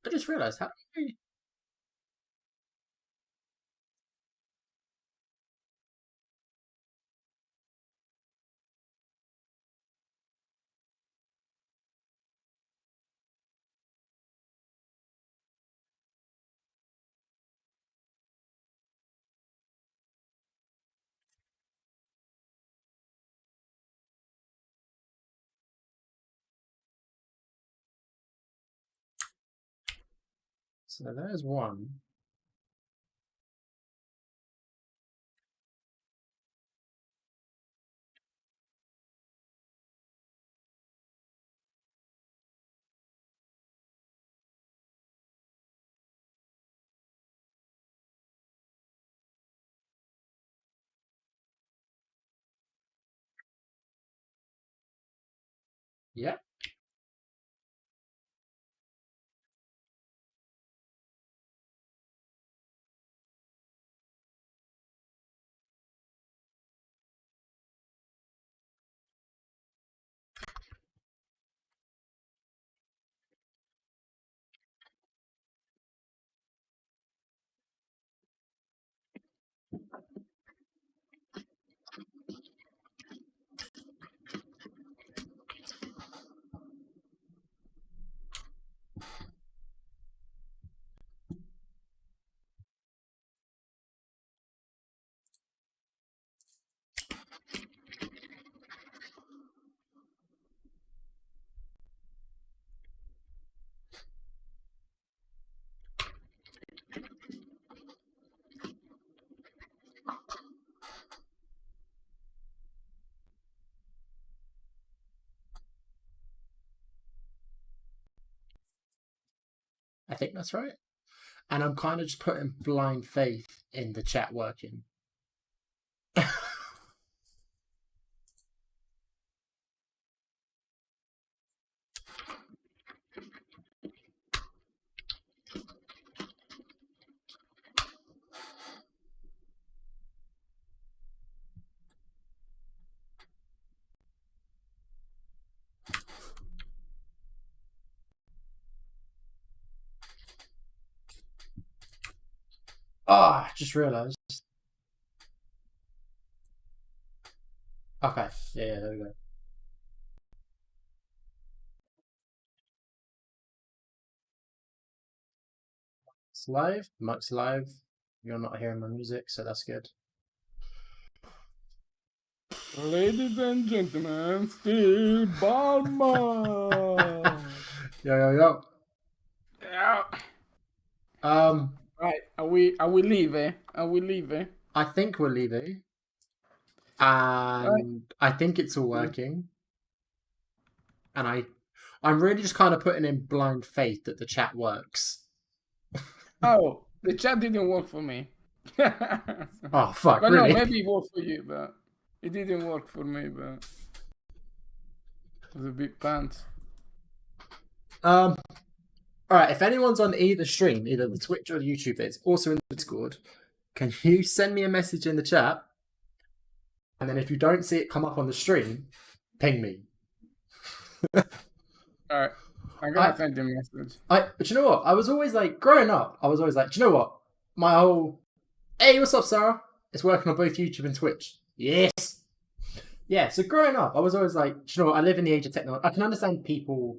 I just realised how. So there's one. Yep. I think that's right. And I'm kind of just putting blind faith in the chat working. I just realised. Okay, yeah, there we go. It's live. Mike's live. You're not hearing my music, so that's good. Ladies and gentlemen, Steve Ballmer. Yo. Yeah. Right. Are we leaving? Are we leaving? I think we're leaving. And I think it's all working. And I'm really just kind of putting in blind faith that the chat works. Oh, the chat didn't work for me. Oh fuck! But really? no, maybe it worked for you, but it didn't work for me. But it was a bit pants. All right. If anyone's on either stream, either the Twitch or the YouTube, it's also in the Discord. Can you send me a message in the chat? And then if you don't see it come up on the stream, ping me. Alright. I'm gonna send you a message. But you know what? I was always like, growing up, I was always like, do you know what? My whole, hey, what's up, Sarah? It's working on both YouTube and Twitch. Yes. Yeah, so growing up, I was always like, do you know what? I live in the age of technology. I can understand people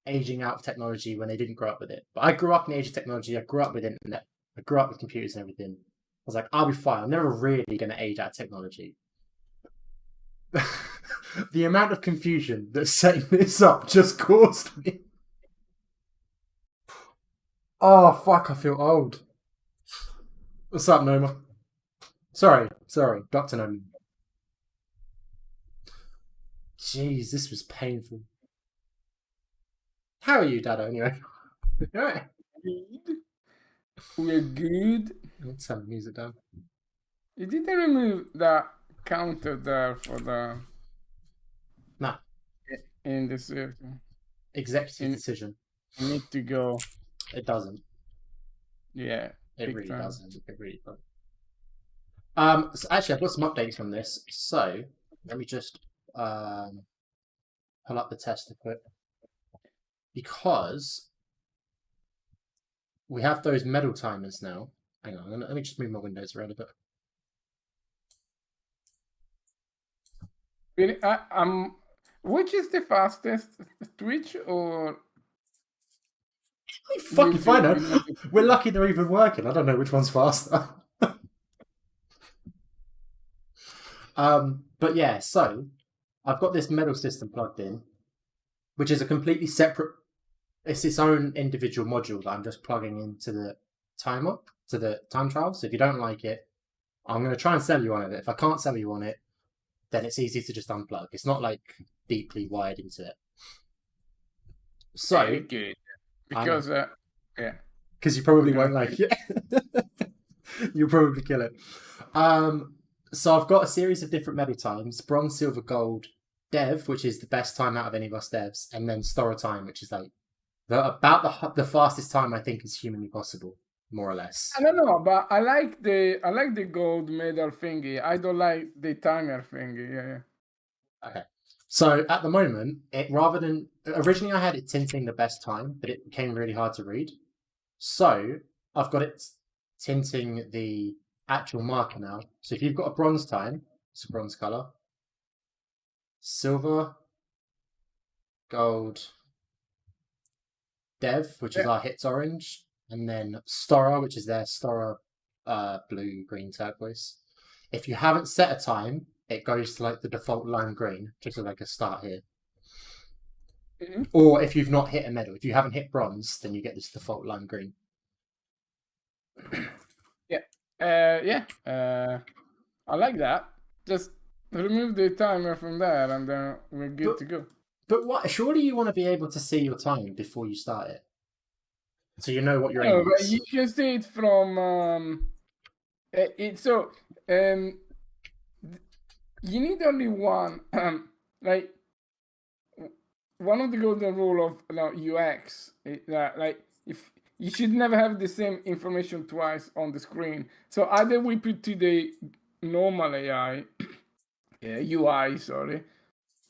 aging out of technology when they didn't grow up with it. But I grew up in the age of technology. I grew up with internet. I grew up with computers and everything. I was like, I'll be fine. I'm never really going to age out of technology. The amount of confusion that setting this up just caused me. Oh, fuck, I feel old. What's up, Noma? Sorry, Dr. Noma. Jeez, this was painful. How are you, Dado, anyway? Alright. Good. We're good. Let's turn the music down. You didn't remove that counter there for the... No. In the circle. Executive decision. You need to go. It doesn't. Yeah. It really doesn't. It really doesn't. So actually, I've got some updates from this. So let me just pull up the test quick, because we have those medal timers now. Hang on, let me just move my windows around a bit. Really, which is the fastest, Twitch or? Fuck if I know. We're lucky they're even working. I don't know which one's faster. But yeah, so I've got this medal system plugged in, which is a completely separate. It's its own individual module that I'm just plugging into the timer, to the time trial. So if you don't like it, I'm going to try and sell you on it. If I can't sell you on it, then it's easy to just unplug. It's not like deeply wired into it. So good, because yeah, because you probably won't like it. You'll probably kill it. So I've got a series of different medal times: bronze, silver, gold, dev, which is the best time out of any of us devs, and then STORROR time, which is like about the fastest time I think is humanly possible, more or less. I don't know, but I like the gold medal thingy. I don't like the timer thingy. Yeah. Okay. So at the moment, rather than originally I had it tinting the best time, but it became really hard to read. So I've got it tinting the actual marker now. So if you've got a bronze time, it's a bronze color. Silver, gold, dev, which is our hits orange, and then STORROR, which is their STORROR blue, green, turquoise. If you haven't set a time, it goes to like the default lime green, just as like a start here. Mm-hmm. Or if you've not hit a medal, if you haven't hit bronze, then you get this default lime green. I like that. Just remove the timer from there, and then we're good to go. But what? Surely you want to be able to see your time before you start it, so you know what your aim is. You can see it from you need only one. Like one of the golden rule of UX, like if you should never have the same information twice on the screen. So either we put to the normal AI, UI, sorry,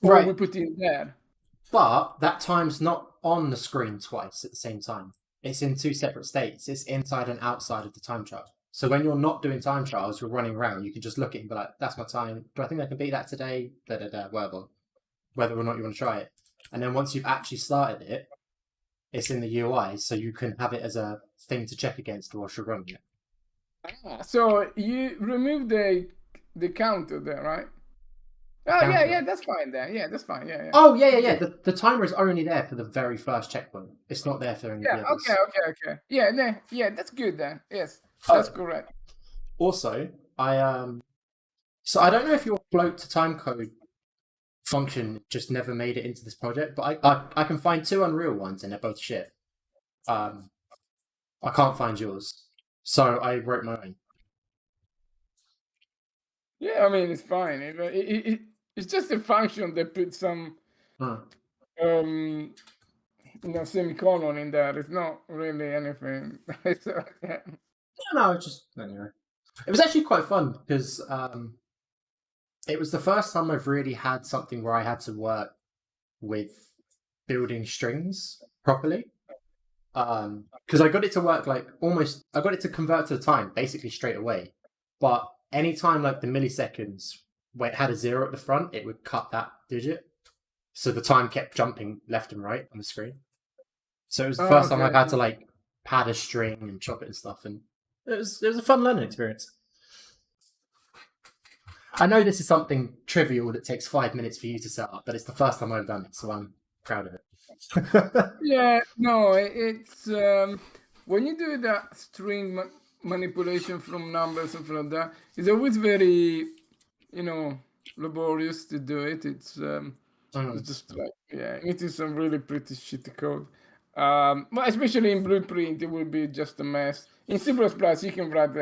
or Right. we put in there. But that time's not on the screen twice at the same time. It's in two separate states. It's inside and outside of the time chart. So when you're not doing time trials, you're running around, you can just look at it and be like, that's my time. Do I think I can beat that today? Whatever. Whether or not you want to try it. And then once you've actually started it, it's in the UI, so you can have it as a thing to check against whilst you're running it. So you remove the counter there, right? Oh, yeah, that's fine there. Yeah, that's fine. Yeah. Oh, yeah. The timer is only there for the very first checkpoint. It's not there for any of the others. Okay. Yeah, that's good then. Yes, that's correct. Also, so I don't know if your float to timecode function just never made it into this project, but I can find two Unreal ones and they're both shit. I can't find yours, so I wrote my own. Yeah, I mean it's fine. It's just a function that puts some semicolon in there. It's not really anything. So, yeah. No, it's just anyway. It was actually quite fun because it was the first time I've really had something where I had to work with building strings properly. Because I got it to work I got it to convert to the time basically straight away. But anytime like the milliseconds where it had a 0 at the front, it would cut that digit. So the time kept jumping left and right on the screen. So it was the first time I've had to like pad a string and chop it and stuff, and it was a fun learning experience. I know this is something trivial that takes 5 minutes for you to set up, but it's the first time I've done it, so I'm proud of it. Yeah, no, it's when you do that string manipulation from numbers and from that, it's always very, laborious to do it. It's just like, it is some really pretty shitty code. But especially in Blueprint, it will be just a mess. In C++, you can write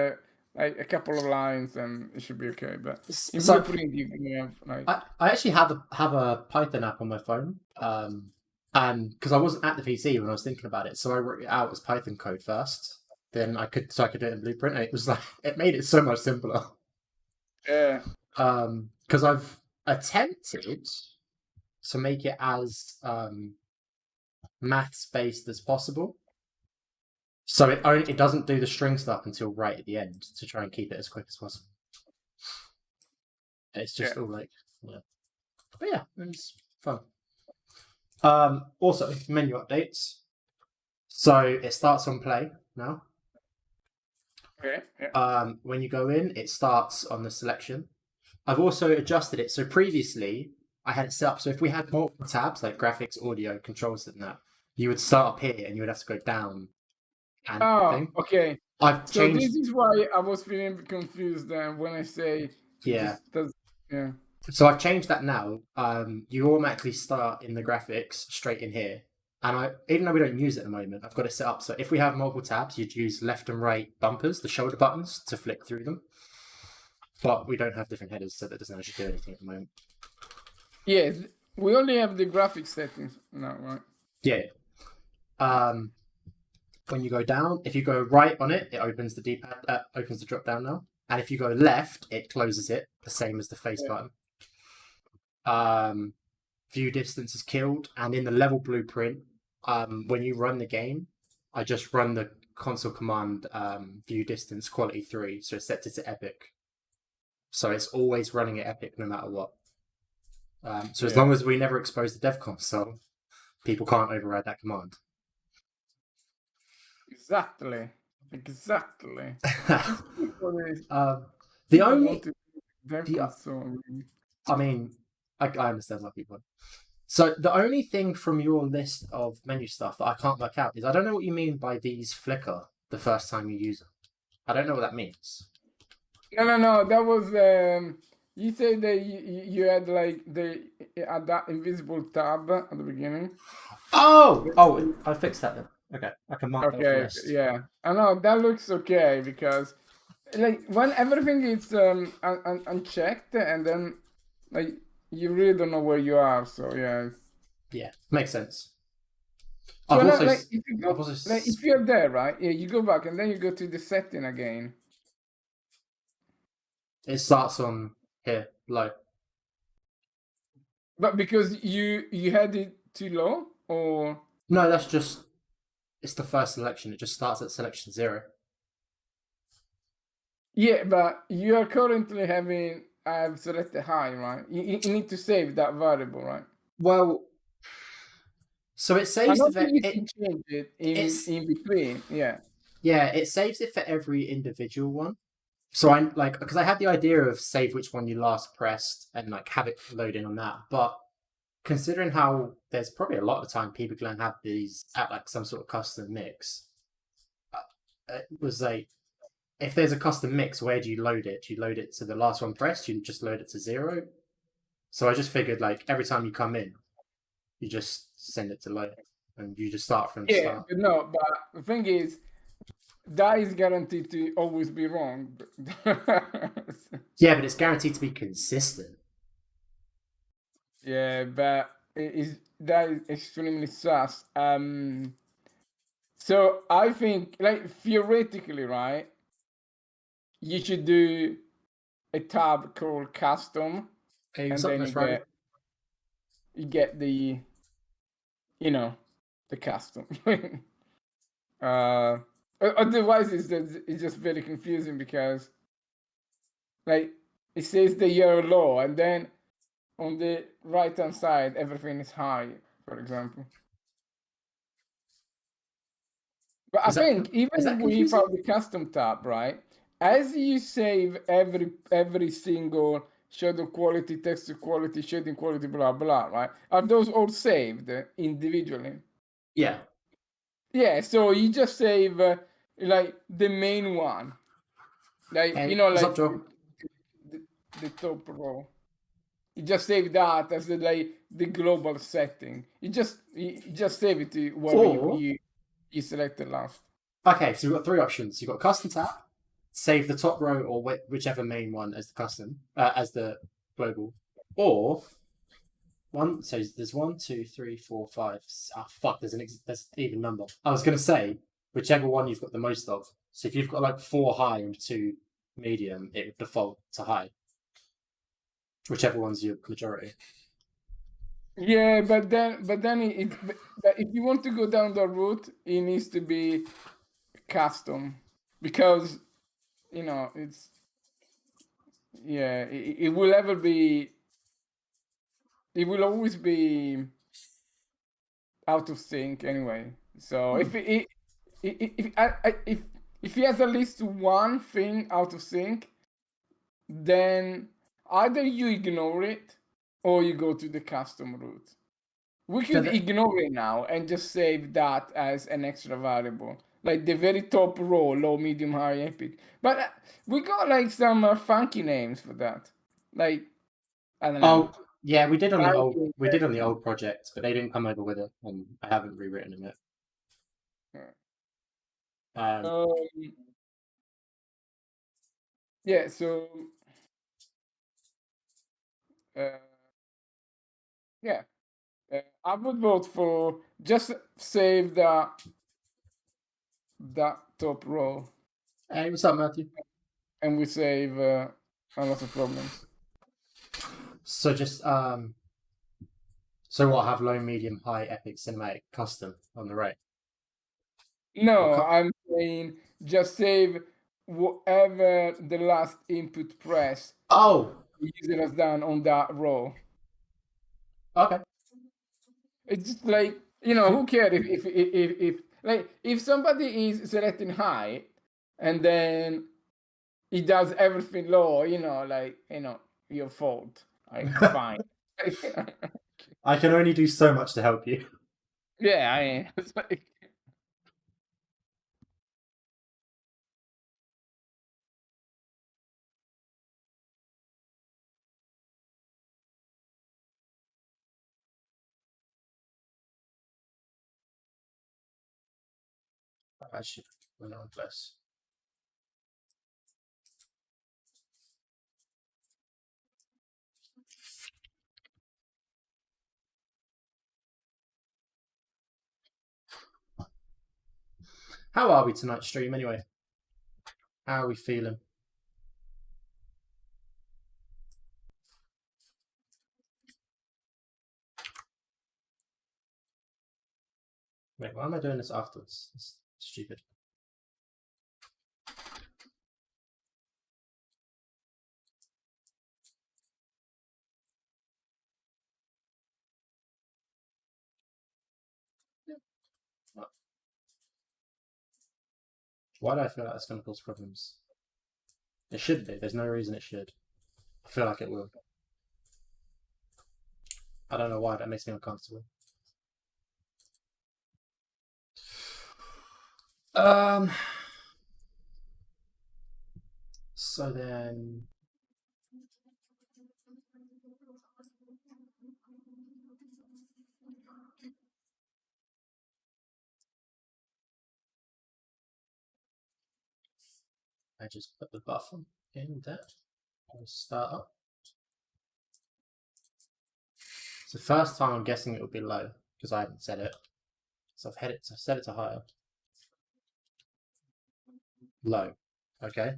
a couple of lines and it should be okay. But in Blueprint, you can have like. I actually have a Python app on my phone, and because I wasn't at the PC when I was thinking about it, so I wrote it out as Python code first. Then I could do it in Blueprint. And it was like it made it so much simpler. Yeah. Because I've attempted to make it as maths based as possible. So it doesn't do the string stuff until right at the end to try and keep it as quick as possible. It's just all like, yeah. But yeah, it's fun. Also, menu updates. So it starts on play now. Okay. Yeah. When you go in, it starts on the selection. I've also adjusted it. So previously, I had it set up so if we had multiple tabs like graphics, audio, controls, and that, you would start up here and you would have to go down. And thing. Okay. I've So changed. this is why I was feeling confused then when I say Yeah. Yeah. So I've changed that now. You automatically start in the graphics straight in here. And even though we don't use it at the moment, I've got it set up so if we have multiple tabs, you'd use left and right bumpers, the shoulder buttons, to flick through them. But we don't have different headers, so that doesn't actually do anything at the moment. Yes, we only have the graphics settings now, right? Yeah. When you go down, if you go right on it, it opens the D-pad, opens the drop down now. And if you go left, it closes it, the same as the face button. View distance is killed, and in the level blueprint, when you run the game, I just run the console command view distance quality 3, so it sets it to epic. So it's always running at epic no matter what. So as long as we never expose the dev console, people can't override that command. Exactly. The only, I mean, I understand why people. So the only thing from your list of menu stuff that I can't work out is I don't know what you mean by these flicker the first time you use them. I don't know what that means. No. That was you said that you had like that invisible tab at the beginning. Oh, I fixed that then. Okay, I can mark that off the list. Yeah. I know that looks okay because like when everything is unchecked and then like you really don't know where you are. So yeah, makes sense. So if you're there, right? Yeah, you go back and then you go to the setting again. It starts on here, low. But because you had it too low, or no, that's just it's the first selection. It just starts at selection 0. Yeah, but you are currently having I've selected high, right? You need to save that variable, right? Well, so it saves you can change it in between. Yeah, it saves it for every individual one. So I like because I had the idea of save which one you last pressed and like have it load in on that. But considering how there's probably a lot of time people can have these at like some sort of custom mix, it was like if there's a custom mix, where do you load it? Do you load it to the last one pressed? Do you just load it to 0? So I just figured like every time you come in, you just send it to load and you just start from the start. But no, but the thing is, that is guaranteed to always be wrong. Yeah, but it's guaranteed to be consistent. Yeah, but that is extremely sus. So I think, like theoretically, right, you should do a tab called custom, and then you get the, the custom. Otherwise, it's just very confusing because, like, it says that you're low, and then on the right-hand side, everything is high, for example. But I think even without the custom tab, right? As you save every single shadow quality, texture quality, shading quality, blah blah, right? Are those all saved individually? Yeah. Yeah. So you just save like the main one, like like the top row. You just save that as the global setting. You just save it to what you selected last. Okay, so we've got 3 options. You've got custom tab, save the top row or whichever main one as the custom, as the global, or one. So there's 1, 2, 3, 4, 5. Ah, fuck. There's an even number. I was gonna say whichever one you've got the most of. So if you've got like 4 high and 2 medium, it would default to high. Whichever one's your majority. Yeah, but if you want to go down the route, it needs to be custom because it's it will ever be. It will always be out of sync anyway. So if he has at least one thing out of sync, then either you ignore it or you go to the custom route. We could ignore it now and just save that as an extra variable, like the very top row, low, medium, high, epic. But we got like some funky names for that, like I don't know. Oh yeah, we did on the old project, but they didn't come over with it, and I haven't rewritten them yet. Yeah, so yeah, I would vote for just save that top row, Hey, what's up, Matthew? and we save a lot of problems. So just so what? Have low, medium, high, epic, cinematic, custom on the right. No, I'm saying just save whatever the last input press Oh, the user has done on that row. okay. It's just like who cares if somebody is selecting high and then he does everything low, your fault. Fine. I can only do so much to help you. Yeah, I mean, it's like, Actually, we're not close. How are we tonight, stream? Anyway, how are we feeling? Wait, why am I doing this afterwards? It's stupid. Why do I feel like that's going to cause problems? It should be. There's no reason it should. I feel like it will. I don't know why. That makes me uncomfortable. So then... I just put the buffer in there. I'll start up. It's the first time I'm guessing it would be low because I haven't set it. So I've set it to higher. Low. Okay.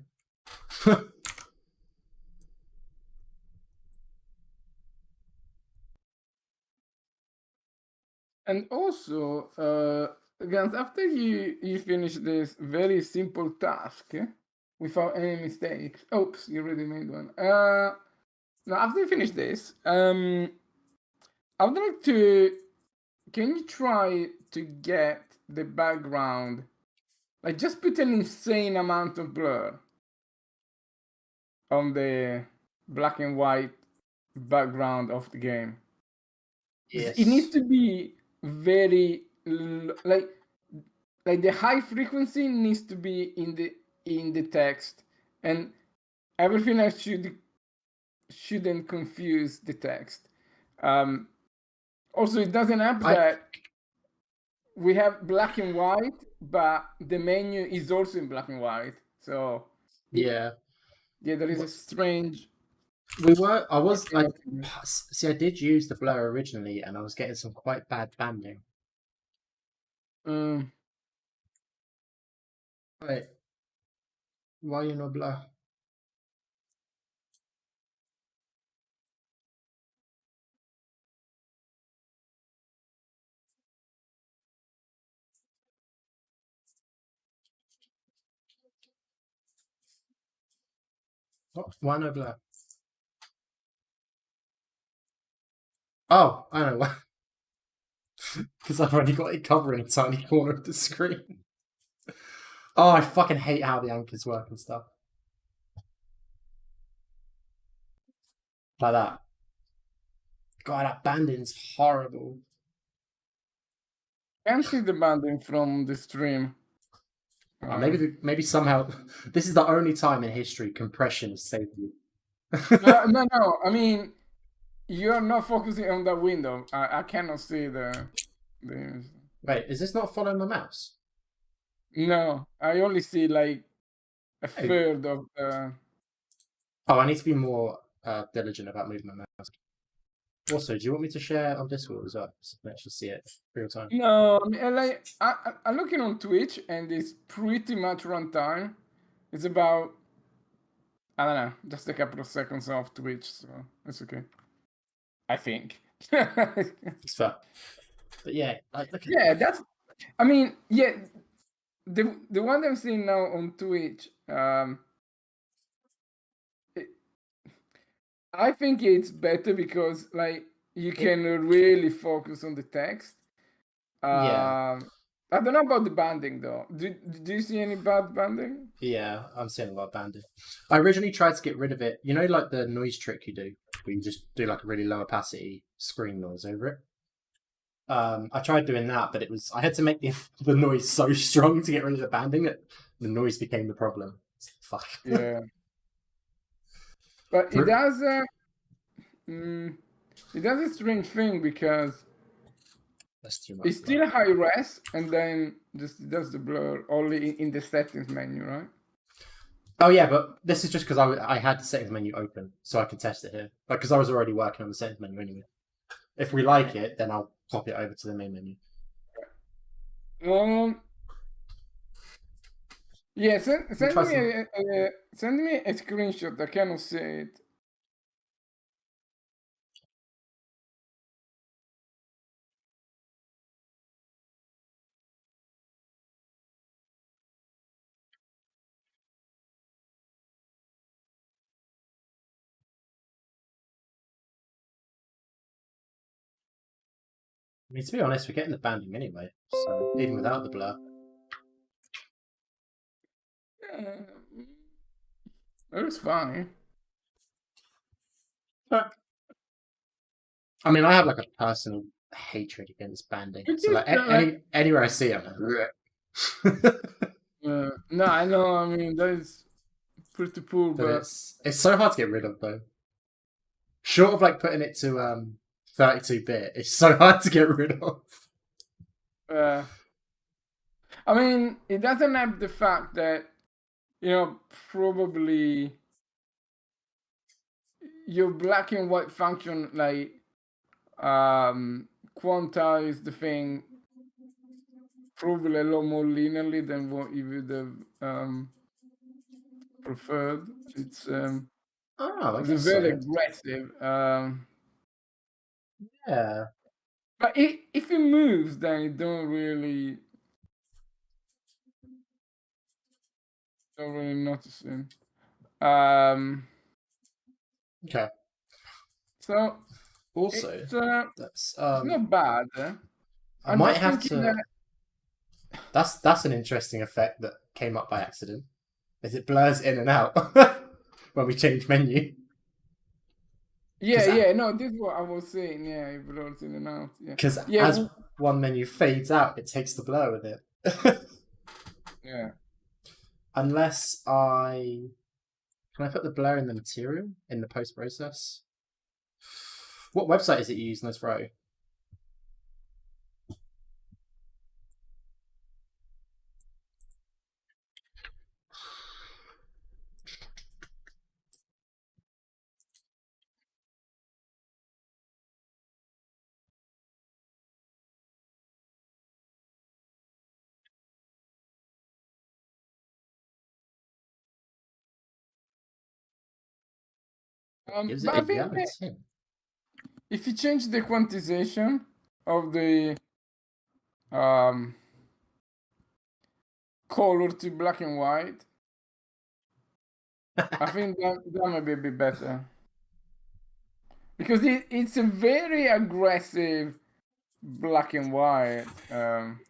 and also, Gans, after you finish this very simple task without any mistakes. Oops, you already made one. Now after you finish this, I would like to. Can you try to get the background? Like just put an insane amount of blur on the black and white background of the game. Yes. It needs to be very like the high frequency needs to be in the text, and everything else shouldn't confuse the text. Also, it doesn't help that we have black and white, but the menu is also in black and white. So yeah, there is a strange. See, I did use the blur originally, and I was getting some quite bad banding. Wait, why are you not blur? What? Why no blur? Oh, I know why. Because I've already got it covering a tiny corner of the screen. Oh, I fucking hate how the anchors work and stuff. Like that. God, that banding's horrible. Can't see the banding from the stream. Maybe somehow this is the only time in history compression has saved you. No. I mean, you're not focusing on that window. I cannot see the. Wait, is this not following my mouse? No, I only see like a third of the. Oh, I need to be more diligent about moving my mouse. Also, do you want me to share on Discord as well, so I can actually see it real time? No, I mean, like I'm looking on Twitch and it's pretty much runtime. It's about, I don't know, just a couple of seconds off Twitch, so it's okay. I think. It's fair. But yeah, yeah, that's. I mean, yeah, the one I'm seeing now on Twitch. I think it's better because like you can really focus on the text. Yeah. I don't know about the banding though. Do you see any bad banding? Yeah, I'm seeing a lot of banding. I originally tried to get rid of it. You know, like the noise trick you do, where you just do like a really low opacity screen noise over it. I tried doing that, but I had to make the noise so strong to get rid of the banding that the noise became the problem. Fuck. Yeah. But it does a strange thing because That's too much. it's still high res and then just does the blur only in the settings menu, right? Oh yeah, but this is just because I had the settings menu open, so I could test it here. Like, because I was already working on the settings menu anyway. If we like it, then I'll pop it over to the main menu. Yeah, send me a screenshot. I cannot see it. I mean, to be honest, we're getting the banding anyway, so even without the blur. It was fine. I mean, I have like a personal hatred against banding. So like anywhere I see it, I'm like, no, I know. I mean, that is pretty poor, but it's so hard to get rid of though. Short of like putting it to 32-bit, it's so hard to get rid of. I mean, it doesn't have the fact that probably your black and white function like quantize the thing probably a lot more linearly than what you would have preferred. It's very aggressive. Yeah. But if it moves, then you don't really notice it. Okay. So also, it's not bad. I might have to. That's an interesting effect that came up by accident. Is it blurs in and out when we change menu? Yeah, no, this is what I was saying. Yeah, it blurs in and out. Because as one menu fades out, it takes the blur with it. Yeah. Unless can I put the blur in the material in the post process? What website is it you use, Nosferatu? But I think if you change the quantization of the color to black and white, I think that might be a bit better. Because it's a very aggressive black and white.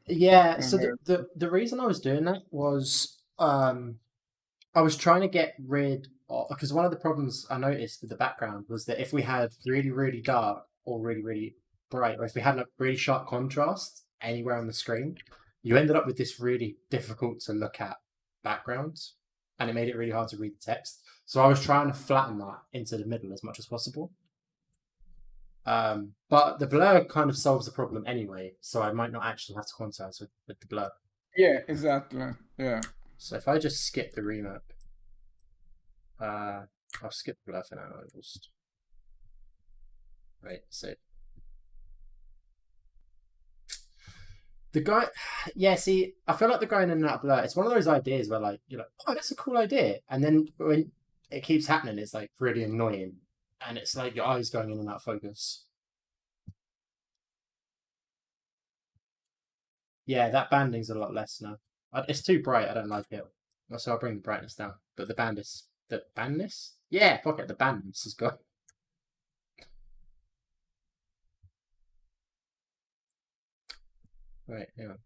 Yeah, so Conversion. the reason I was doing that was I was trying to get rid of, because one of the problems I noticed with the background was that if we had really, really dark or really, really bright, or if we had like really sharp contrast anywhere on the screen, you ended up with this really difficult to look at background, and it made it really hard to read the text. So I was trying to flatten that into the middle as much as possible. But the blur kind of solves the problem anyway, so I might not actually have to quantize with the blur. Yeah, exactly. Yeah. So if I just skip the remap, I'll skip the blur for now. I'll just wait. So the guy, yeah. See, I feel like the guy in and out of blur. It's one of those ideas where like you're like, oh, that's a cool idea, and then when it keeps happening, it's like really annoying, and it's like your eyes going in and out of focus. Yeah, that banding's a lot less now. It's too bright. I don't like it. So I'll bring the brightness down. But the bandness? Yeah, fuck it. The bandness has got. Right, hang on.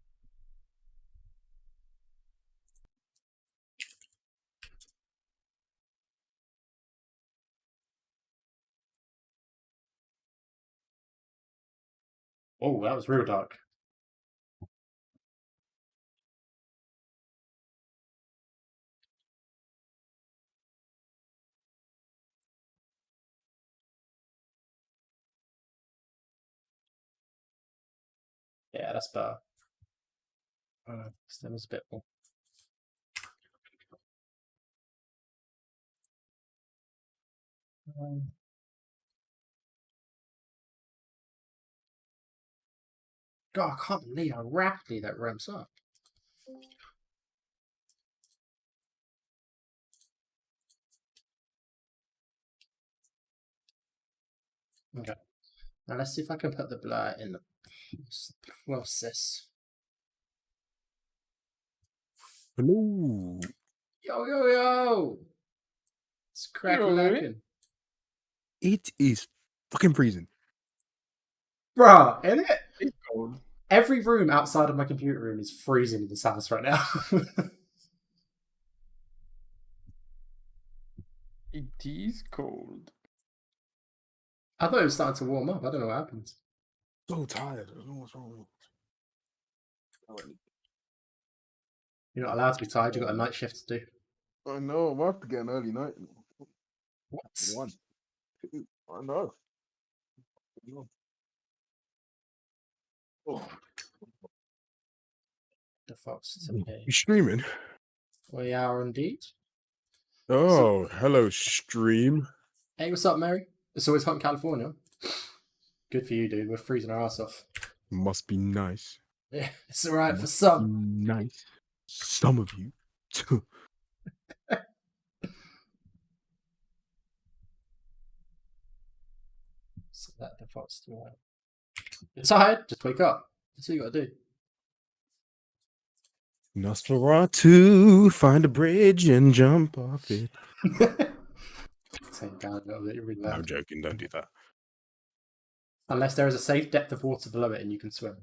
Oh, that was real dark. Yeah, that's better. That was a bit more. Um, God, I can't believe how rapidly that ramps up. Okay. Now let's see if I can put the blur in the process. Hello. Yo, yo, yo! It's crack Yo, Louis. lacking. It is fucking freezing. Bruh, isn't it? It's cold. Every room outside of my computer room is freezing in this house right now. It is cold. I thought it was starting to warm up. I don't know what happened. So tired. I don't know what's wrong. You're not allowed to be tired. You've got a night shift to do. I know. I'm have to get an early night. What? 1. I know. Oh. Defaults today. You streaming? We are indeed. Oh, hello, stream. Hey, what's up, Mary? It's always hot in California. Good for you, dude. We're freezing our ass off. Must be nice. Yeah, it's alright for Must some. be nice. Some of you. So that defaults to white. You're tired? Just wake up. That's what you gotta do. Nosferatu, find a bridge and jump off it. Take down a little bit. You're really I'm loud. joking. Don't do that. Unless there is a safe depth of water below it and you can swim.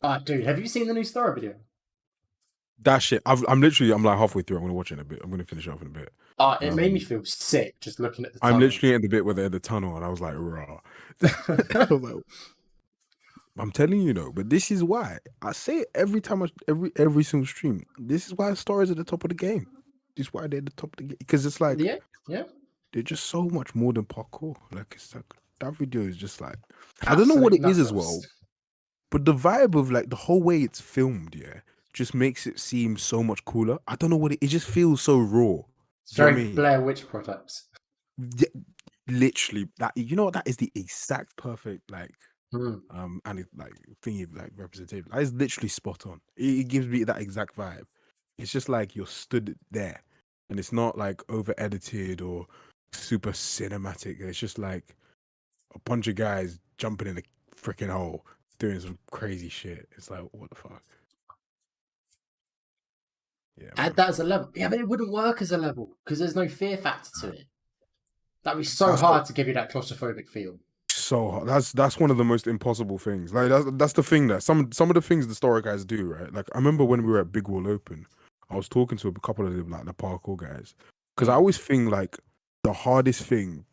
Yeah. Dude, have you seen the new STORROR video? That shit. I'm like halfway through. I'm gonna watch it in a bit. I'm gonna finish it off in a bit. It made me feel sick just looking at the I'm tunnel. literally at the bit where they're in the tunnel, and I was like, raw. I was like, I'm telling you, though, but this is why I say it every time, every single stream. This is why Stars at the top of the game. This is why they're at the top of the game, because it's like, yeah. they're just so much more than parkour. Like, it's like that video is just like, I don't know what it is as well, but the vibe of like the whole way it's filmed, yeah, just makes it seem so much cooler. I don't know what it just feels so raw. It's very Blair Witch products. Yeah, literally, that, you know what, that is the exact perfect like and it like thingy, like representative. That is literally spot on. It gives me that exact vibe. It's just like you're stood there, and it's not like over edited or super cinematic. It's just like a bunch of guys jumping in a freaking hole doing some crazy shit. It's like, what the fuck? Yeah, Add man. that as a level. Yeah, but it wouldn't work as a level because there's no fear factor to it. That'd be so That's hard to give you that claustrophobic feel. so hard. That's one of the most impossible things. Like that's the thing that some of the things the Story guys do, right? Like I remember when we were at Big Wall Open, I was talking to a couple of them, like the parkour guys, because I always think like the hardest thing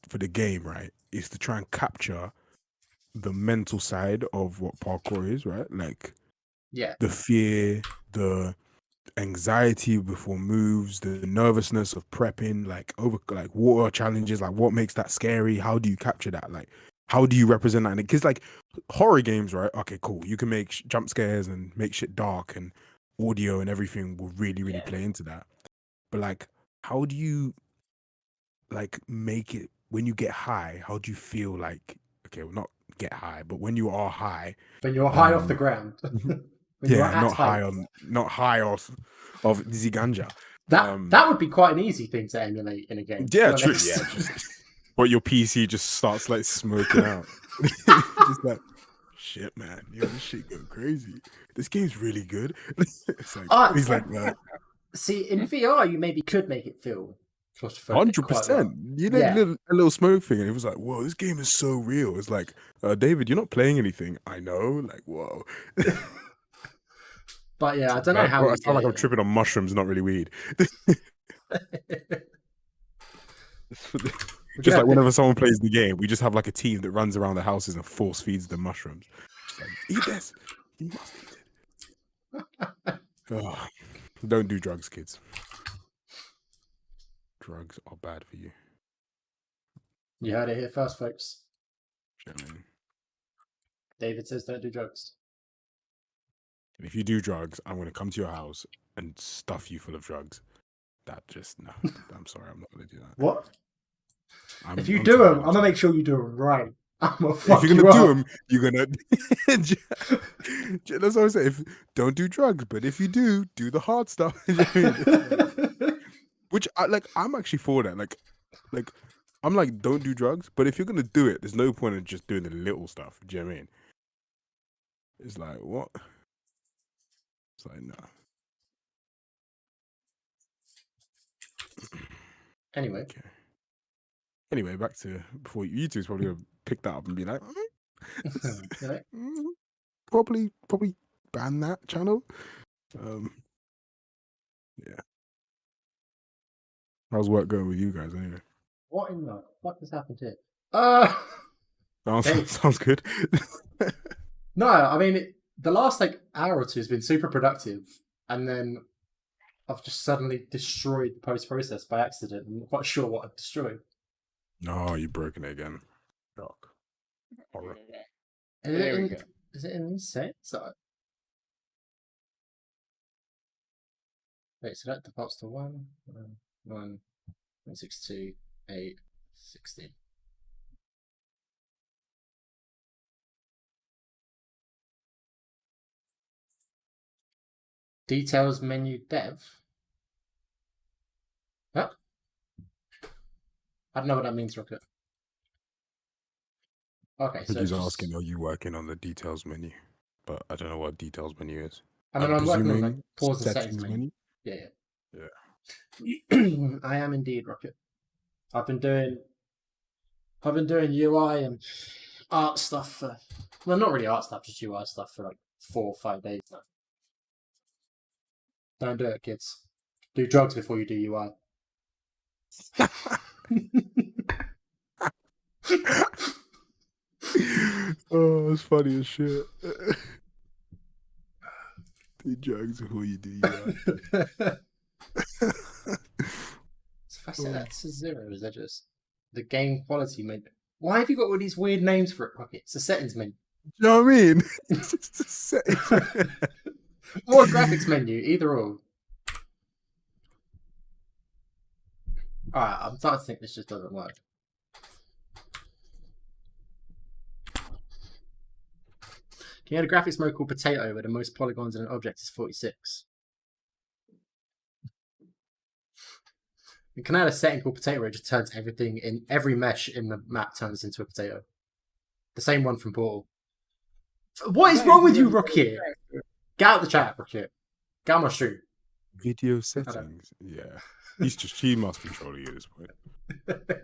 for the game, right, is to try and capture the mental side of what parkour is, right? Like the fear, the anxiety before moves, the nervousness of prepping, like over like water challenges, like what makes that scary? How do you capture that? Like how do you represent that? Because like horror games, right? Okay, cool. You can make jump scares and make shit dark, and audio and everything will really play into that. But like, how do you like make it when you get high? How do you feel like? Okay, well, not get high, but when you are high, when you're high off the ground. When you're at not height. high of dizzy ganja. That would be quite an easy thing to emulate in a game. Yeah, true. Yeah, but your PC just starts like smoking out. Just like, shit, man. Yo, this shit go crazy. This game's really good. It's like he's like that. See, in VR, you maybe could make it feel claustrophobic. 100%. You know, a little smoke thing, and it was like, whoa, this game is so real. It's like, David, you're not playing anything. I know. Like, whoa. But yeah, I don't know how. I sound like I'm tripping on mushrooms, not really weed. Just like whenever someone plays the game, we just have like a team that runs around the houses and force feeds them mushrooms. Just like, eat this. You must eat it. Oh, don't do drugs, kids. Drugs are bad for you. You heard it here first, folks. Shit, man. David says don't do drugs. If you do drugs, I'm going to come to your house and stuff you full of drugs. That just, no. I'm sorry, I'm not going to do that. What? If you do them, I'm going to make sure you do them right. I'm going to fuck you up. If you're going to do them, you're going to... That's what I'm saying. Don't do drugs, but if you do the hard stuff. Which, I'm actually for that. Like, I'm like, don't do drugs, but if you're going to do it, there's no point in just doing the little stuff. Do you know what I mean? It's like, what? It's like, no. Anyway. Okay. Anyway, back to before you two's probably gonna pick that up and be like, probably ban that channel. Yeah. How's work going with you guys anyway? What in the fuck has happened here? Sounds good. No, I mean the last hour or two has been super productive, and then I've just suddenly destroyed the post-process by accident. I'm not quite sure what I've destroyed. No, you've broken it again. Dark. Horror. Is it in these sets? Wait, so that defaults to 1, 1, 162, 8, 16. Details menu dev. Huh? I don't know what that means, Rocket. Okay, so he's asking, are you working on the details menu? But I don't know what details menu is. I mean, I'm working on pause and settings menu. Yeah. I am indeed, Rocket. I've been doing UI and art stuff for, well, not really art stuff, just UI stuff for 4 or 5 days now. Don't do it, kids. Do drugs before you do UI. Oh, it's funny as shit. Do drugs before you do UI. So if I set that to 0, is that just the game quality menu? Why have you got all these weird names for it, Rocket? It's a settings menu. Do you know what I mean? It's just a settings or a graphics menu, either or. Alright, I'm starting to think this just doesn't work. Can you add a graphics mode called Potato where the most polygons in an object is 46? You can add a setting called Potato where it just turns everything in every mesh in the map turns into a potato. The same one from Portal. What is wrong with you, Rocket? Get out the chat, Rocket. Get on my stream. Video settings. Yeah. He must be trolling you at this point. Okay.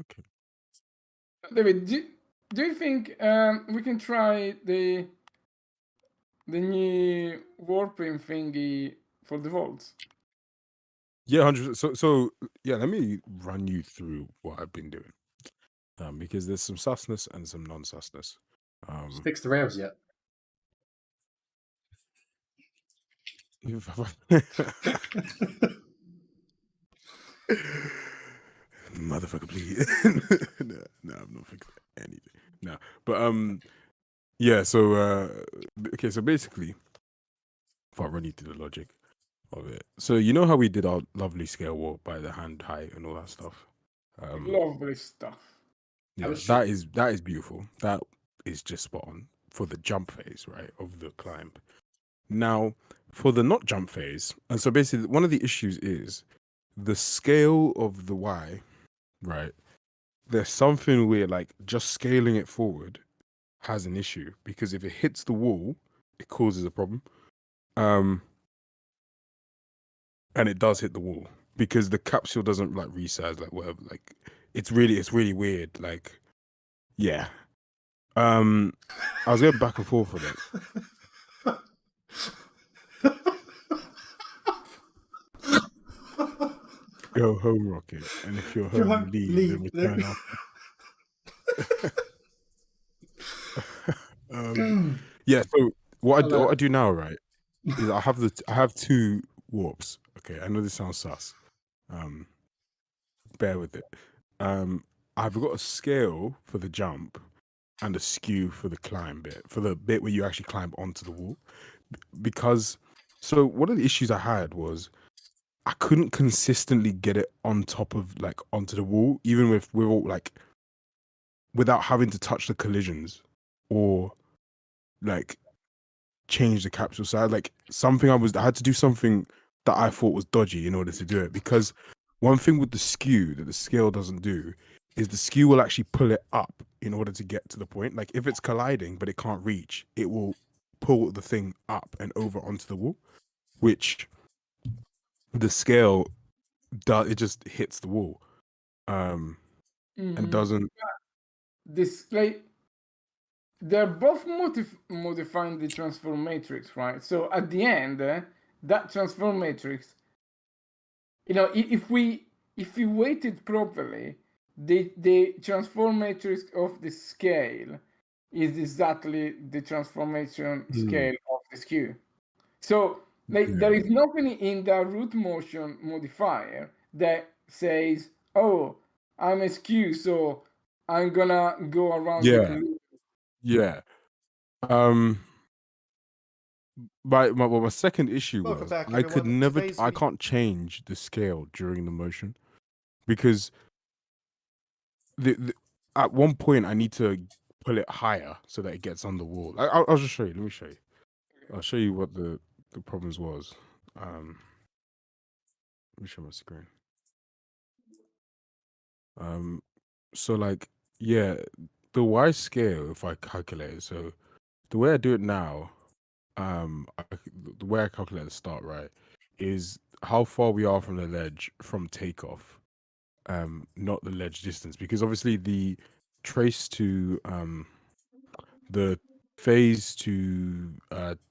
Okay. David, do you think we can try the new warping thingy for the vaults? Yeah, 100%. So yeah, let me run you through what I've been doing. Because there's some susness and some non-susness. Just fix the rails yet. Motherfucker, please. No, I'm not fixing anything. No, but yeah. So okay. So basically, if I run you through the logic of it, so you know how we did our lovely scale walk by the hand height and all that stuff. Lovely stuff. Yeah, that is beautiful. That is just spot on for the jump phase, right, of the climb. Now, for the not jump phase, and so basically one of the issues is the scale of the Y, right? There's something where like just scaling it forward has an issue because if it hits the wall, it causes a problem. And it does hit the wall because the capsule doesn't like resize, like whatever. Like it's really weird. Like, yeah. I was going back and forth with it. Go home, Rocket, and if you're home, leave and return after. Yeah. So what I do now, right, is I have two warps. Okay, I know this sounds sus. Bear with it. I've got a scale for the jump and a skew for the climb bit, for the bit where you actually climb onto the wall. Because so one of the issues I had was I couldn't consistently get it on top of like onto the wall, even with we're all like without having to touch the collisions or like change the capsule. So I had to do something that I thought was dodgy in order to do it. Because one thing with the skew that the scale doesn't do is the skew will actually pull it up in order to get to the point. Like if it's colliding but it can't reach, it will pull the thing up and over onto the wall, which the scale does. It just hits the wall, and doesn't. This like they're both modifying the transform matrix, right? So at the end, that transform matrix, you know, if we weighted properly, the transform matrix of the scale is exactly the transformation scale of the skew. So like there is nothing in the root motion modifier that says, "Oh, I'm a skew, so I'm gonna go around the collision." Yeah. My second issue was I can't change the scale during the motion because the at one point I need to pull it higher so that it gets on the wall. I'll just show you. Let me show you. I'll show you what the problems was. Let me show my screen. So like yeah, the Y scale, if I calculate it, so the way I do it now, the way I calculate the start, right, is how far we are from the ledge from takeoff, not the ledge distance, because obviously the trace to the phase to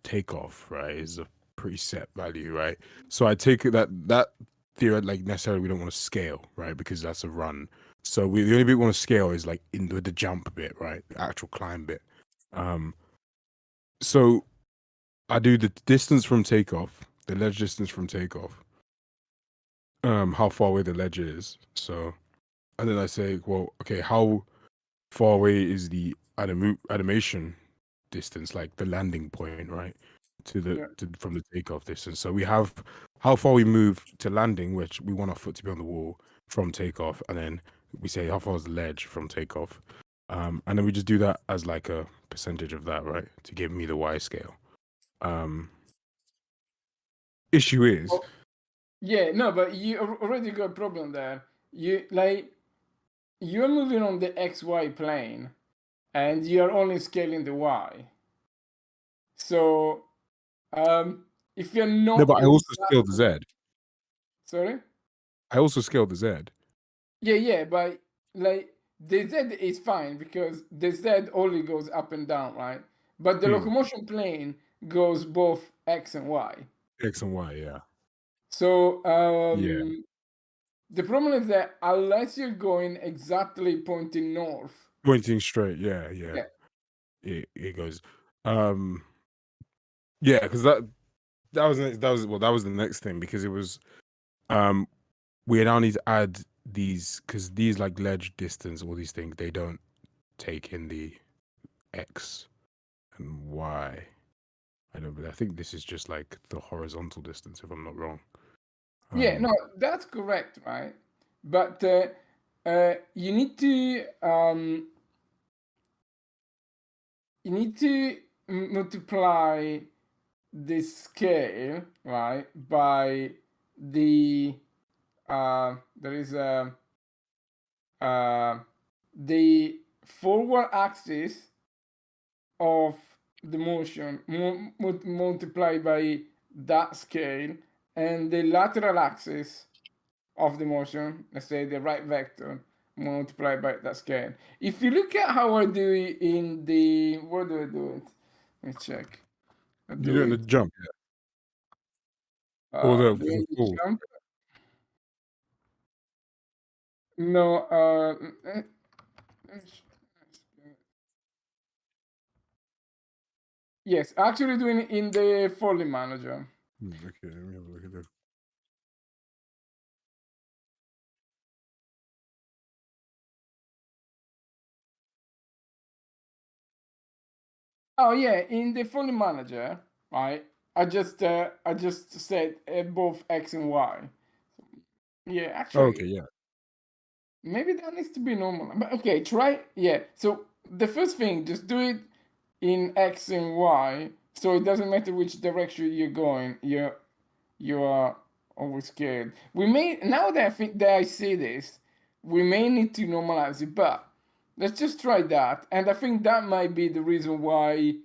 takeoff, right, is a pretty set value, right? So I take it that theory, like necessarily we don't want to scale, right, because that's a run. So the only bit we want to scale is like in the jump bit, right, the actual climb bit. So I do the distance from takeoff, the ledge distance from takeoff, how far away the ledge is. So, and then I say, well, okay, how far away is the animation distance, like the landing point, right, from the takeoff distance. So we have how far we move to landing, which we want our foot to be on the wall from takeoff, and then we say how far is the ledge from takeoff, and then we just do that as like a percentage of that, right, to give me the Y scale. Issue is but you already got a problem there. You're moving on the XY plane, and you're only scaling the Y. So if you're not No, but I also scaled the Z. Sorry? I also scaled the Z. Yeah, but like the Z is fine because the Z only goes up and down, right? But the locomotion plane goes both X and Y. X and Y, yeah. So Yeah. the problem is that unless you're going exactly pointing north. Pointing straight, yeah. It goes. Yeah, because that was the next thing, because it was we now need to add these, because these like ledge distance, all these things, they don't take in the X and Y. I think this is just like the horizontal distance, if I'm not wrong. Yeah, no, that's correct, right? But you need to multiply the scale, right, by the there is the forward axis of the motion multiplied by that scale, and the lateral axis of the motion, let's say the right vector, multiplied by that scale. If you look at how I do it in the, where do I do it? Let me check. I You're do doing the it jump, yeah, or the doing the fall. jump. No, yes, actually doing it in the Foley Manager. Okay, let me have a look at this. Oh yeah, in the Foley Manager, right? I just said both X and Y. Yeah, Oh, actually, okay, yeah. maybe that needs to be normal. But okay, try. Yeah. So the first thing, just do it in X and Y, so it doesn't matter which direction you're going. You are always scared. We may, now that I think that I see this, we may need to normalize it, but let's just try that. And I think that might be the reason why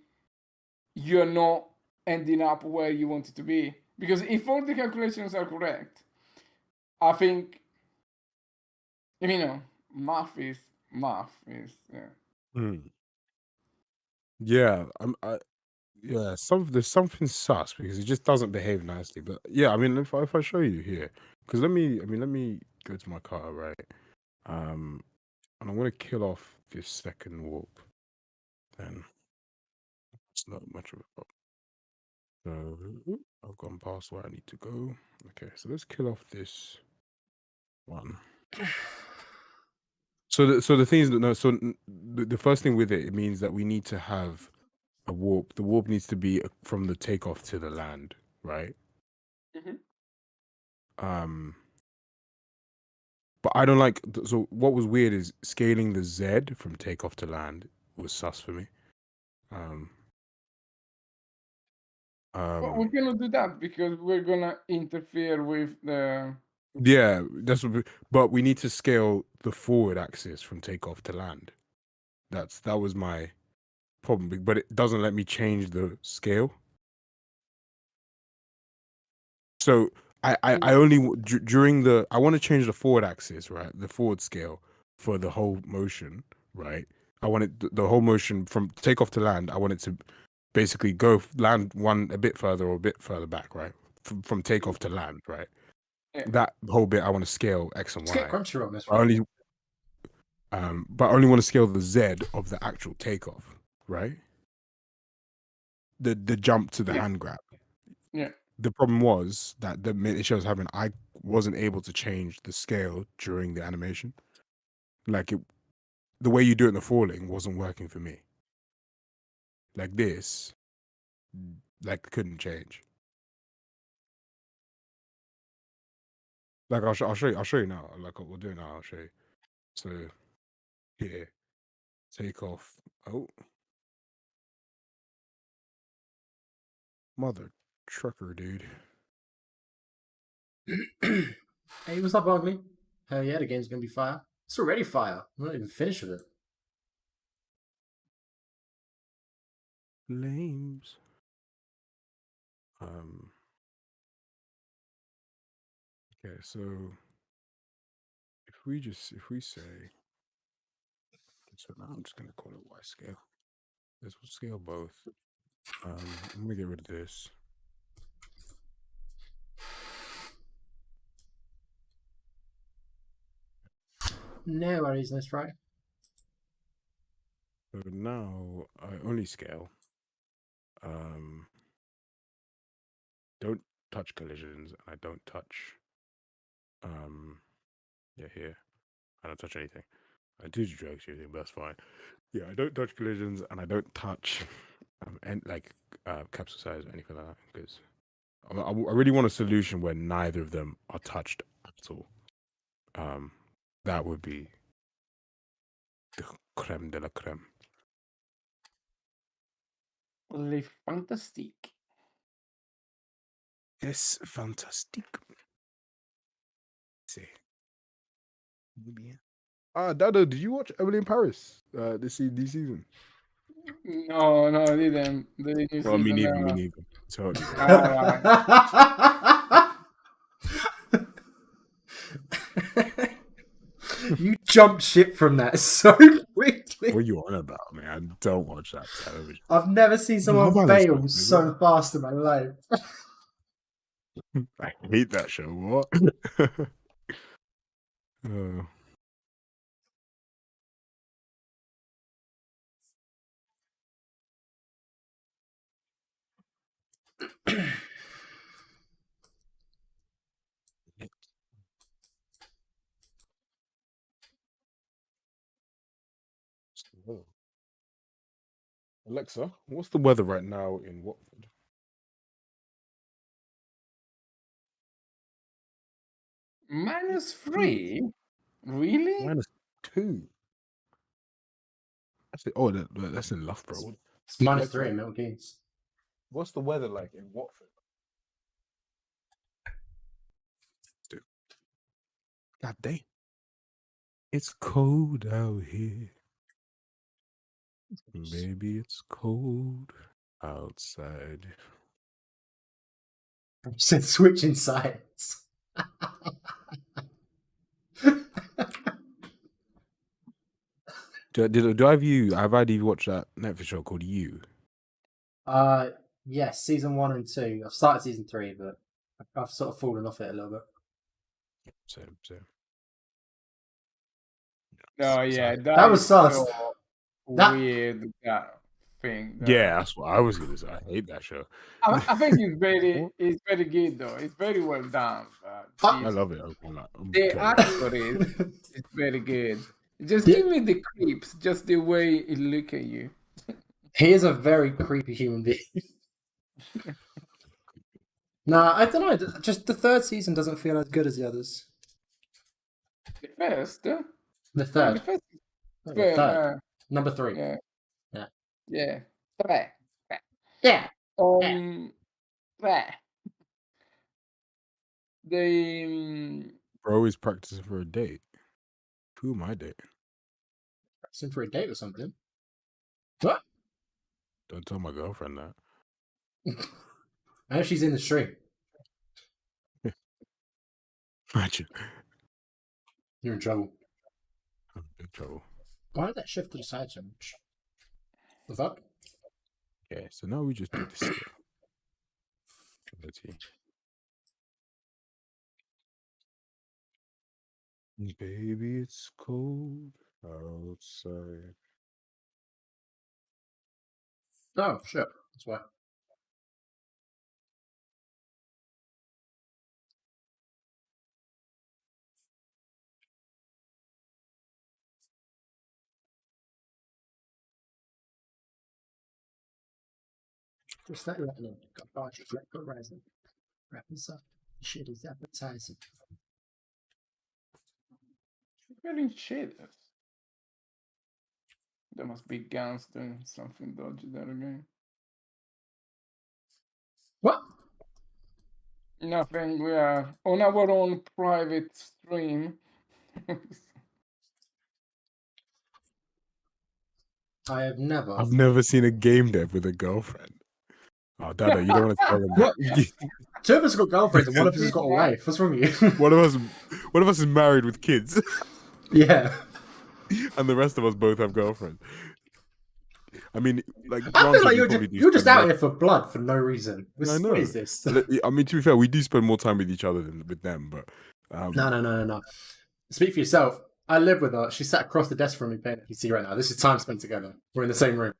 you're not ending up where you want it to be. Because if all the calculations are correct, I think, you know, math is yeah. Yeah, yeah, there's something sus, because it just doesn't behave nicely. But yeah, I mean, if I show you here, because let me go to my car, right? And I'm gonna kill off this second warp. Then it's not much of a problem. So I've gone past where I need to go. Okay, so let's kill off this one. So the thing is that, no, so the first thing with it means that we need to have a warp. The warp needs to be from the takeoff to the land, right? But I don't like. So what was weird is scaling the Z from takeoff to land was sus for me. But we cannot do that because we're gonna interfere with the. Yeah, that's what. But we need to scale the forward axis from takeoff to land. That was my problem. But it doesn't let me change the scale. So I only during the, I want to change the forward axis, right? The forward scale for the whole motion, right? I want it, the whole motion from takeoff to land. I want it to basically go land one a bit further or a bit further back, right? From takeoff to land, right? Yeah. That whole bit I want to scale X and Let's get Y. Crunchyroll on this I one. only, but I only want to scale the Z of the actual takeoff, right? The jump to the hand grab. Yeah. The problem was that the minute show was having, I wasn't able to change the scale during the animation. Like the way you do it in the falling wasn't working for me. Like this, like couldn't change. Like I'll show you now. Like what we'll do now, I'll show you. So here, take off. Oh, mother trucker, dude. Hey, what's up, Ugly? Hell yeah, the game's gonna be fire. It's already fire. I'm not even finished with it. flames. Okay, so if we say, so now I'm just gonna call it Y scale. Let's scale both. I'm gonna get rid of this. No worries, that's right. So now I only scale. Don't touch collisions, and I don't touch. Yeah, here. I don't touch anything. I do drugs using, but that's fine. Yeah, I don't touch collisions, and I don't touch and like capsule size or anything like that, because I really want a solution where neither of them are touched at all. That would be the creme de la creme. Le fantastique. Yes, fantastique. See. Dado, did you watch Emily in Paris this season? No, I didn't. The new Well, me season, neither. Me neither. Totally. You jumped ship from that so quickly. What are you on about, man? I don't watch that television. I've never seen someone fail so fast in my life. I hate that show. What? Alexa, what's the weather right now in Watford? -3? Really? -2. That's it. Oh, that's in Loughborough. It's -3 in Milton Keynes. What's the weather like in Watford? God damn. It's cold out here. Baby, it's cold outside. Said switching sides. Have either you watched that Netflix show called You? Yes, season 1 and 2. I've started season 3, but I've sort of fallen off it a little bit. Same. Oh yeah, that was sus. So weird, that thing. Yeah, that's what I was gonna say. I hate that show. I think it's very good though. It's very well done. I love it. The actor is very good. Just give me the creeps, just the way he look at you. He is a very creepy human being. Nah, I don't know. Just the third season doesn't feel as good as the others. The first? The third. The third. Number 3. Yeah. Yeah. Yeah. Bro is practicing for a date. Who am I dating? Practicing for a date or something? What? Don't tell my girlfriend that. I know she's in the stream. Imagine. You're in trouble. I'm in trouble. Why did that shift to the side so much? The fuck? Okay, so now we just do the scale. Let's see. Baby, it's cold outside. Oh, shit. That's why. Just that lightning got larger flat horizon. Wrapping up. Shit is appetizing. Very shaders. There must be guns doing something dodgy there again. What? Nothing. We are on our own private stream. I have never. I've never seen a game dev with a girlfriend. Oh, Dada, you don't want to tell them What? that. Two of us have got girlfriends and one of us has got a wife. What's wrong with you? One of us is married with kids, Yeah. and the rest of us both have girlfriends. I mean, like, I feel like you're just out more... here for blood for no reason. I know. What is this? I mean, to be fair, we do spend more time with each other than with them, but No. Speak for yourself. I live with her. She's sat across the desk from me playing PC right now. This is time spent together. We're in the same room.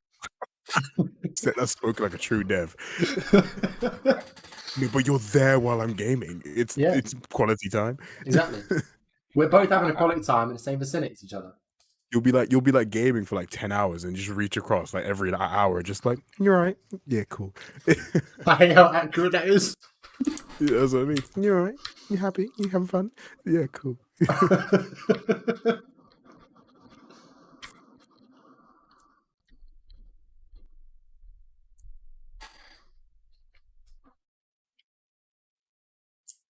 That's spoken like a true dev. No, but you're there while I'm gaming. It's quality time. Exactly. We're both having a quality time in the same vicinity as each other. You'll be like gaming for like 10 hours and just reach across like every hour, just like, you're right. Yeah, cool. I hate how accurate that is. Yeah, that's what I mean. You're right. You happy? You having fun? Yeah, cool.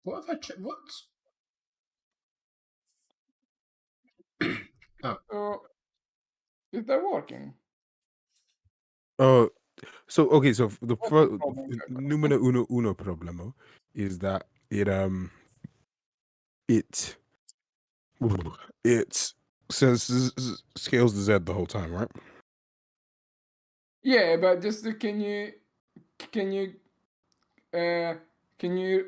What have I checked? What? So, is that working? Oh, so okay. So the numero uno problema is that it says scales the Z the whole time, right? Yeah, but just can you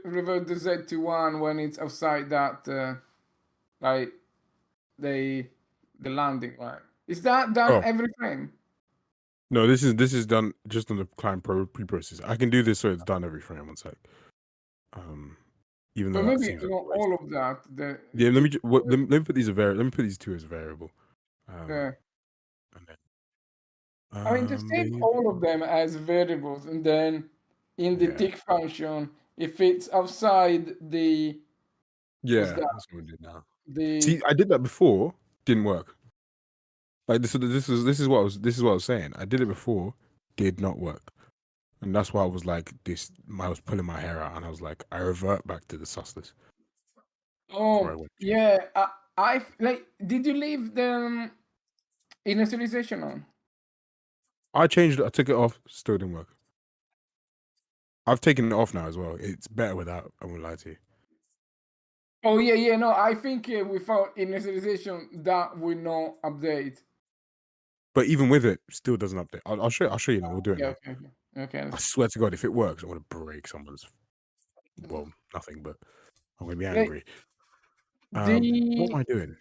revert the Z to 1 when it's outside that like the landing line? Is that done every frame? No, this is done just on the client pre-process. I can do this so it's done every frame. One sec. Even though But that maybe seems like all of that. yeah. Let me put these let me put these two as a variable. Yeah. And then, I mean, just take all of them as variables, and then in the tick function, if it's outside the that's what we did now. See, I did that before, didn't work. Like this is what I was saying. I did it before, did not work, and that's why I was like this. I was pulling my hair out, and I was like, I revert back to the sustas. Oh yeah, I like. Did you leave the initialization on? I changed it. I took it off. Still didn't work. I've taken it off now as well. It's better without. I won't lie to you. Oh yeah. No, I think without initialization that will not update. But even with it, still doesn't update. I'll show you now. We'll do it now. Okay. I swear to God, if it works, I'm gonna break someone's. Well, nothing, but I'm gonna be angry. What am I doing?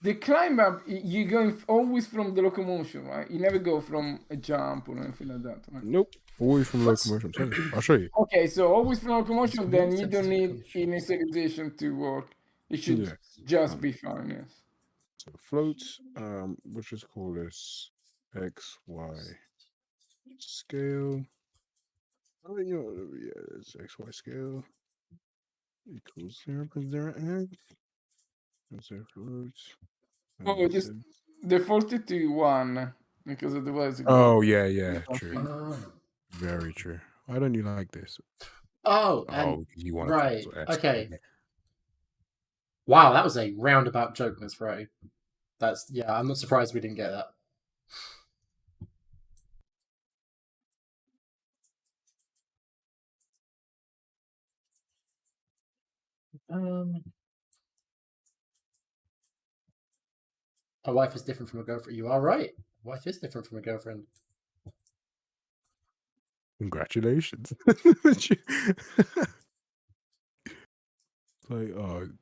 The climb up, you're going always from the locomotion, right? You never go from a jump or anything like that, right? Nope. Always from locomotion. I'll show you. Okay, so always from locomotion, then you don't need initialization to work. It should just be fine, yes. So floats, let's just call this XY scale. Oh, it's XY scale equals 0.08. That's our floats. Oh, just the 42 one, because otherwise. Yeah, true. Very true. Why don't you like this? You want right. Okay. Wow, that was a roundabout joke, Miss Ray. I'm not surprised we didn't get that. A wife is different from a girlfriend. You are right. A wife is different from a girlfriend. Congratulations. Like,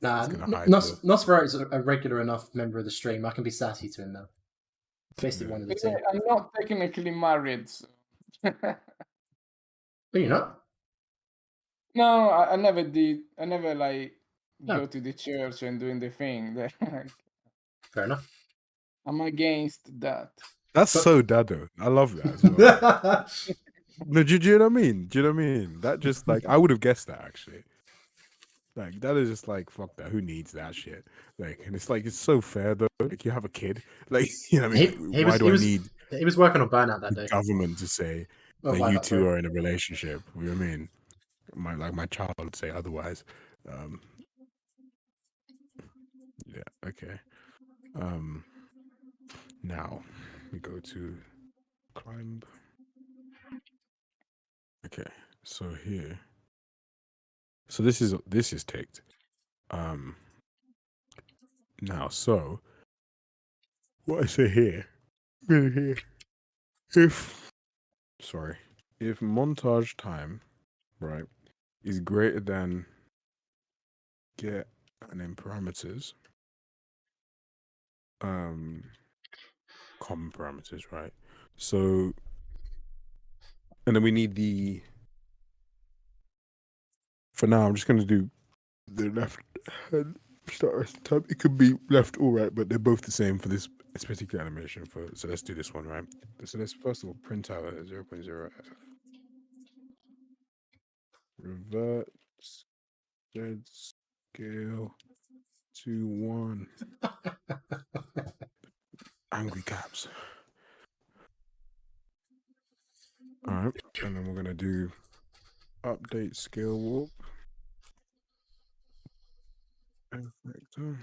Nosferatu is a regular enough member of the stream. I can be sassy to him now. Basically, one of the two. I'm not technically married. So. Are you not? No, I never did. I never go to the church and doing the thing. Fair enough. I'm against that. That's so dado. I love that as well. No, do you know what I mean? Do you know what I mean? That just like I would have guessed that actually. Like that is just like fuck that. Who needs that shit? Like, and it's like it's so fair though. Like you have a kid. Like you know what I mean? He was working on burnout that day. Government to say that you two are in a relationship. You know what I mean? My child would say otherwise. Yeah. Okay. Now we go to climb. Okay, so here. So this is ticked. Now, so what I say here, if montage time, right, is greater than get and then parameters, common parameters, right? So, and then we need the. For now, I'm just gonna do the left hand start tab. It could be left or right, but they're both the same for this particular animation. So let's do this one, right? So let's first of all print out 0.0 f. Revert Z scale to 1. Angry caps. All right, and then we're gonna do update scale warp. Vector.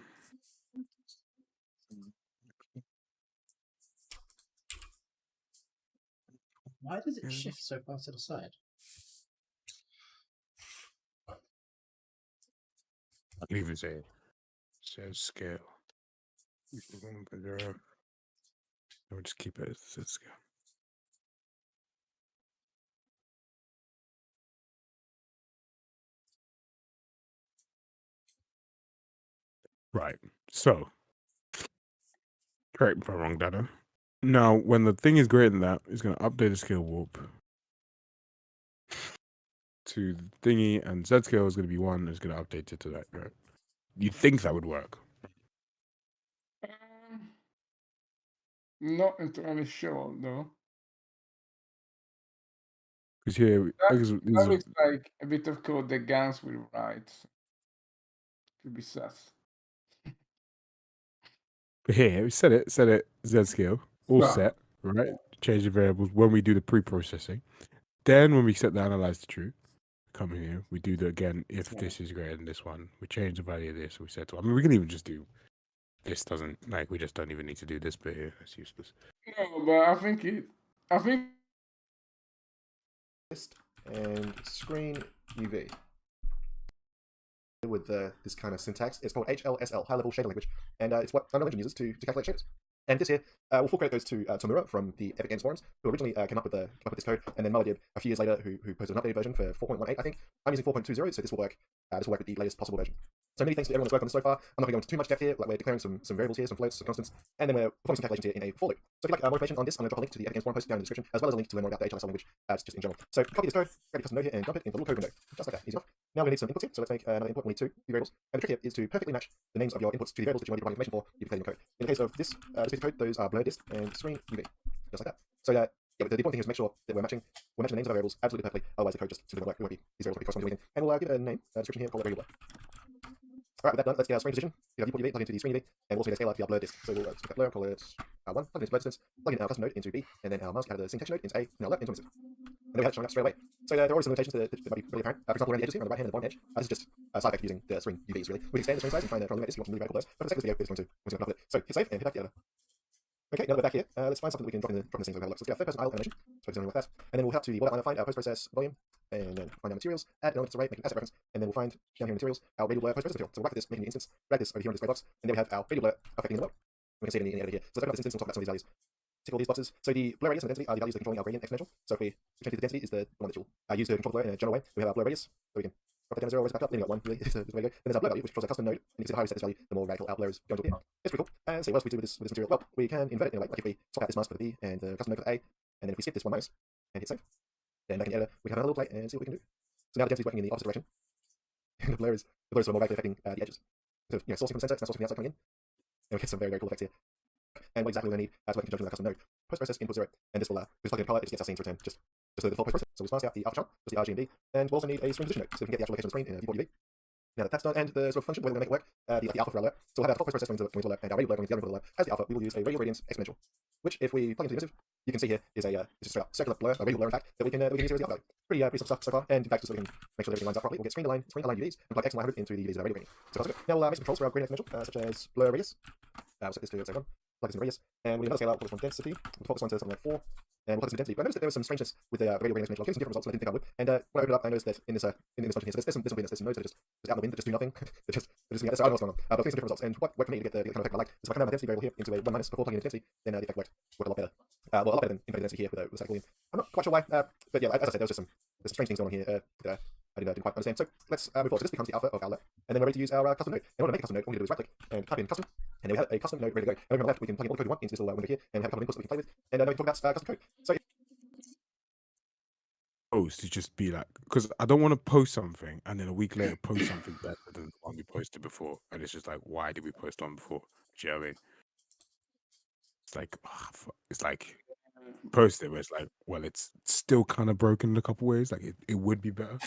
Why does it shift so far to the side? Leave it say says scale. We'll just keep it as Z scale. Right. So, correct me if I'm wrong, Dada. Now, when the thing is greater than that, it's going to update the scale warp to the thingy, and Z scale is going to be 1. It's going to update it to that. Right? You think that would work? Not entirely sure though. Because here, That looks like a bit of code that Gans will write. Could be sus. But here, we set it Z scale, all set, right? Change the variables when we do the pre-processing. Then when we set the analyze to true, come here, we do that again if this is greater than this one. We change the value of this, we set to, I mean, we can even just do, this doesn't, like, we just don't even need to do this bit here. It's useless. No, but I think and screen UV. With this kind of syntax, it's called HLSL, High Level Shader Language, and it's what Unreal Engine uses to calculate shaders. And this here, we'll full credit goes to Tomura from the Epic Games forums, who originally came up with this code, and then Maladib a few years later, who posted an updated version for 4.18, I think. I'm using 4.20, so this will work. This will work with the latest possible version. So many thanks to everyone that's worked on this so far. I'm not going to go into too much depth here. Like we're declaring some variables here, some floats, some constants, and then we're performing some calculations here in a for loop. So if you'd like more information on this, I'm going to drop a link to the Epic Games forum post down in the description, as well as a link to learn more about the HLSL language, just in general. So copy this code, grab your custom node here, and dump it into the little code window, just like that. Easy enough. Now we need some inputs here, so let's make another input. We'll need two variables, and the trick here is to perfectly match the names of your inputs to the variables that you want to be providing information for. You declare your code. In the case of this piece of code, those are blur disk and screen UV, just like that. So yeah, the important thing is to make sure that we're matching the names of our variables absolutely perfectly. Otherwise, the code just simply won't work. These variables will be corresponding to anything. And we'll give it a name, description here, called variable. All right, with that done, let's get our screen position. You have viewport UV, plug into the screen UV, and we'll also get a scale out to our blur disk. So we'll pick up blur, call it 1, plug it into blur distance, plug in our custom node into B, and then our mask out of the sync texture node into A, and our left into emissive. And then we have it showing up straight away. So there are always some limitations that might be really apparent. For example, around the edges here, on the right hand and the bottom edge, this is just a side effect using the screen UVs, really. We can expand the screen size and try and limit this. You want some really radical blurs, but for the sake of this video, we're just going to with it. So hit save and hit back the other. Okay, now that we're back here, let's find something that we can drop in the things that we have a look. So let's get our third person idle animation. So focus on with that. And then we'll head to the wall outline, find our post-process volume, and then find our materials, add an element to the right, make an asset reference, and then we'll find down here in materials our radial blur post-process material. So we'll write this, making the instance, drag this over here on this gray box, and then we have our radial blur affecting the world. We can see it in the editor here. So let's open up this instance and talk about some of these values. Tick all these boxes. So the blur radius and the density are the values that are controlling our gradient exponential. So if we change the density is the one that you'll use to control the blur in a general way. We have our blur radius, so we can drop it down to 0, raise it back up, then we've got 1, really, so this way we go. Then there's our blur value, which controls our custom node, and you can see the higher we set this value, the more radical our blur is going to appear. It's pretty cool. And so what else we do with this material? Well, we can invert it in a way, like if we swap out this mask for the B and the custom node for the A, and then if we skip this one minus and hit save, then back in the editor we can have another little play and see what we can do. So now the density is working in the opposite direction, and the blur is sort of more radically affecting the edges. So sourcing from the center, now sourcing from the outside coming in, and we get some very cool effects here. And what exactly we're going to need to work in conjunction with our custom node. Post-process input 0, and this will plug in a color, it just gets our scene to return just the default post-process. So we'll slice out the alpha channel, just the RGB, and we'll also need a screen position node, so we can get the actual location of the screen in viewport UV. Now that that's done, and the sort of function, the way we're going to make it work, the alpha for our alert. So we'll have our default post-process going to alert, and our radial blur going to the other alert. As the alpha, we will use a radial gradient exponential, which if we plug into the emissive, you can see here is a straight up circular blur, a radial blur in fact, that we can use here as the alpha value. Pretty soft stuff so far, and in fact, just so we can make sure that everything lines up properly, we'll get screen aligned UVs, and plug X and Y100 into the UVs of our radial gradient. So that's good. Now we'll make some controls for our gradient exponential, such as blur radius. We'll set this to say 1. plug this in radius, and we need another scale out. We'll focus on density. We'll default this one to something like 4, and we'll plug this in density. But I noticed that there was some strangeness with the radio range explanation. I was getting some different results, and I didn't think I would. And when I opened it up, I noticed that in this function here, so there's some nodes that are just out in the wind that just do nothing. they're just so I don't know what's going on. But I'm getting some different results, and what worked for me to get the kind of effect I like is if I convert my density variable here into a 1 minus before plugging in density, then the effect worked a lot better. Well, a lot better than infinite density here with a cycle boolean. I'm not quite sure why, but yeah, as I said, there's some strange things going on here that I didn't quite understand. So let's move forward. So this becomes the alpha of our let, and then we're ready to use our custom node. In order to make a custom node, all we need to do is right click and type in custom, and then we have a custom node ready to go. And over on the left, we can plug in all the code we want into this little window here, and we have a couple of inputs that we can play with. And now we can talk about custom code. So To just be like, because I don't want to post something and then a week later post something better than the one we posted before, and it's just like, why did we post on before? Do you know what I mean? It's like post it where it's like, well, it's still kind of broken in a couple ways. Like it would be better.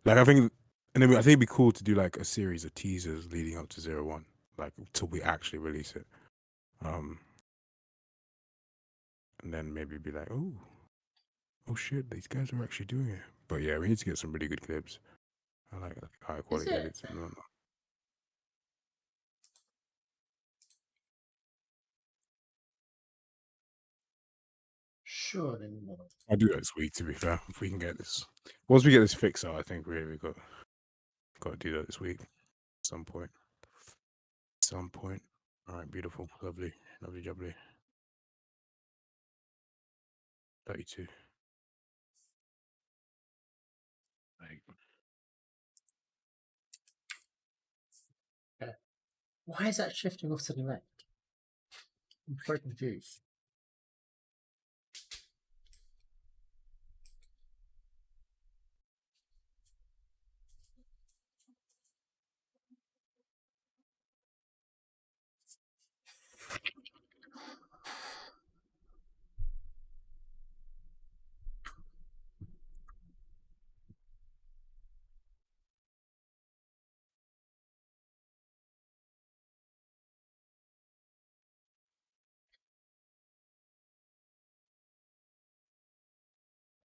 Like I think, and then I think it'd be cool to do like a series of teasers leading up to 0.1, like till we actually release it. And then maybe be like, oh shit, these guys are actually doing it. But yeah, we need to get some really good clips. I like high quality edits and whatnot. Sure, then. I'll do that this week, to be fair. If we can get this, once we get this fixed out, I think we got to do that this week. At some point. All right, beautiful, lovely, jubbly. 32. Okay. Why is that shifting off to the left? I'm so confused.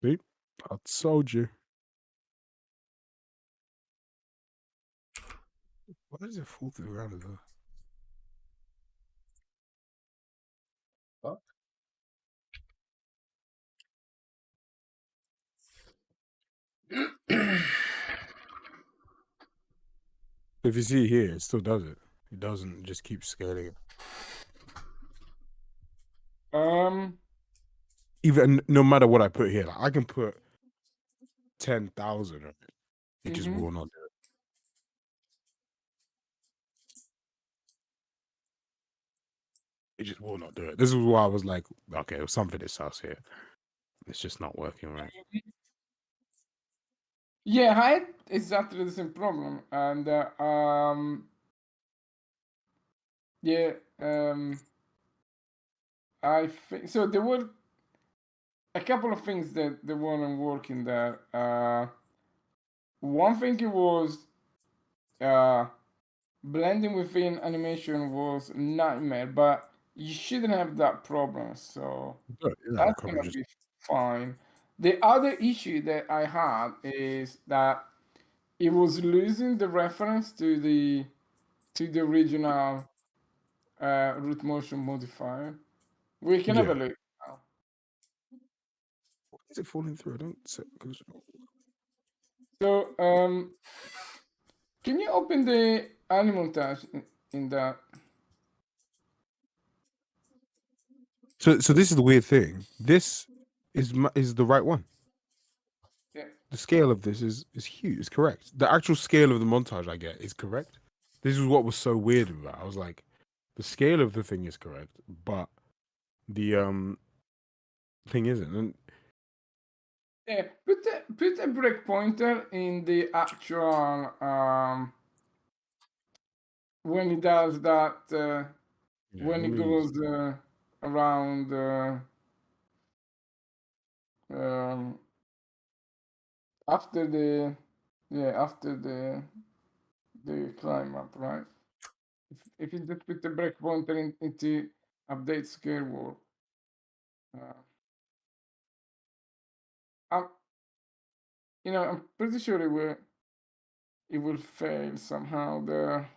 See, I told you. Why does it fall through the ground as well? What? If you see here, it still does it. It doesn't. It just keeps scaling it. Even no matter what I put here, like I can put 10,000 on it. It just will not do it. It just will not do it. This is why I was like, okay, there's something is sus here. It's just not working right. Yeah, I had exactly the same problem, and I think so. There were a couple of things that weren't working there. One thing it was blending within animation was a nightmare, but you shouldn't have that problem. So that's gonna be fine. The other issue that I had is that it was losing the reference to the original root motion modifier. We can have a look now. Why is it falling through? I don't see. So can you open the montage in that? So this is the weird thing. This is the right one. Yeah. The scale of this is huge. It's correct. The actual scale of the montage I get is correct. This is what was so weird about it. I was like, the scale of the thing is correct, but the thing isn't. And yeah, put a breakpointer in the actual when it does that when it goes around after the climb up, right? If you just put the breakpointer into update scale world, I'm pretty sure it will fail somehow there.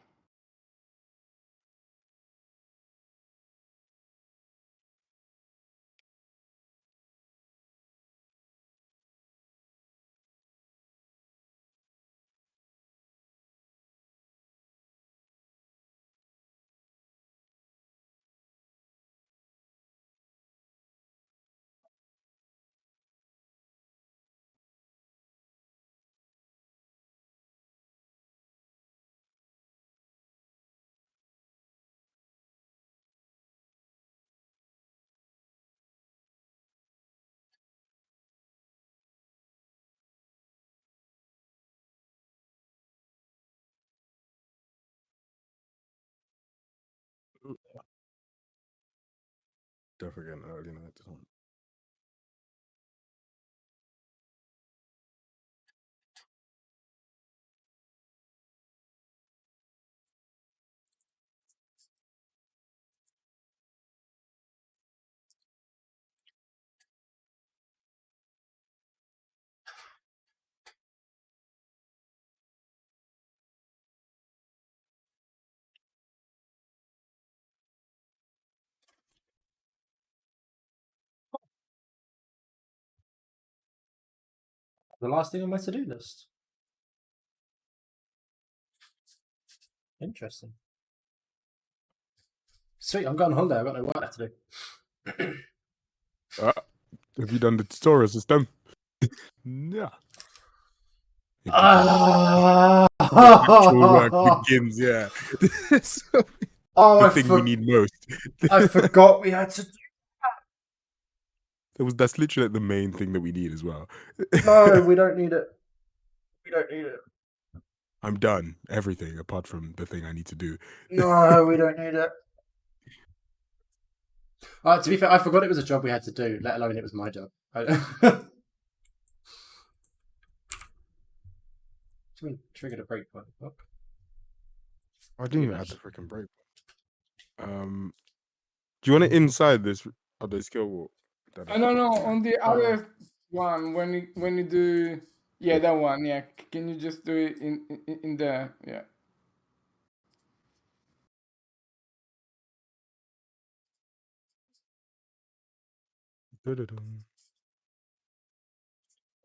Don't forget an early night one. The last thing on my to-do list. Interesting. Sweet, I'm going on holiday. I've got no work left to do. Have you done the tutorial system? Yeah. Actual work begins, yeah. Oh, the thing we need most. I forgot we had to do. That's literally the main thing that we need as well. No, we don't need it. We don't need it. I'm done. Everything apart from the thing I need to do. No, we don't need it. To be fair, I forgot it was a job we had to do, let alone it was my job. Someone triggered a breakpoint. Oh. I didn't even have the freaking break. Do you want it inside this other skill walk? No, on the other one, when you do, yeah, that one, yeah. Can you just do it in there? Yeah.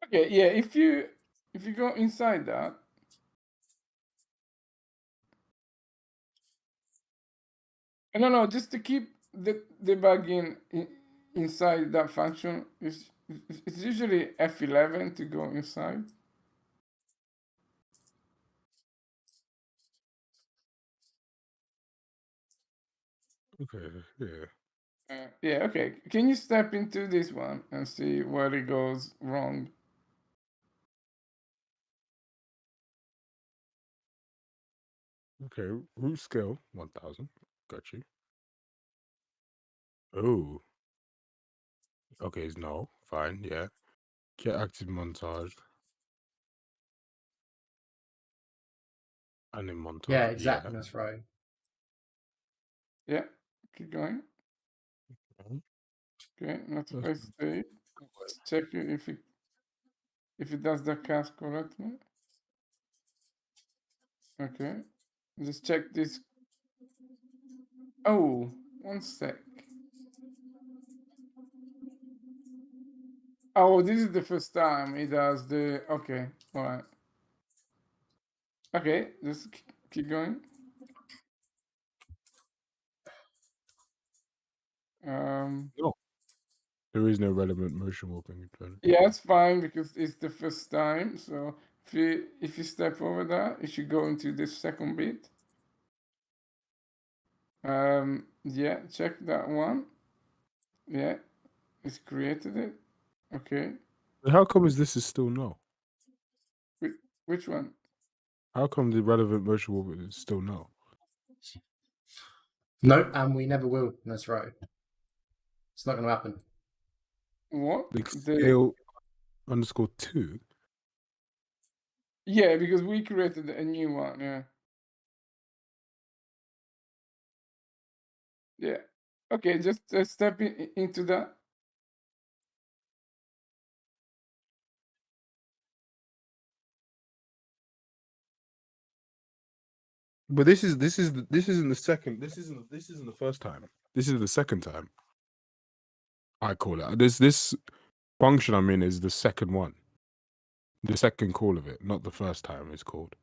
Okay, yeah. If you go inside that. No, just to keep the debugging inside that function, it's usually F11 to go inside. Okay, yeah. Yeah, okay. Can you step into this one and see where it goes wrong? Okay, root scale 1000. Got you. Oh. Okay, it's no. Fine, yeah. Get active montage. And then montage. Yeah, exactly. That's right. Yeah, keep going. Okay, not supposed to stay. Check if it does the cast correctly. Okay, just check this. Oh, 1 sec. Oh, this is the first time it does the. Okay, all right. Okay, just keep going. No. There is no relevant motion warping. Yeah, it's fine because it's the first time. So if you step over that, it should go into this second bit. Yeah, check that one. Yeah, it's created it. Okay. How come this is still no? Which one? How come the relevant motion warping is still no? Nope, and we never will. That's right. It's not going to happen. What? The scale underscore 2? Yeah, because we created a new one. Yeah. Yeah. Okay, just step into that. But this isn't the second. This isn't the first time. This is the second time. I call it. This function I'm in is the second one. The second call of it, not the first time it's called.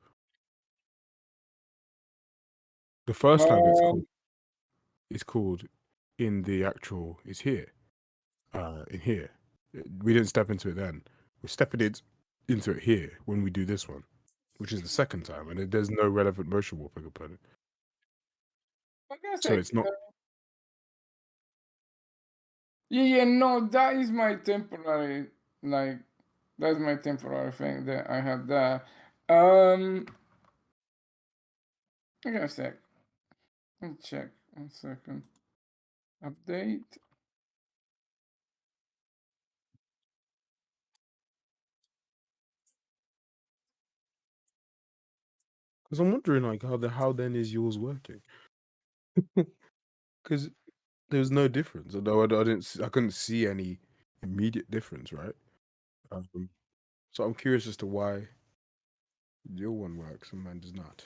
The first time it's called in the actual is here. In here. We didn't step into it then. We're stepping into it here when we do this one, which is the second time, and there's no relevant motion warping component. So it's not. Yeah, no, that is my temporary, like, that's my temporary thing that I had there. I got a sec. Let me check 1 second. Update. Because I'm wondering, like, how then is yours working? Because there's no difference. Although I couldn't see any immediate difference, right? So I'm curious as to why your one works and mine does not.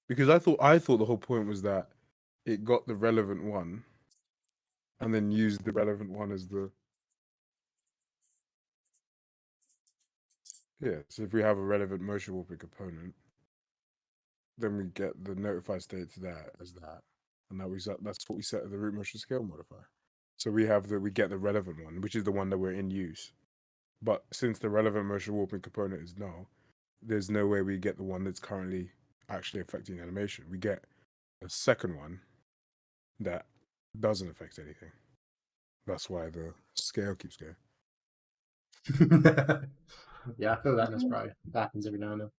Because I thought the whole point was that it got the relevant one and then used the relevant one as the So if we have a relevant motion warping component, then we get the notified state to that as that, and that's what we set as the root motion scale modifier. So we get the relevant one, which is the one that we're in use. But since the relevant motion warping component is null, there's no way we get the one that's currently actually affecting animation. We get a second one that doesn't affect anything. That's why the scale keeps going. Yeah, I feel that in this pro. That happens every now and then.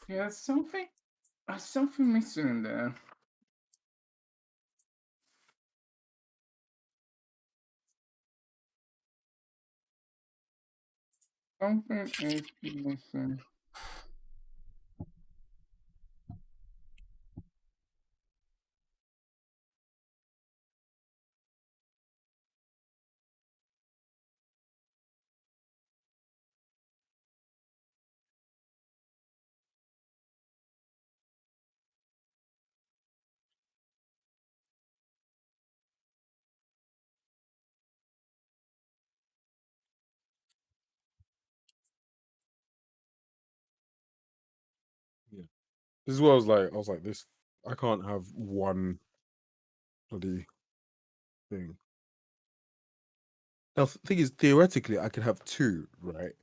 Yeah, something missing in there. Something is missing. Yeah. This is what I was like, this, I can't have one bloody thing. Now, the thing is, theoretically, I could have two, right?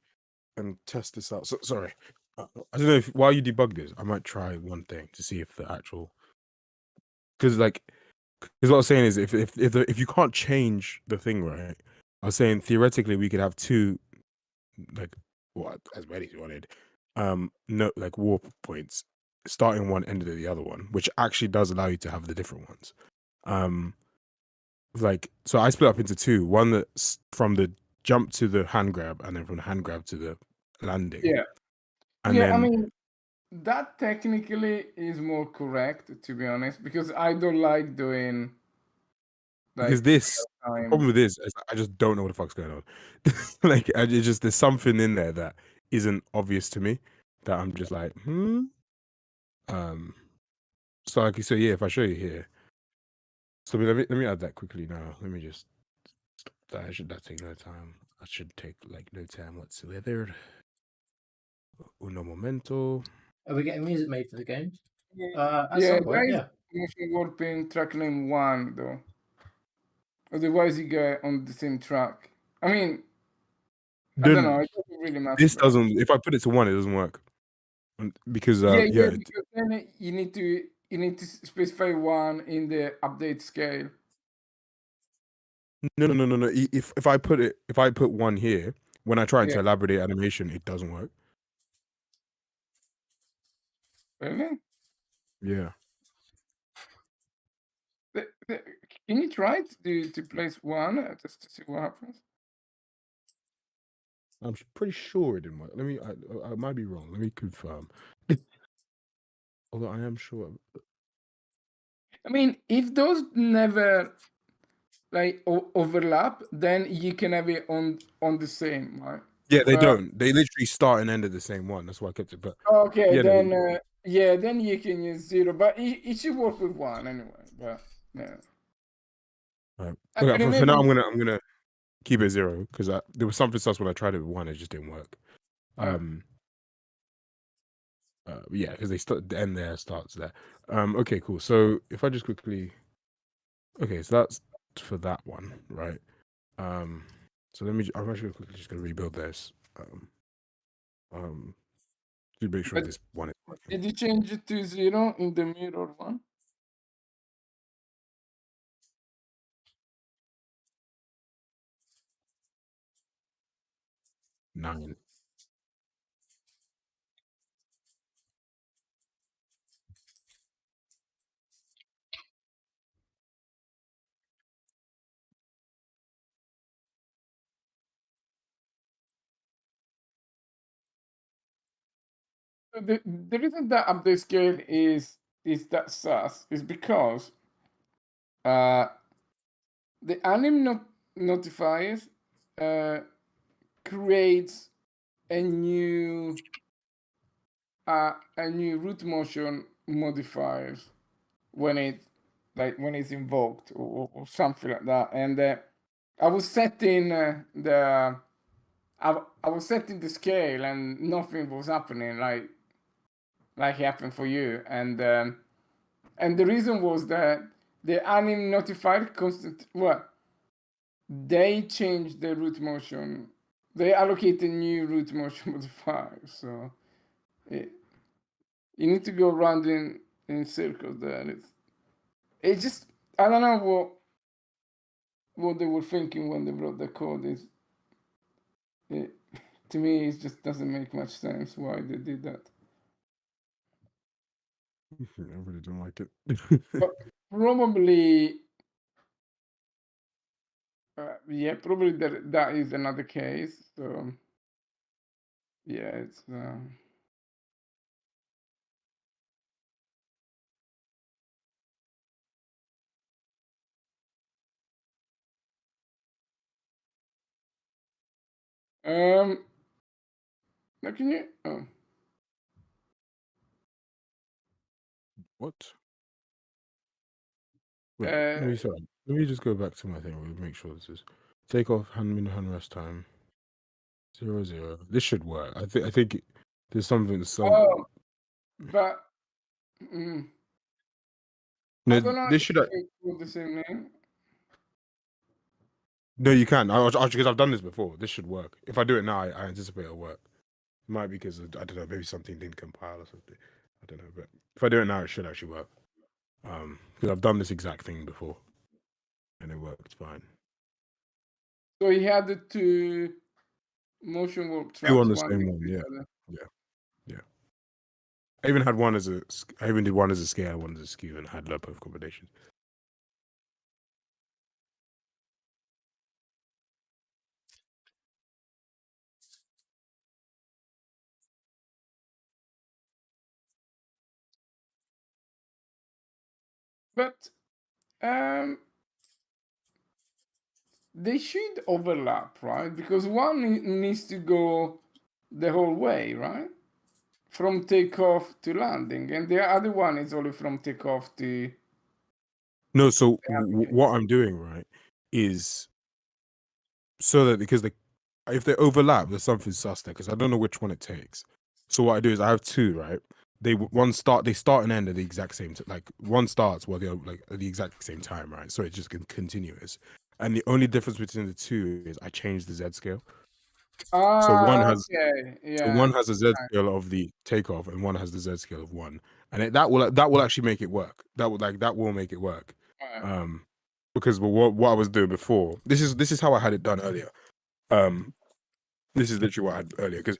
And test this out. So, sorry. I don't know if while you debug this, I might try one thing to see if the actual. Because, like, because what I was saying is, if you can't change the thing, right? I was saying theoretically we could have two, like, what as many as you wanted, no, like warp points, starting one, ended at the other one, which actually does allow you to have the different ones. Like, so I split up into two. One that's from the jump to the hand grab, and then from the hand grab to the landing. Yeah. And yeah, then, I mean, that technically is more correct, to be honest, because I don't like doing because this, the problem with this is I just don't know what the fuck's going on. Like, it's just, there's something in there that isn't obvious to me that I'm just like, So, like, so yeah, if I show you here, so let me add that quickly now. Let me just stop that. That take no time. I should take like no time whatsoever. Uno momento. Are we getting music made for the game? At Yeah, some point, yeah. motion warping track name 1 though. Otherwise, you get on the same track. I mean, I don't know. It doesn't really matter. This doesn't. If I put it to 1, it doesn't work. Because because then you need to specify 1 in the update scale. No. If I put 1 here, when I try to elaborate animation, it doesn't work. Really? Yeah. Can you try to place 1 just to see what happens? I'm pretty sure it didn't work. I might be wrong. Let me confirm. Although I am sure. I mean, if those never like overlap, then you can have it on the same, right? Yeah, they don't. They literally start and end at the same one. That's why I kept it. But okay, then then you can use 0, but it should work with 1 anyway. But yeah. Okay, for now, I'm gonna keep it 0 because there was something sus when I tried it with 1, it just didn't work. Yeah, because the end there starts there. Okay, cool. So if I just quickly, okay, so that's for that one, right? So I'm actually quickly just gonna rebuild this. To make sure But this one is working. did you change it to 0 in the mirror one? Nine. The reason that update scale is that sus is because the anim notifiers creates a new root motion modifiers when it's invoked or something like that. And I was setting I was setting the scale and nothing was happening like happened for you. And the reason was that the anim notified they changed the root motion. They allocated new root motion modifiers. So you need to go around in circles there. It's just, I don't know what they were thinking when they wrote the code. To me, it just doesn't make much sense why they did that. I really don't like it. But probably, yeah, probably that is another case. So yeah, it's. Now can you? Oh. What? Wait, let me just go back to my thing. We'll make sure this is take off hand rest time 0 0. This should work. I think there's something. Oh, but No, I don't know this if should. they put the same name. No, you can. Because I've done this before. This should work. If I do it now, I anticipate it'll work. It might be because I don't know. Maybe something didn't compile or something. I don't know. But if I do it now, it should actually work. Because I've done this exact thing before, and it worked fine. So he had the two motion warp tracks. Two on the same one. Yeah. I even did one as a scale, one as a skew, and had both combinations. But they should overlap, right? Because one needs to go the whole way, right? From takeoff to landing, and the other one is only from takeoff to. No, so what I'm doing, right, is so that because if they overlap, there's something sus there because I don't know which one it takes. So what I do is I have two, right? They start and end at the exact same like one starts while they're like at the exact same time, right? So it's just continuous. And the only difference between the two is I change the Z scale. So one has a Z scale of the takeoff, and one has the Z scale of 1, and that will actually make it work. That will make it work. Because what I was doing before, this is how I had it done earlier. This is literally what I had earlier because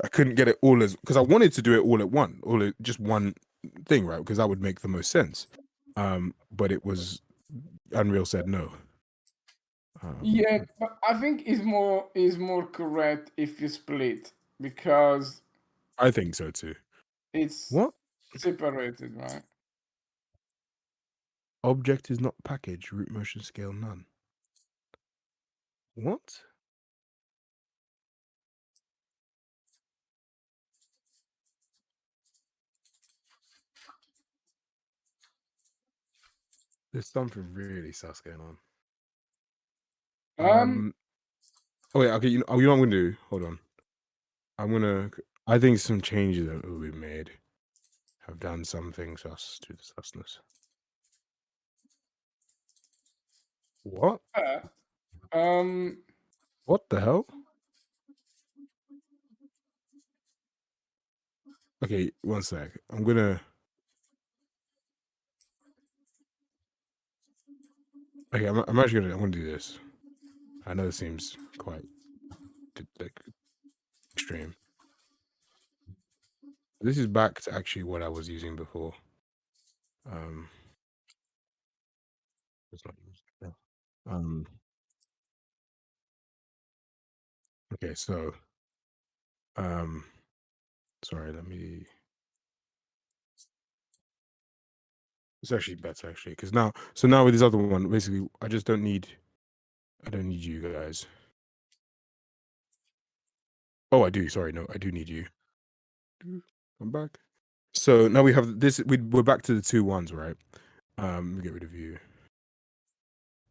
I couldn't get it all because I wanted to do it all at just one thing, right? Because that would make the most sense. But it was Unreal said no. Yeah, but I think is more correct if you split because I think so too. it's What? separated, right? Object is not package, root motion scale none. What? There's something really sus going on. Oh wait, okay. You know what I'm gonna do? Hold on. I think some changes that will be made have done something sus to the susness. What? What the hell? Okay, one sec. I'm gonna. Okay, I'm actually gonna do this. I know it seems quite like extreme. This is back to actually what I was using before. It's not used. Yeah. Okay, so sorry, let me. It's actually better actually, because now with this other one, basically, I don't need you guys. Oh, I do. Sorry, no, I do need you. I'm back. So now we have this. We're back to the 2 1s, right? Let me get rid of you.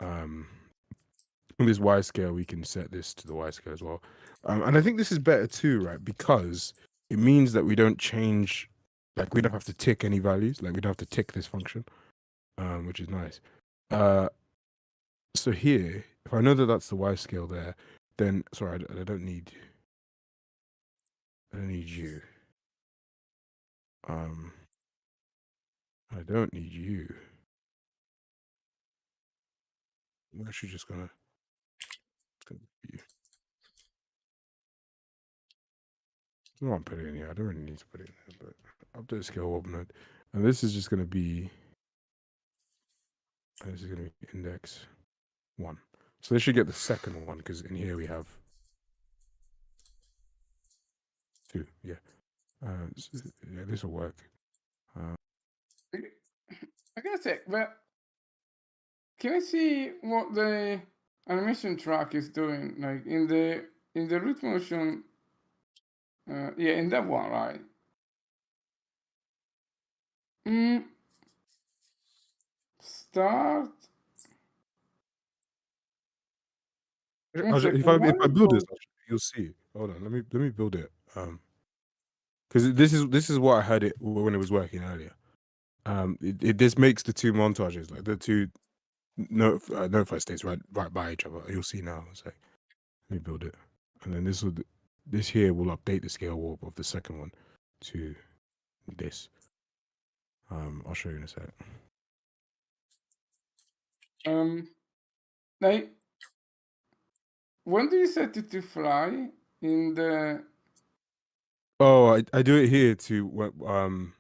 On this Y scale, we can set this to the Y scale as well. And I think this is better too, right? Because it means that we don't change, like we don't have to tick any values. Like we don't have to tick this function, which is nice. So here, if I know that that's the Y scale there, then sorry, I don't need you. I don't need you. I'm actually just gonna be you. I don't want to put it in here. I don't really need to put it in there, but update scale warp node. And this is just gonna be index 1. So they should get the second one, because in here we have 2. Yeah. Yeah, this will work. I gotta say, but can I see what the animation track is doing? Like in the root motion, yeah, in that one, right? Start. If I build this, you'll see. Hold on, let me build it. Because this is what I heard it when it was working earlier. This makes the 2 montages, like the 2 notify states right by each other. You'll see now. It's like, let me build it, and then this here will update the scale warp of the second one to this. I'll show you in a sec. Like, when do you set it to fly in the? Oh, I do it here to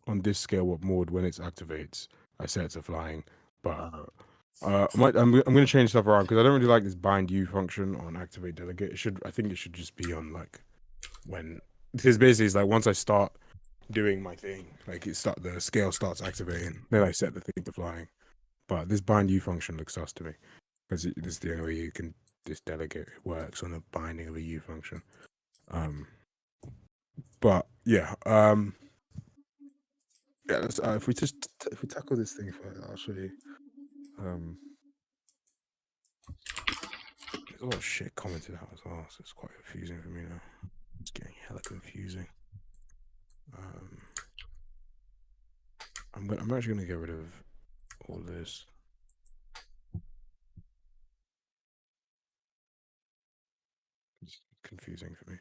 on this scale warp mode when it activates. I set it to flying, but I'm gonna change stuff around because I don't really like this bind U function on activate delegate. I think it should just be on like when, because basically it's like once I start doing my thing, like the scale starts activating, then I set the thing to flying. But this bind U function looks sus to me because this is the only way you can this delegate works on the binding of a U function. But yeah, yeah. Let's, if we tackle this thing first, I'll show you. There's a lot of shit commented out as well, so it's quite confusing for me now. It's getting hella confusing. I'm actually gonna get rid of all this. It's confusing for me.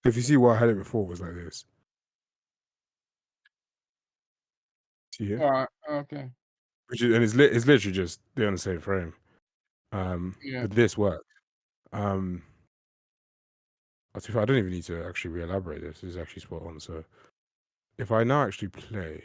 If you see what I had it before was like this. See here? Alright, okay. Which is, and it's literally just they're on the same frame. Yeah. But this works. I don't even need to actually re-elaborate this. This is actually spot on. So if I now actually play,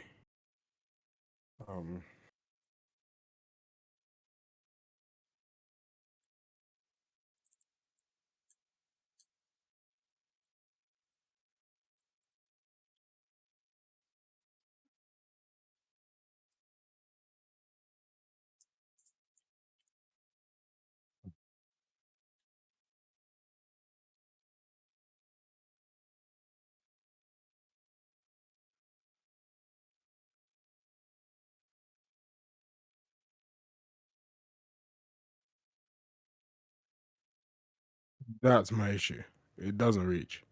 that's my issue. It doesn't reach.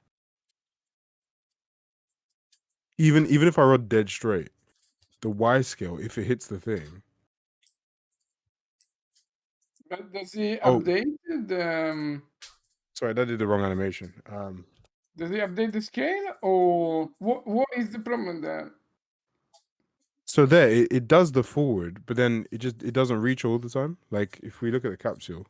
Even if I rod dead straight, the Y scale, if it hits the thing. But does he Oh. update the Sorry, that did the wrong animation. does he update the scale, or what is the problem there? So there, it does the forward, but then it doesn't reach all the time. Like if we look at the capsule,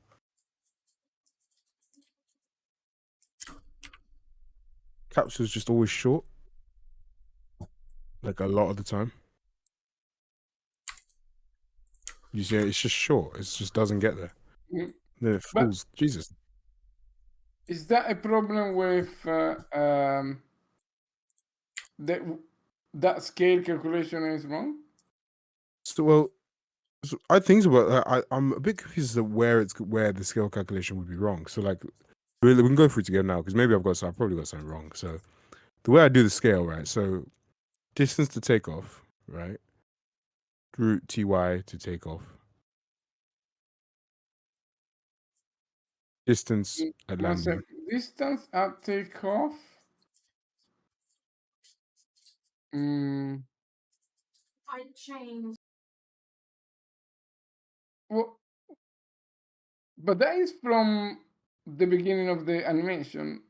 capsule's just always short, like a lot of the time. You see, it's just short. It just doesn't get there. Mm. Then it falls. Jesus. Is that a problem with that scale calculation is wrong? So I think about that. I'm a bit confused as to where the scale calculation would be wrong. So like, we can go through it together now because maybe I've probably got something wrong. So the way I do the scale, right? So distance to takeoff, right? Route TY to takeoff. Distance at One landing. second. Distance at takeoff. I changed. Well, but that is from the beginning of the animation.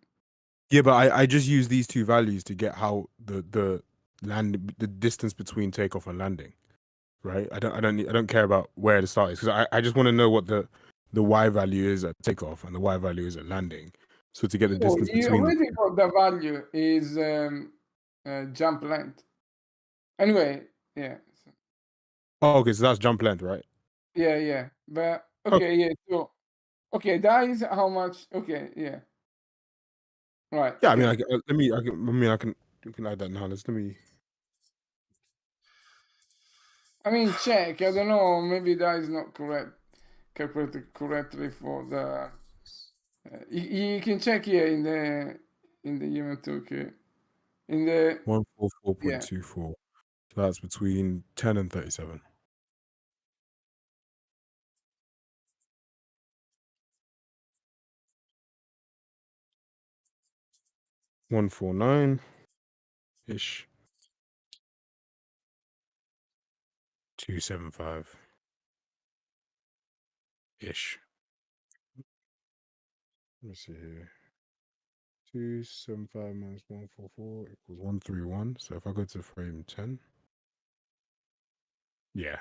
Yeah, but I just use these two values to get how the distance between takeoff and landing, right? I don't care about where the start is because I just want to know what the Y value is at takeoff and the Y value is at landing. So to get the distance You between already got the value is jump length. Anyway, yeah. Oh, okay, so that's jump length, right? Yeah. But okay, yeah. So okay, that is how much. Okay, yeah. Right. Yeah, okay. I can we can add that now. Let me. I mean, check. I don't know. Maybe that is not correct. Calculated correctly for the. You can check here in the event toolkit. In the 144.24. So that's between 10 and 37. $149-ish. 275-ish. Let me see here. 275 minus 144 equals 131. So if I go to frame 10, yeah,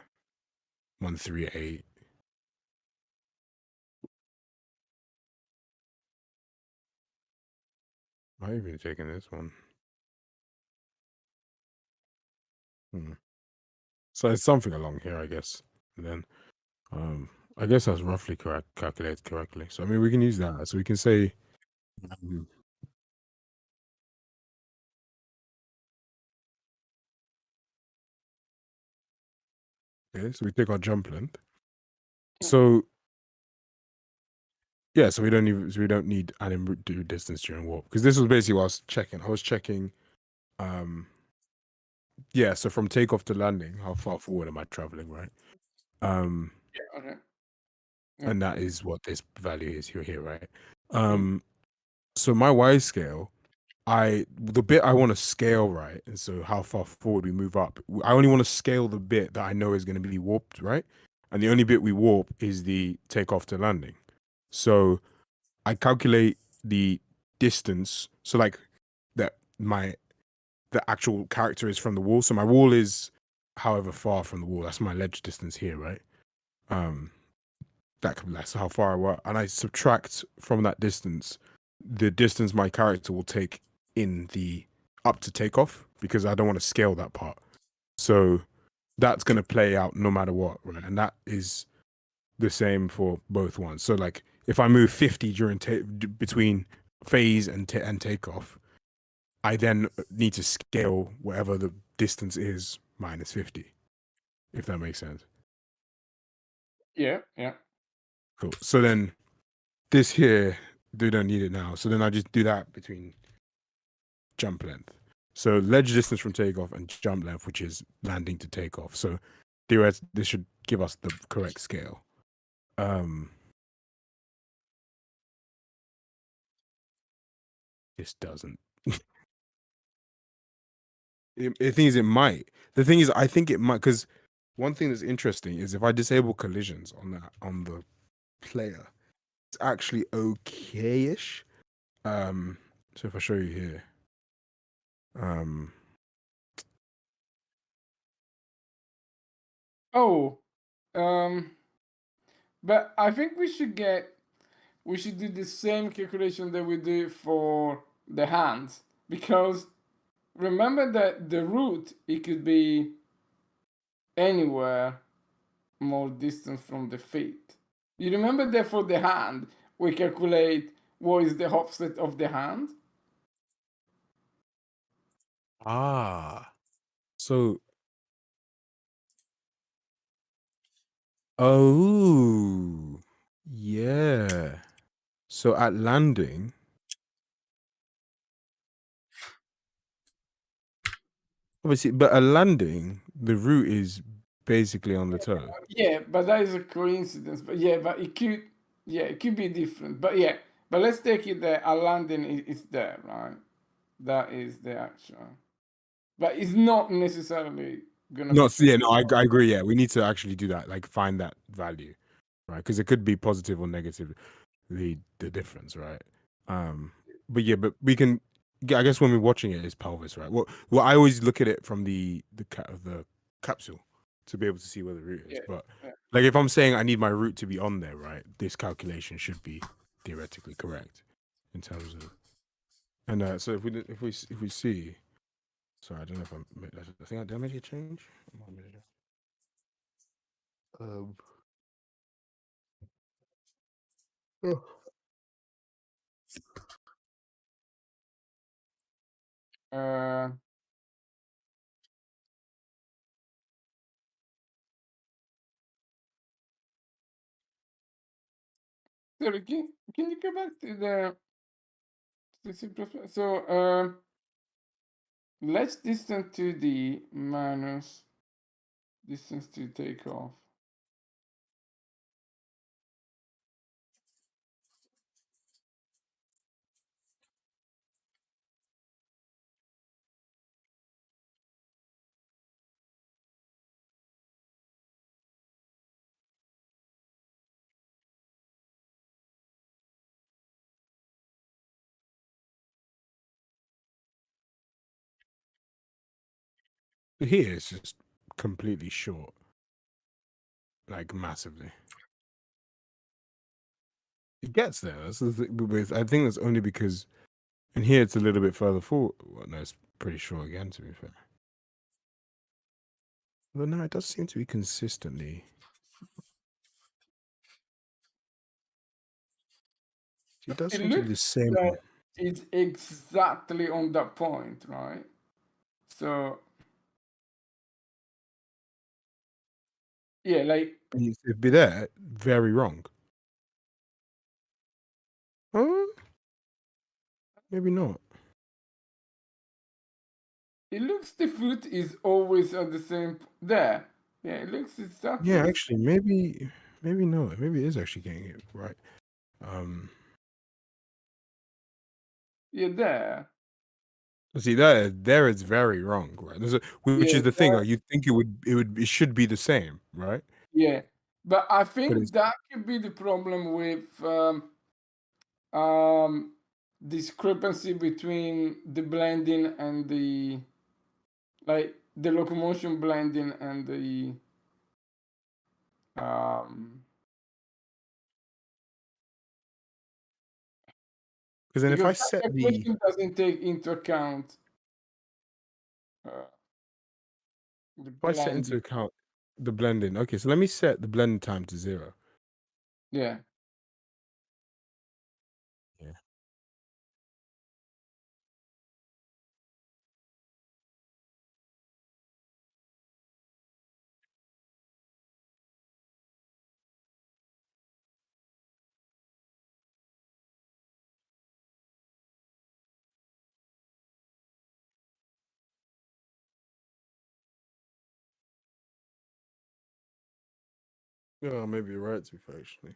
138. Might even taking this one. So it's something along here, I guess. And then I guess that's roughly calculated correctly. So I mean we can use that. So we can say okay, so we take our jump length. So yeah, so we don't need an do distance during warp because this was basically what I was checking. I was checking yeah, so from takeoff to landing, how far forward am I traveling, right? Yeah, okay. And that is what this value is here, right? So my Y scale, the bit I want to scale, right? And so how far forward we move up. I only want to scale the bit that I know is going to be warped, right? And the only bit we warp is the takeoff to landing. So I calculate the distance. So like the actual character is from the wall. So my wall is however far from the wall. That's my ledge distance here, right? That's how far I work, and I subtract from that distance the distance my character will take in the up to takeoff, because I don't want to scale that part. So that's going to play out no matter what, right? And that is the same for both ones. So like if I move 50 during between phase and takeoff, I then need to scale whatever the distance is minus 50, if that makes sense. Yeah. Cool. So then this here, they don't need it now. So then I just do that between jump length. So ledge distance from takeoff and jump length, which is landing to takeoff. So theoretically, this should give us the correct scale. This doesn't. The thing is, it might. The thing is, I think it might, because one thing that's interesting is if I disable collisions on the player, it's actually okay-ish. So if I show you here, but I think we should do the same calculation that we do for the hands, because remember that the root, it could be anywhere more distant from the feet. You remember that for the hand, we calculate what is the offset of the hand? So oh yeah. So at landing, obviously, but at landing, the root is basically on the toe. Yeah, but that is a coincidence. But yeah, but it could be different. But yeah, but let's take it that a landing is there, right? That is the actual. But it's not necessarily gonna No, be. no, I agree. Yeah, we need to actually do that, like find that value, right? Because it could be positive or negative, the difference, right? But yeah, but we can. I guess when we're watching it, it's pelvis, right? Well, I always look at it from the capsule to be able to see where the root is. Yeah, but yeah. like if I'm saying I need my root to be on there, right? This calculation should be theoretically correct in terms of. And so if we see. Sorry, I don't know if I think did I make a change? Sorry, can you go back to the simplify? So let's distance to the minus distance to takeoff. Here it's just completely short, like massively. It gets there. That's the thing. I think that's only because, and here it's a little bit further forward. Well, no, it's pretty short again, to be fair. But no, it does seem to be consistently. It does seem to be the same. It's exactly on that point, right? So yeah, like It'd be there, very wrong. Maybe not. It looks the foot is always at the same there. Yeah, it looks exactly. Yeah, actually, maybe no. Maybe it is actually getting it right. Yeah, there. See there it's very wrong, right? Which is the thing. Like, you think it should be the same, right? Yeah, but I think that could be the problem with discrepancy between the blending and the locomotion blending and the Because then if I because set that the calculation doesn't take into account the if I set into blending. account the blending, okay, so let me set the blending time to 0. Yeah. Yeah. Yeah, maybe you're right, to be fair, actually.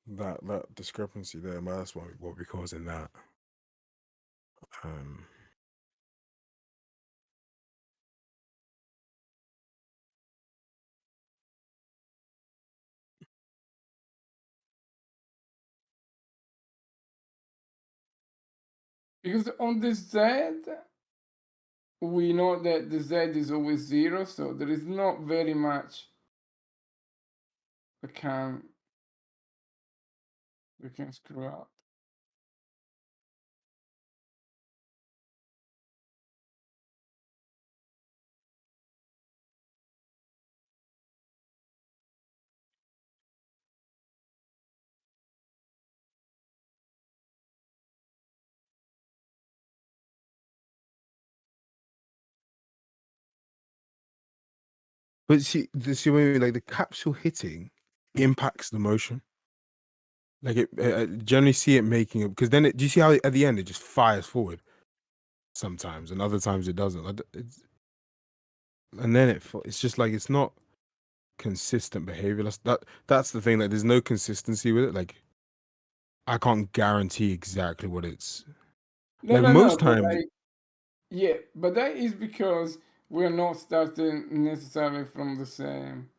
That discrepancy there, man, that's what we're causing that. Because on the Z, we know that the Z is always 0, so there is not very much we can screw up. But see, like the capsule hitting impacts the motion. Like I generally see it making it, because then do you see how at the end it just fires forward sometimes, and other times it doesn't. And then it's just like it's not consistent behavior. That's the thing. Like there's no consistency with it. Like I can't guarantee exactly what it's No, like no, no. most times. Yeah, but that is because we're not starting necessarily from the same.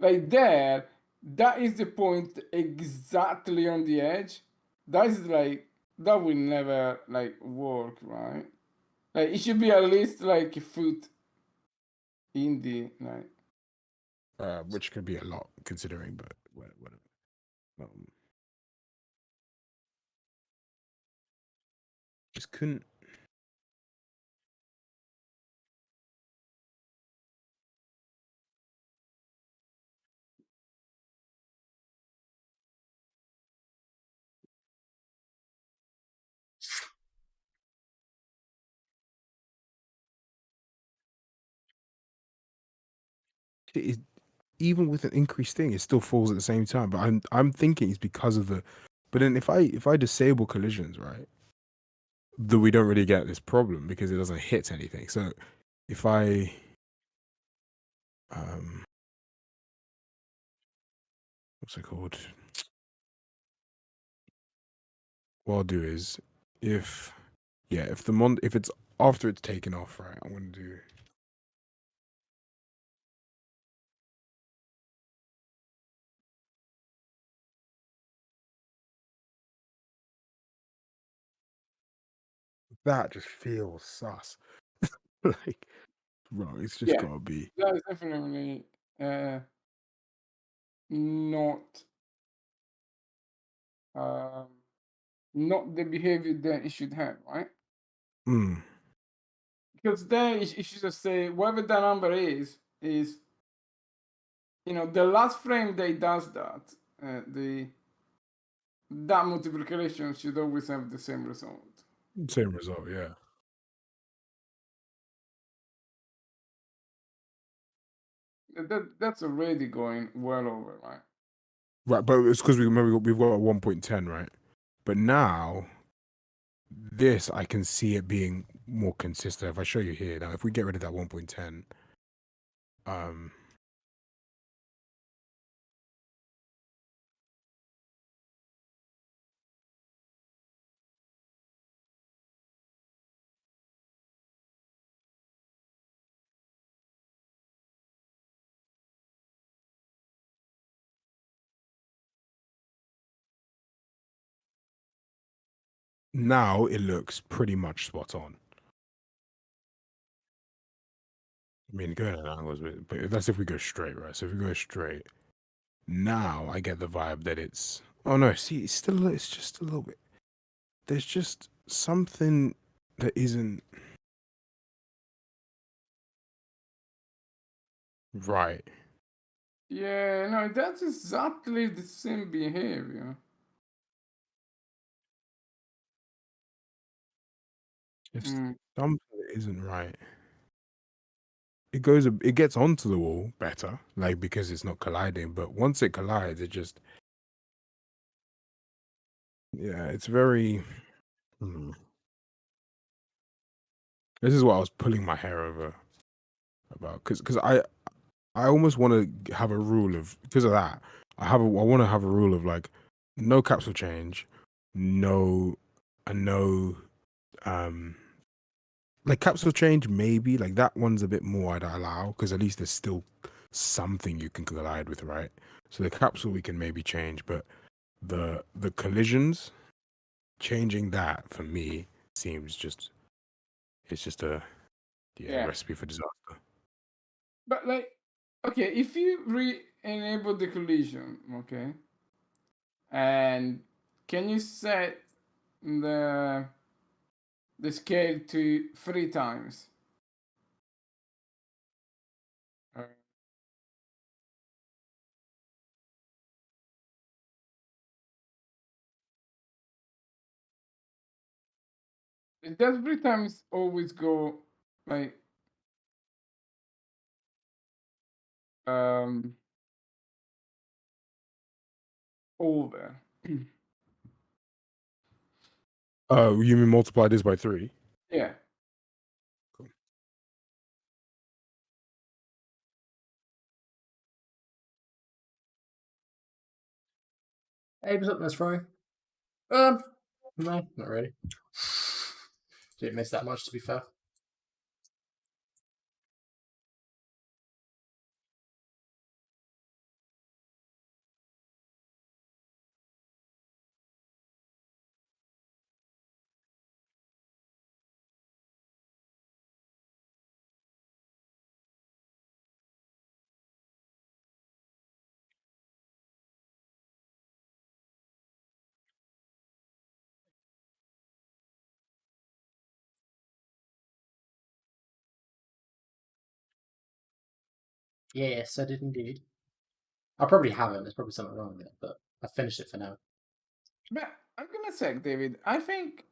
Like there, that is the point exactly on the edge. That is like that will never like work, right? Like it should be at least like a foot in the like. Which could be a lot considering, but whatever. Just couldn't. Even with an increased thing, it still falls at the same time. But I'm thinking it's because of the. But then if I disable collisions, right, then we don't really get this problem because it doesn't hit anything. So if I what's it called? What I'll do is if it's after it's taken off, right, I'm gonna do. That just feels sus. Like, bro, it's just gotta be. That is definitely not um, not the behavior that it should have, right? Because then it should just say whatever the number is the last frame that it does that that multiplication should always have the same result. Same result, yeah. That's already going well over, right? Right, but it's because we've got a 1.10, right? But now this I can see it being more consistent. If I show you here now, if we get rid of that 1.10, now it looks pretty much spot on. I mean, going at angles, but that's if we go straight, right? So if we go straight, now I get the vibe that it's. Oh no, see, it's still. It's just a little bit. There's just something that isn't right. Yeah, no, that's exactly the same behavior. Just Mm. something that isn't right. It gets onto the wall better, like because it's not colliding. But once it collides, it just. Yeah, it's very. This is what I was pulling my hair over about, because I almost want to have a rule of, because of that. I want to have a rule of like no capsule change, no like capsule change maybe, like that one's a bit more I'd allow, because at least there's still something you can collide with, right? So the capsule we can maybe change, but the collisions, changing that for me seems just, it's just a Yeah. recipe for disaster. But like, okay, if you re-enable the collision, okay, and can you set the scale to 3 times? Does 3 times always go like over? You mean multiply this by 3? Yeah. Cool. Hey, what's up, Miss Fry? No, not really. Didn't miss that much, to be fair. Yes, I did indeed. I probably haven't. There's probably something wrong with it, but I finished it for now. But I'm gonna check, David. I think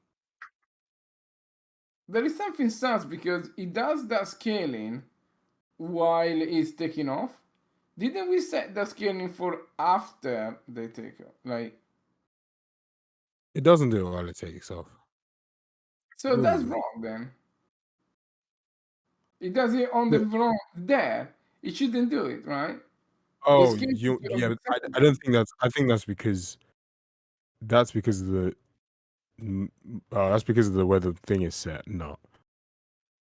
there is something sus because it does that scaling while it's taking off. Didn't we set the scaling for after they take off? Like, It doesn't do it while it takes off. so that's Ooh. wrong then. It does it on the wrong there. It shouldn't do it, right? Oh, scale should be on yeah, the I second. don't think I think that's because of the that's because of the way the thing is set. No,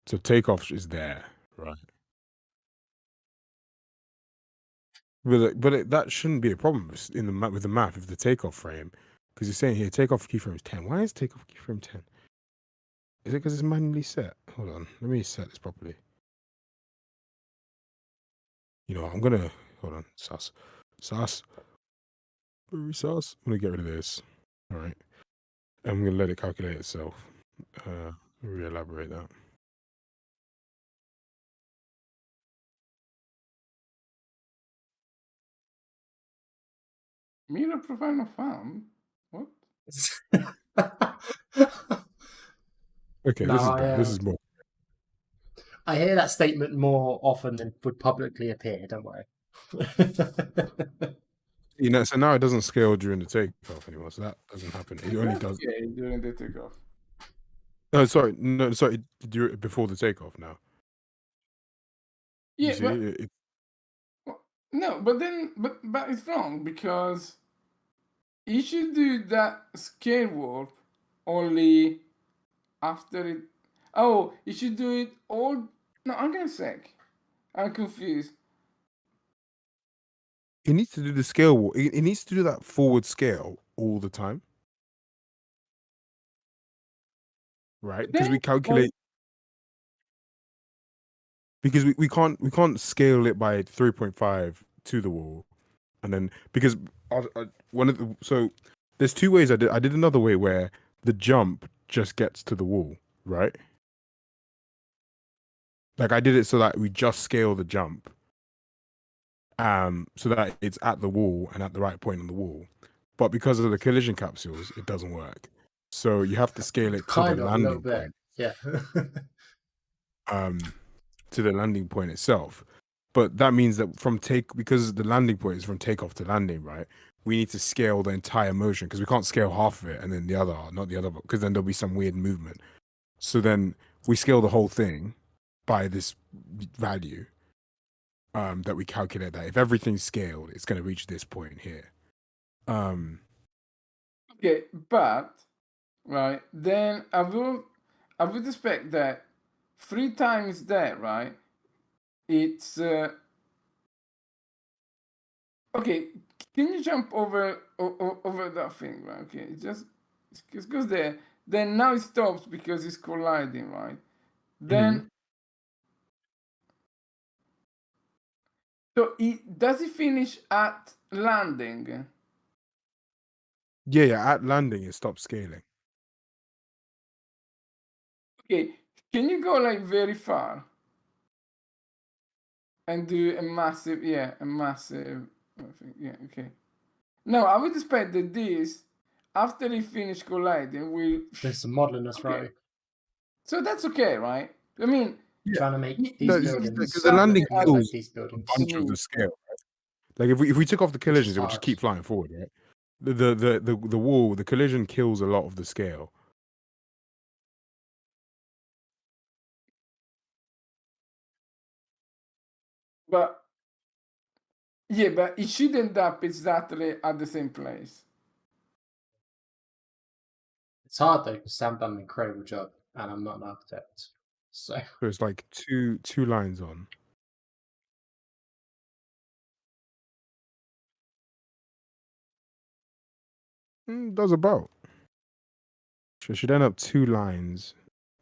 so takeoff is there, right? But that shouldn't be a problem in the with the math of the takeoff frame, because you're saying here takeoff keyframe is 10. Why is takeoff keyframe 10? Is it because it's manually set? Hold on, let me set this properly. You know what, I'm gonna hold on, very sus. I'm gonna get rid of this. All right, I'm gonna let it calculate itself. Re-elaborate that. Mirror profile not found. What? Okay, No, this is better. This is more. I hear that statement more often than would publicly appear, don't worry. You know, so now it doesn't scale during the takeoff anymore. So that doesn't happen. It only does. Okay, during the takeoff. No, sorry. Before the takeoff now. Yeah, You see, no, but then, but it's wrong because you should do that scale warp only after it. Oh, you should do it all. No, I'm gonna sec. I'm confused. it needs to do the scale. It needs to do that forward scale all the time. right? Because we calculate. Because we can't scale it by 3.5 to the wall, and then because one of the so there's two ways I did another way where the jump just gets to the wall, right? Like I did it so that we just scale the jump, so that it's at the wall and at the right point on the wall. But because of the collision capsules, it doesn't work. So you have to scale it to the landing point. Yeah. To the landing point itself. But that means that because the landing point is from takeoff to landing, right? We need to scale the entire motion because we can't scale half of it and then the other, not the other, because then there'll be some weird movement. So then we scale the whole thing by this value that we calculate that if everything's scaled, it's going to reach this point here. Okay, but right then I would expect that 3 times that, right? It's okay. Can you jump over that thing, right? Okay, it goes there. Then now it stops because it's colliding, right? Then so does it finish at landing? Yeah. At landing, it stops scaling. Okay, can you go like very far and do a massive, yeah, okay. Now I would expect that this, after it finish colliding, will There's some modeling that's right. So that's okay, right? I mean, Trying to make these buildings. Because the landing kills these buildings. a bunch of the scale. Right? Like if we took off the collisions, it would just keep flying forward, right? The wall, the collision kills a lot of the scale. But yeah, but it should end up exactly at the same place. It's hard though because Sam done an incredible job, and I'm not an architect, so it's like two lines on. Does about. So it should end up 2 lines.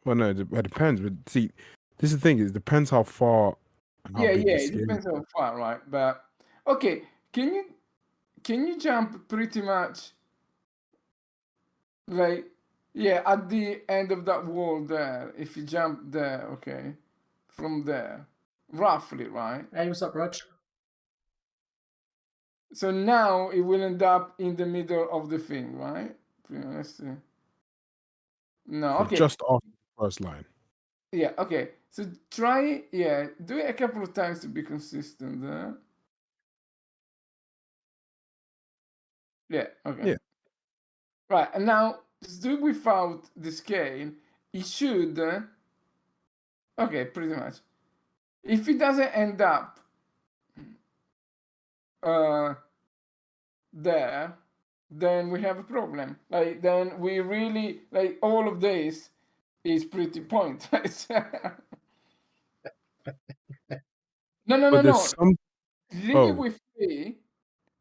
Well, no, it depends. But see, this is the thing. It depends how far. And how big the It scale depends how far, right? But okay, can you jump pretty much like at the end of that wall there? If you jump there, okay, from there, roughly, right? Hey, what's up, Rog? So now it will end up in the middle of the thing, right? Let's see. No, So okay. just after the first line. Yeah, okay. So try, do it a couple of times to be consistent there. Yeah, okay. Yeah. Right, and now just do it without the scale. It should, okay, pretty much. If it doesn't end up there, then we have a problem. Like, then we really, like, all of this is pretty pointless. No. Leave it with 3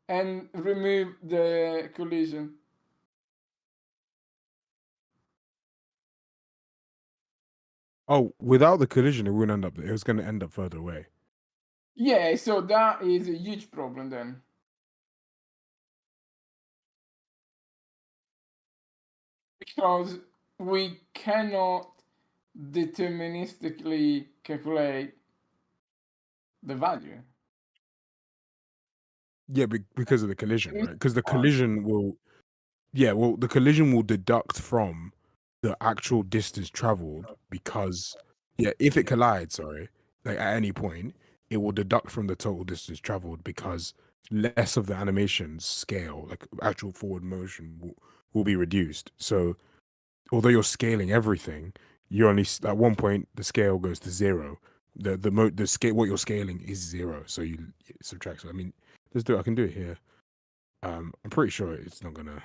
and remove the collision. Oh, without the collision, it wouldn't end up there. It was going to end up further away. Yeah, so that is a huge problem then. Because we cannot deterministically calculate the value. Yeah, because of the collision, right? Because the collision will, the collision will deduct from the actual distance traveled because, if it collides, like at any point, it will deduct from the total distance traveled because less of the animation's scale, like actual forward motion, will be reduced. So, although you're scaling everything, you only at one point the scale goes to 0. The scale what you're scaling is 0, so you subtract. So I mean, let's do it. I can do it here. I'm pretty sure it's not gonna.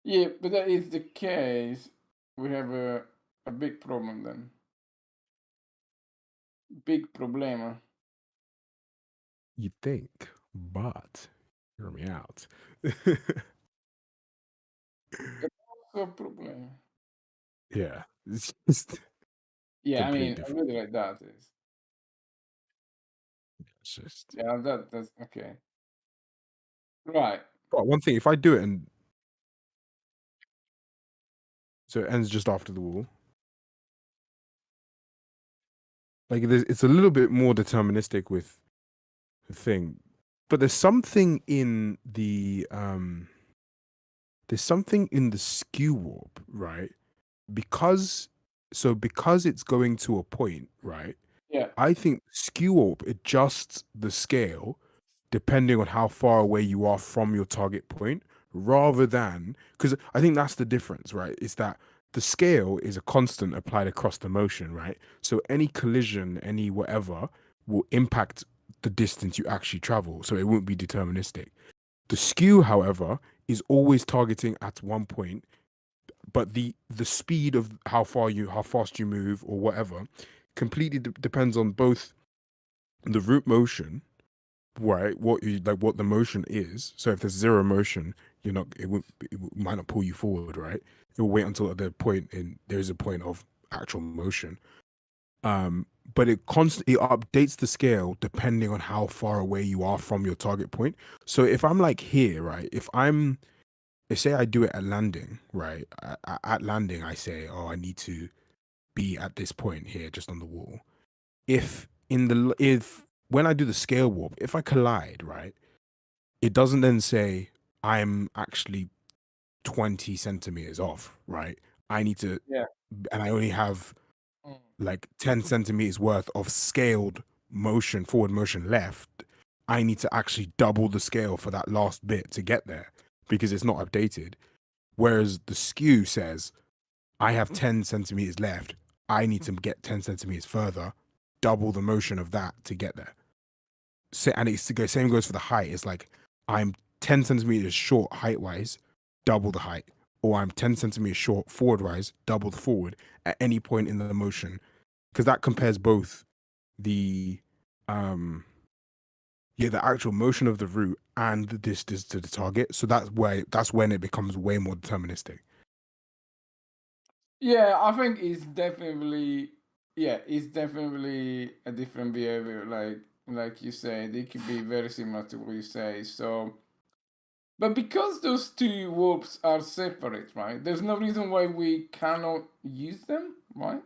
Yeah, but that is the case. We have a big problem then. Big problema. You'd think, But hear me out. No problem. Yeah, it's just Yeah, I completely mean, I different. really like that. It's just. Yeah, that's okay. Right. But one thing, if I do it and so it ends just after the wall, like it's a little bit more deterministic with the thing, but there's something in the skew warp, right? Because it's going to a point, right? Yeah. I think skew warp adjusts the scale depending on how far away you are from your target point, rather than, because I think that's the difference, right? Is that the scale is a constant applied across the motion, right? So any collision, any whatever, will impact the distance you actually travel. So it won't be deterministic. The skew, however, is always targeting at one point, but the speed of how fast you move or whatever completely depends on both the root motion, right? What the motion is. So if there's zero motion, it might not pull you forward, right? It will wait until there's a point of actual motion. But it constantly updates the scale depending on how far away you are from your target point. So if I'm like here, right? Say I do it at landing, right? At landing, I say, oh, I need to be at this point here, just on the wall. If when I do the scale warp, if I collide, right, it doesn't then say I'm actually 20 centimeters off, right? I need to, Yeah. and I only have like 10 centimeters worth of scaled forward motion left. I need to actually double the scale for that last bit to get there because it's not updated. Whereas the skew says, I have 10 centimeters left. I need to get 10 centimeters further, double the motion of that to get there. And it's the same goes for the height. It's like, I'm 10 centimeters short height wise, double the height. Or I'm 10 centimeters short forward wise, double the forward at any point in the motion. Because that compares both the the actual motion of the route and the distance to the target. So that's when it becomes way more deterministic. Yeah, I think it's definitely a different behavior. Like you said, it could be very similar to what you say. So, but because those two warps are separate, right? There's no reason why we cannot use them, right?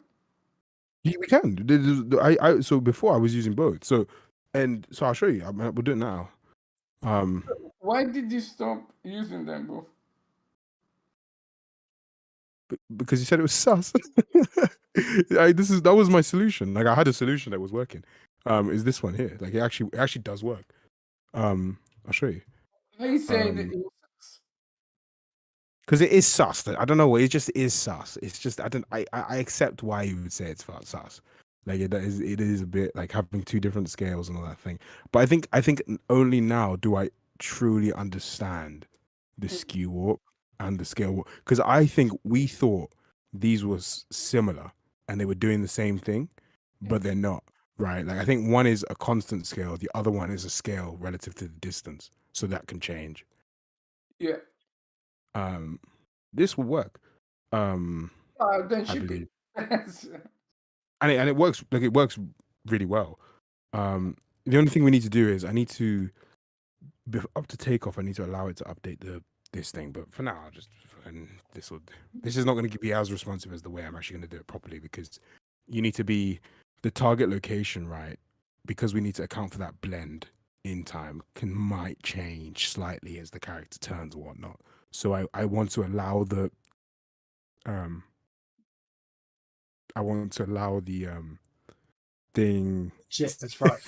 Yeah, we can. So before I was using both. So I'll show you. We'll do it now. Why did you stop using them both? Because you said it was sus. That was my solution. Like I had a solution that was working. Is this one here? Like it actually does work. I'll show you. I say that Because it is sus. I don't know. It just is sus. It's just I accept why you would say it's sus. Like it is a bit like having two different scales and all that thing. But I think only now do I truly understand the skew warp and the scale warp, because I think we thought these was similar and they were doing the same thing, but they're not. Right? Like I think one is a constant scale, the other one is a scale relative to the distance, so that can change. yeah. This will work. Then I ship believe, it. and it works. Like it works really well. The only thing we need to do is up to takeoff. I need to allow it to update this thing. But for now, I'll just this is not going to be as responsive as the way I'm actually going to do it properly, because you need to be the target location, right? Because we need to account for that blend in time might change slightly as the character turns or whatnot. So I want to allow the thing. Shit, that's right.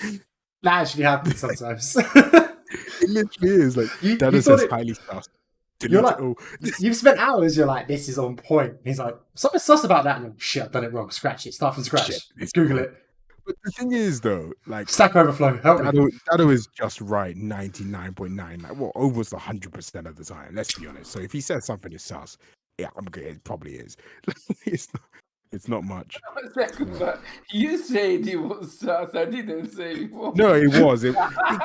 That actually happens sometimes. It literally is like you Dada thought says it. highly sus. You're Delete like, it all. you've spent hours. You're like, this is on point. He's like, something sus about that. And you're, shit, I've done it wrong. Scratch it. Start from scratch. Shit, it's Google wrong. it. But the thing is, though, like Stack Overflow. Help me. Dado is just right 99.9, like almost 100% of the time. Let's be honest. So if he says something is sus, yeah, I'm good. It probably is. It's not, It's not much. But you said it was sus. I didn't say it was. No, it was. It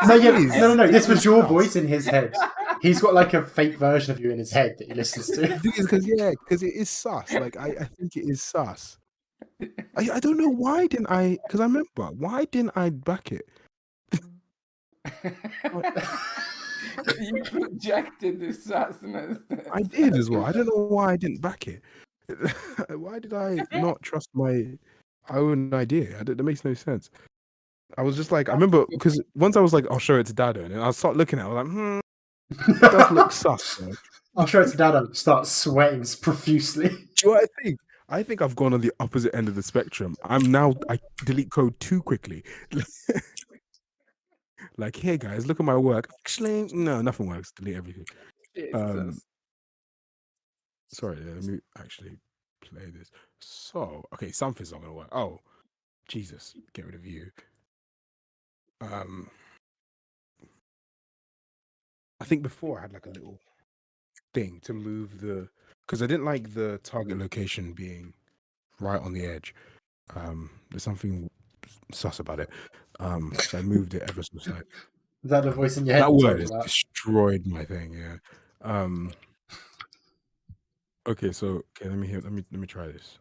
No, yeah, is. no. This was your Sus. voice in his head. He's got like a fake version of you in his head that he listens to. The thing is, because it is sus. Like I think it is sus. I don't know why didn't I? Because I remember why didn't I back it? You projected the susness. I did as well. I don't know why I didn't back it. Why did I not trust my own idea? That makes no sense. I was just like, I remember because once I was like, I'll show it to Dado, and I start looking at it, I was like, it does look sus. Though. I'll show it to Dad and start sweating profusely. Do you know what I think? I think I've gone on the opposite end of the spectrum. I delete code too quickly. Like, here, guys, look at my work. Actually, no, nothing works. Delete everything. Sorry, let me actually play this. So, okay, something's not gonna work. Oh, Jesus, get rid of you. I think before I had like a little thing to move because I didn't like the target location being right on the edge. There's something sus about it. So I moved it ever so slightly. Is that the voice in your head? That word has destroyed my thing. Yeah. Okay, so let me try this.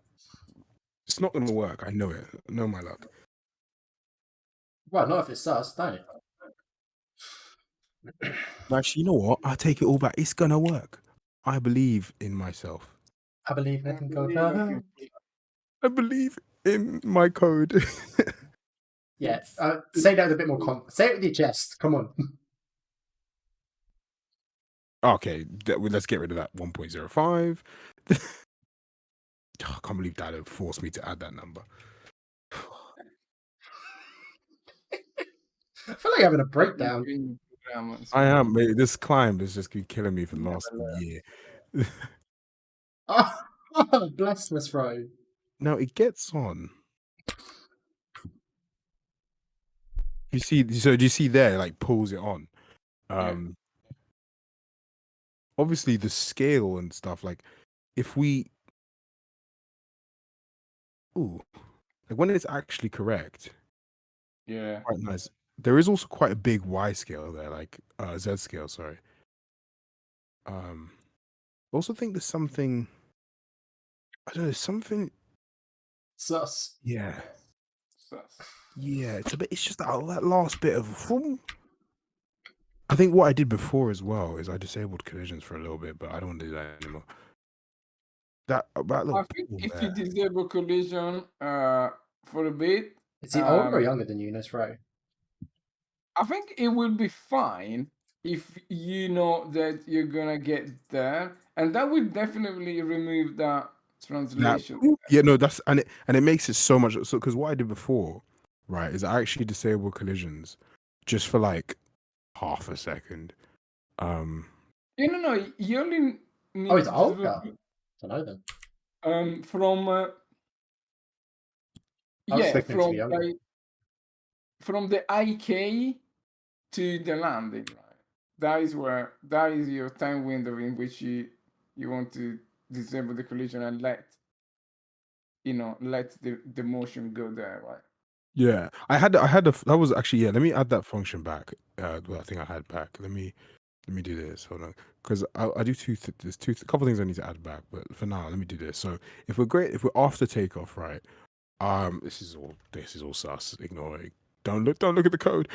It's not gonna work. I know it. I know my luck. Well, not if it's sus, don't it? Actually, you know what? I'll take it all back. It's gonna work. I believe in myself. I believe I can go down. I believe in my code. Yeah, say that with a bit more say it with your chest. Come on. Okay, let's get rid of that 1.05. I can't believe Dado forced me to add that number. I feel like having a breakdown. I am, mate. This climb has just been killing me for the last year. Oh, bless Miss Fro. Now it gets on. You see, so do you see there? Like pulls it on. Obviously the scale and stuff. Like if we, like when it's actually correct. Yeah, quite nice. There is also quite a big Y scale there, like Z scale. Sorry. Also think there's something. I don't know. Something sus. Yeah. sus. Yeah. It's just that last bit of. I think what I did before as well is I disabled collisions for a little bit, but I don't want to do that anymore. I think if you disable collision for a bit. Is he older or younger than you, Miss Fro? I think it will be fine if you know that you're gonna get there, and that will definitely remove that translation. Yeah, no, that's and it makes it so much so because what I did before, right, is I actually disabled collisions just for like half a second. No, you only need it's older. I don't know then. From the IK to the landing, right? That is your time window in which you want to disable the collision and let the motion go there, right? Yeah, that was actually let me add that function back. I think I had back. Let me do this. Hold on, because I do there's a couple things I need to add back, but for now let me do this. So if we're after takeoff, right? This is all sus. Ignore it. Don't look at the code.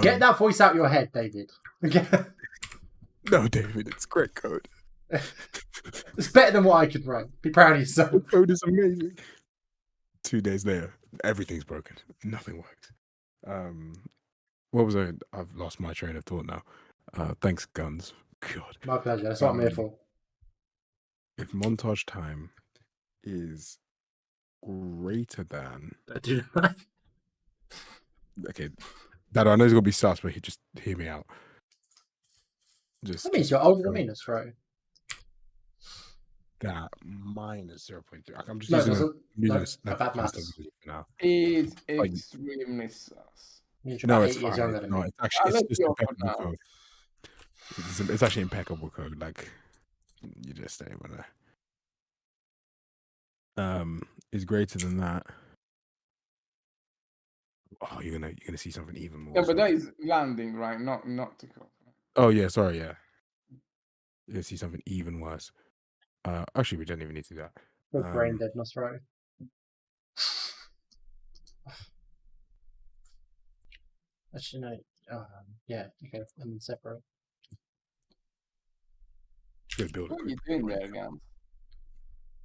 Get that voice out your head, David. No, David, it's great code. It's better than what I could write. Be proud of yourself. The code is amazing. 2 days later, everything's broken. Nothing works. What was I? I've lost my train of thought now. Thanks, guns. God. My pleasure. That's what I'm here for. If montage time is greater than. Okay, Dado, I know it's gonna be sus, but just hear me out. That means you're older than me, that's right. That minus 0.3. I'm just using a bad math now. It's extremely sus. No, it's fine. No, it's actually it's impeccable code. It's actually impeccable code. Like you just stay with it. is greater than that. Oh, you're gonna see something even more. Yeah, but that is landing, right? Not takeoff. Oh yeah, sorry, yeah. You're gonna see something even worse. Actually, we don't even need to do that. Brain deadness, right? Actually, no. Yeah, okay, and then separate. Should build What a are you quick. doing there, Gans?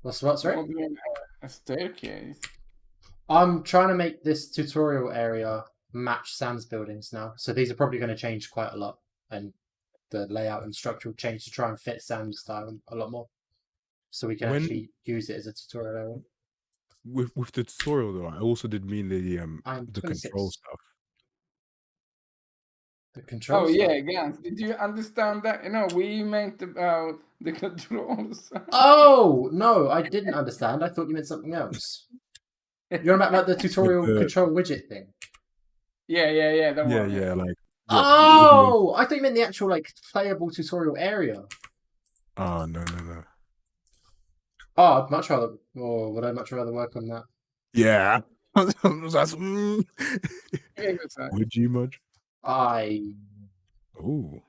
What's what, sorry? You're doing a staircase. I'm trying to make this tutorial area match Sam's buildings now. So these are probably going to change quite a lot. And the layout and structure will change to try and fit Sam's style a lot more. So we can actually use it as a tutorial area. With the tutorial though, I also did mean the I'm the 26. control stuff. The control Oh stuff. yeah, Gans. Did you understand that? We meant about the controls. Oh no, I didn't understand. I thought you meant something else. You're about like the tutorial control widget thing. Yeah. That one. Yeah, like. Oh, I thought you meant the actual like playable tutorial area. Oh no. Oh, I'd much rather. Or would I much rather work on that? Yeah. That's, Yeah, that's right. would you much? I Ooh.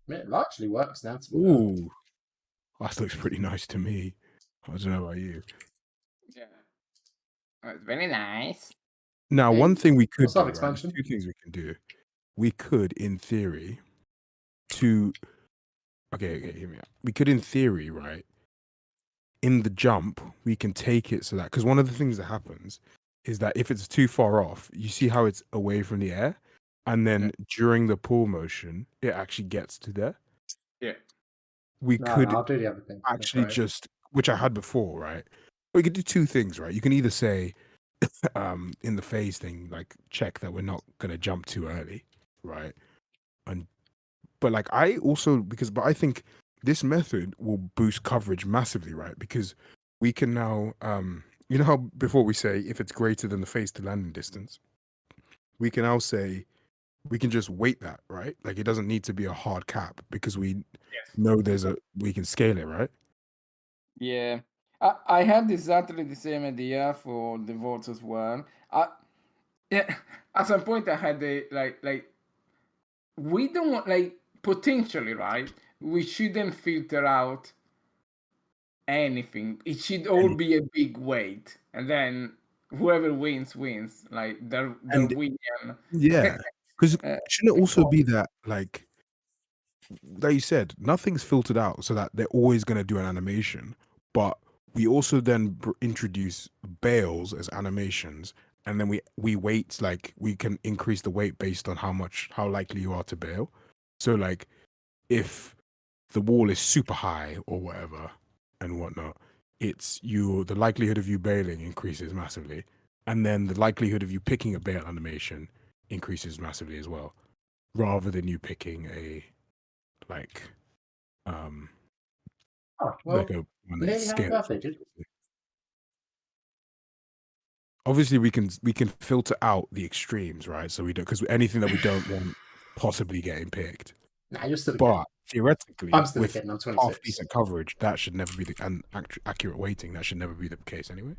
mean, it largely works now. Ooh. That looks pretty nice to me. I don't know about you. Yeah. Oh, it's very nice. Now, Hey, one thing we could what's do, up, right? expansion? Two things we can do. We could, in theory, okay, hear me out. We could, in theory, right? In the jump, we can take it so that, because one of the things that happens is that if it's too far off, you see how it's away from the air, and then during the pull motion, it actually gets to there. Yeah. We could I'll do the other thing. actually just, which I had before, right? We could do two things, right? You can either say, in the phase thing, like check that we're not gonna jump too early, right? But like I think this method will boost coverage massively, right? Because we can now, you know how before we say if it's greater than the phase to landing distance, we can now say we can just weight that, right? Like it doesn't need to be a hard cap because we know we can scale it, right? Yeah. I had exactly the same idea for the votes as well. Yeah, at some point I had the like we don't want potentially, right? We shouldn't filter out anything. It should all be a big weight, and then whoever wins. Like the win. Yeah, because shouldn't it also be that like you said, nothing's filtered out so that they're always going to do an animation, but we also then introduce bails as animations, and then we weight, like we can increase the weight based on how likely you are to bail. So like if the wall is super high or whatever and whatnot, the likelihood of you bailing increases massively, and then the likelihood of you picking a bail animation increases massively as well, rather than you picking a like like a one that is scaled. Obviously we can filter out the extremes, right? So we don't, because anything that we don't want possibly getting picked. Nah, you're still but theoretically, I'm still with kidding. I'm 26. half decent coverage, that should never be accurate weighting. That should never be the case anyway.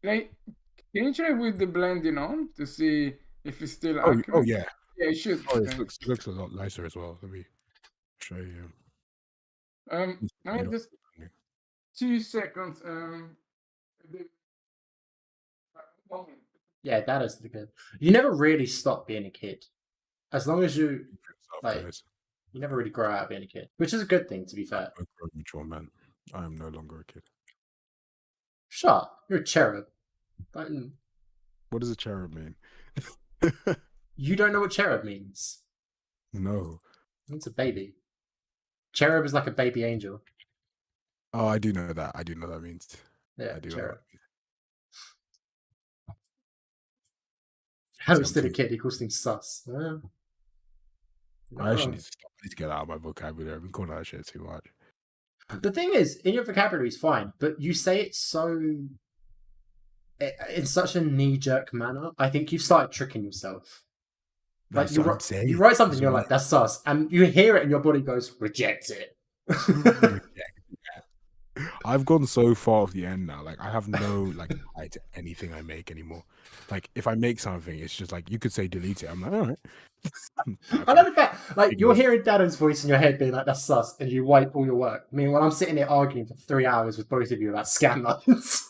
Can you try with the blending on to see if it's still accurate? Oh yeah. Yeah, it should. It looks a lot nicer as well. Let me show you. I mean, just 2 seconds. Yeah, that is the good. You never really stop being a kid, as long as you you never really grow out of being a kid, which is a good thing, to be fair. I'm a mature man. I am no longer a kid. Shut up. You're a cherub. What does a cherub mean? You don't know what cherub means? No. It means a baby. Cherub is like a baby angel. Oh, I do know that. I do know that means. Yeah, I do cherub. know that means. Harry's still a kid. He calls things sus. I actually need to stop. I need to get out of my vocabulary. I've been calling that shit too much. The thing is, in your vocabulary is fine, but you say it in such a knee-jerk manner. I think you've started tricking yourself. Like you write something, you're like, that's sus, and you hear it, and your body goes, reject it. Reject I've gone so far off the end now. Like I have no like eye to anything I make anymore. Like if I make something, it's just like you could say delete it. I'm like, all right. I love the fact, like, you're hearing Dano's voice in your head being like, that's sus, and you wipe all your work. Meanwhile, I'm sitting there arguing for 3 hours with both of you about scan lines.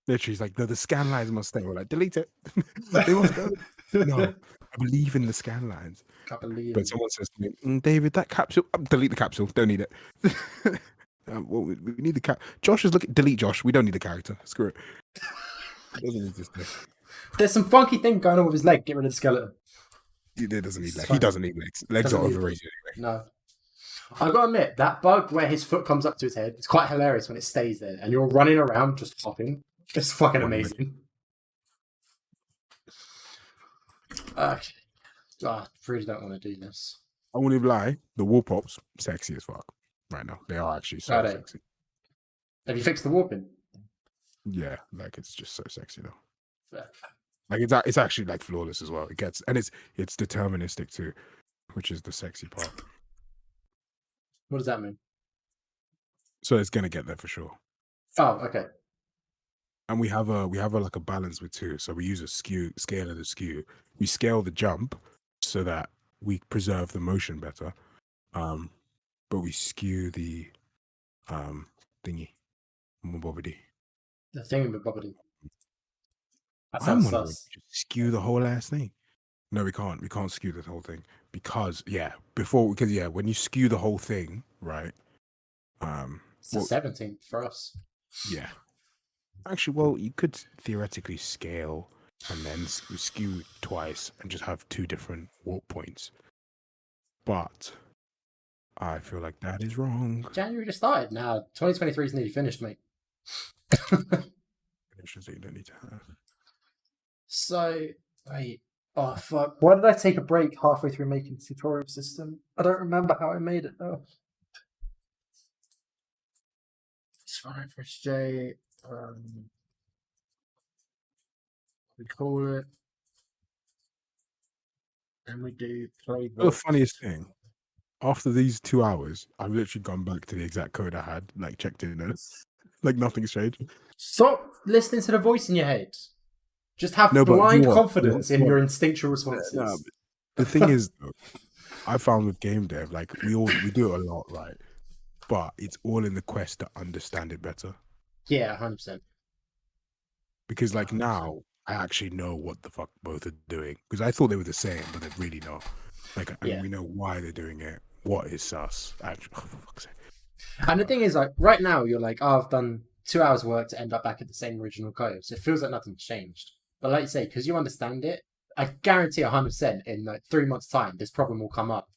Literally, he's like, no, the scan lines must stay. We're like, delete it. They must go. No, I believe in the scan lines. Can't believe But it. someone says to me, David, that capsule, delete the capsule. Don't need it. Well, we need the Josh is looking. Delete Josh. We don't need the character. Screw it. Doesn't need to stay. There's some funky thing going on with his leg. Get rid of the skeleton. He doesn't need legs. He doesn't need legs. Legs Doesn't are need overrated anyway. No. I've got to admit, that bug where his foot comes up to his head, it's quite hilarious when it stays there and you're running around just hopping. It's fucking amazing. I really don't want to do this. I won't even lie. The wall pops, sexy as fuck right now. They are actually so sexy. Have you fixed the warping? Yeah, like it's just so sexy though. Fair. Like it's actually like flawless as well. It gets, and it's deterministic too, which is the sexy part. What does that mean? So it's gonna get there for sure. Oh, okay. And we have a like a balance with two. So we use a scale of the skew. We scale the jump so that we preserve the motion better. But we skew the thingy. Bobbity. The thingamabobbity. That I'm sounds wondering, sus. just skew the whole ass thing. No, we can't. We can't skew the whole thing because when you skew the whole thing, right? It's the 17th for us. Yeah. Actually, well, you could theoretically scale and then skew twice and just have two different warp points. But I feel like that is wrong. January just started. Now 2023 is nearly finished, mate. Finishes that you don't need to have. So, wait. Oh, fuck. Why did I take a break halfway through making the tutorial system? I don't remember how I made it, though. Sorry, press J. We call it. And we do play. The funniest thing, after these 2 hours, I've literally gone back to the exact code I had, like checked it in, like nothing's changed. Stop listening to the voice in your head. Just have No, but blind you what? confidence in What? your instinctual responses. No, the thing is, though, I found with game dev, like we do it a lot, right? But it's all in the quest to understand it better. Yeah, 100%. Because like now, I actually know what the fuck both are doing. Because I thought they were the same, but they're really not. Like, and we know why they're doing it. What is sus? Actually, oh, for fuck's sake. And the thing is, like, right now, you're like, oh, I've done 2 hours work to end up back at the same original code. So it feels like nothing's changed. But like you say, because you understand it, I guarantee 100% in like 3 months' time, this problem will come up.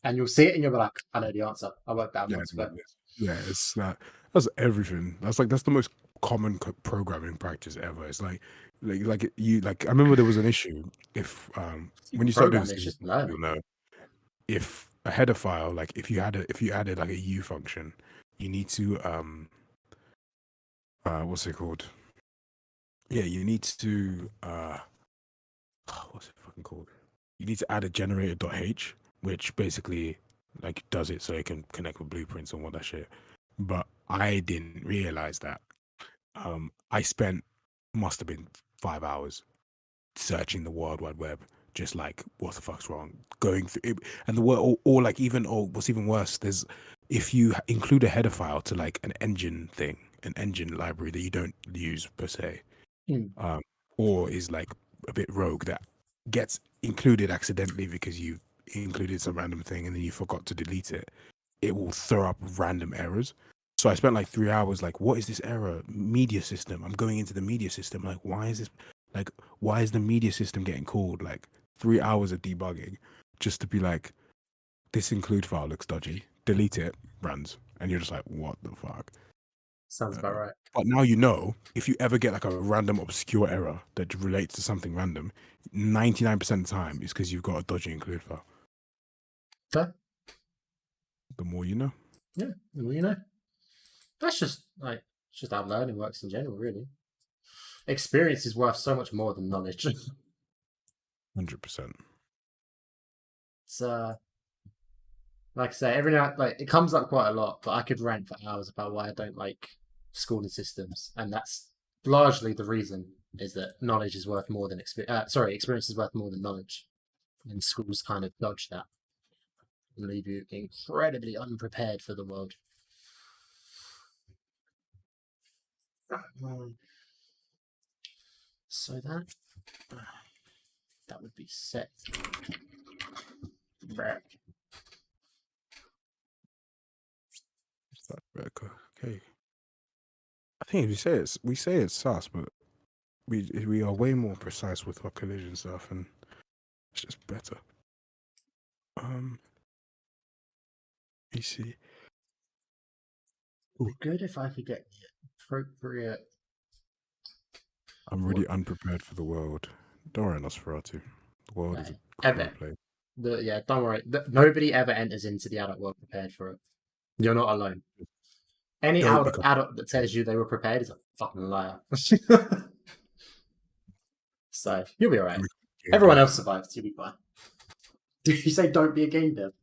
And you'll see it and you'll be like, I know the answer. I worked out months ago. Yeah, it's that. That's everything. That's the most common programming practice ever. It's like you like. I remember there was an issue if when you start doing this, you'll know if a header file, like if you added like a U function, you need to what's it called? Yeah, you need to what's it fucking called? You need to add a generator.h, which basically like does it so it can connect with blueprints and all that shit. But I didn't realize that. I spent must have been 5 hours searching the World Wide Web, just like what the fuck's wrong, going through it, and the word or like even what's even worse, there's if you include a header file to like an engine thing, an engine library that you don't use per se, or is like a bit rogue that gets included accidentally because you included some random thing and then you forgot to delete it, it will throw up random errors. So I spent like 3 hours like, what is this error? Media system. I'm going into the media system. Like, why is this? Like, why is the media system getting called? Like 3 hours of debugging just to be like, this include file looks dodgy. Delete it, runs. And you're just like, what the fuck? Sounds about right. But now you know, if you ever get like a random obscure error that relates to something random, 99% of the time is because you've got a dodgy include file. Fair. The more you know. Yeah, the more you know. That's just how learning works in general, really. Experience is worth so much more than knowledge. 100%. It's Like I say, every now like it comes up quite a lot, but I could rant for hours about why I don't like schooling systems, and that's largely the reason is that knowledge is worth more than experience. Experience is worth more than knowledge, and schools kind of dodge that and leave you incredibly unprepared for the world. So that would be set. Back. Okay. I think we say it's sus, but we are way more precise with our collision stuff, and it's just better. You see. It'd be good if I could get the appropriate. I'm really unprepared for the world. Don't worry, Nosferatu. The world is a place. Don't worry. Nobody ever enters into the adult world prepared for it. You're not alone. Any adult that tells you they were prepared is a fucking liar. So you'll be alright. Everyone else survives. You'll be fine. Did you say don't be a game dev?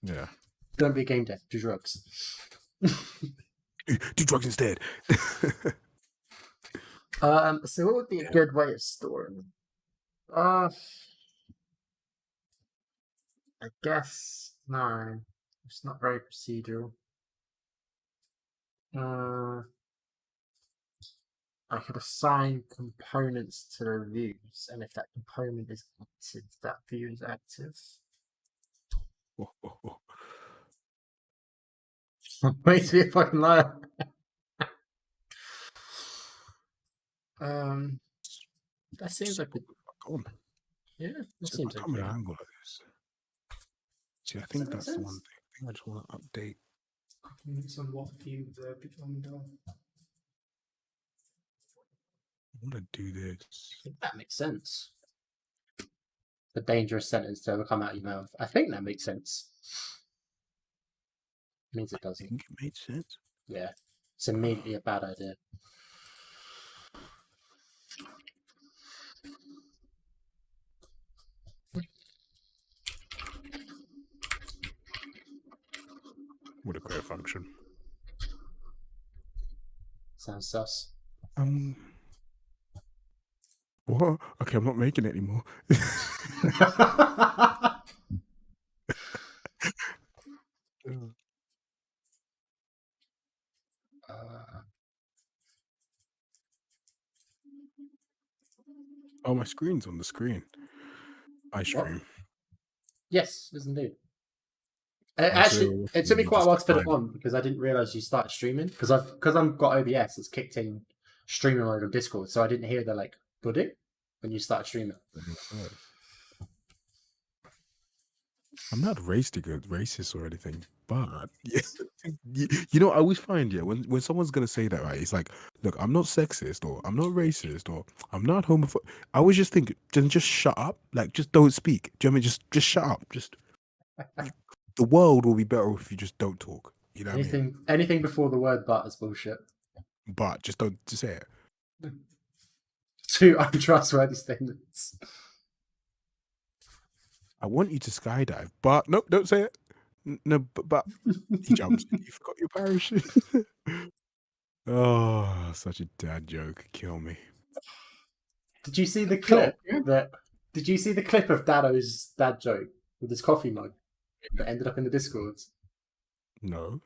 Yeah. Don't be a game dev. Do drugs. Do drugs instead. So what would be a good way of storing? I guess no. It's not very procedural. I could assign components to the views, and if that component is active, that view is active. Way to be a fucking liar. That seems like yeah, that seems like an angle like this. See, I think that's the one thing. I think I just want to update. Some what view the window. I want to do this. I think that makes sense. The dangerous sentence to ever come out of your mouth. I think that makes sense. It means it doesn't. I think it made sense. Yeah. It's immediately a bad idea. What a great function. Sounds sus. What? Okay, I'm not making it anymore. Oh, my screen's on the screen. I stream. Yes, yes indeed. Actually, it took me quite a while to put it on because I didn't realize you started streaming because I've got OBS. It's kicked in streaming mode on Discord, so I didn't hear the like budding when you started streaming. I'm not racist or anything, but you know, I always find when someone's gonna say that, right? It's like, look, I'm not sexist or I'm not racist or I'm not homophobic. I always just think, just shut up, like just don't speak. Do you know what I mean? Just shut up. Just the world will be better if you just don't talk. You know, anything before the word "but" is bullshit. But just don't say it. Two untrustworthy statements. I want you to skydive, but nope, don't say it. No, but he jumps. You forgot your parachute. Oh, such a dad joke. Kill me. Did you see the clip? Did you see the clip of Dado's dad joke with his coffee mug that ended up in the Discord? No.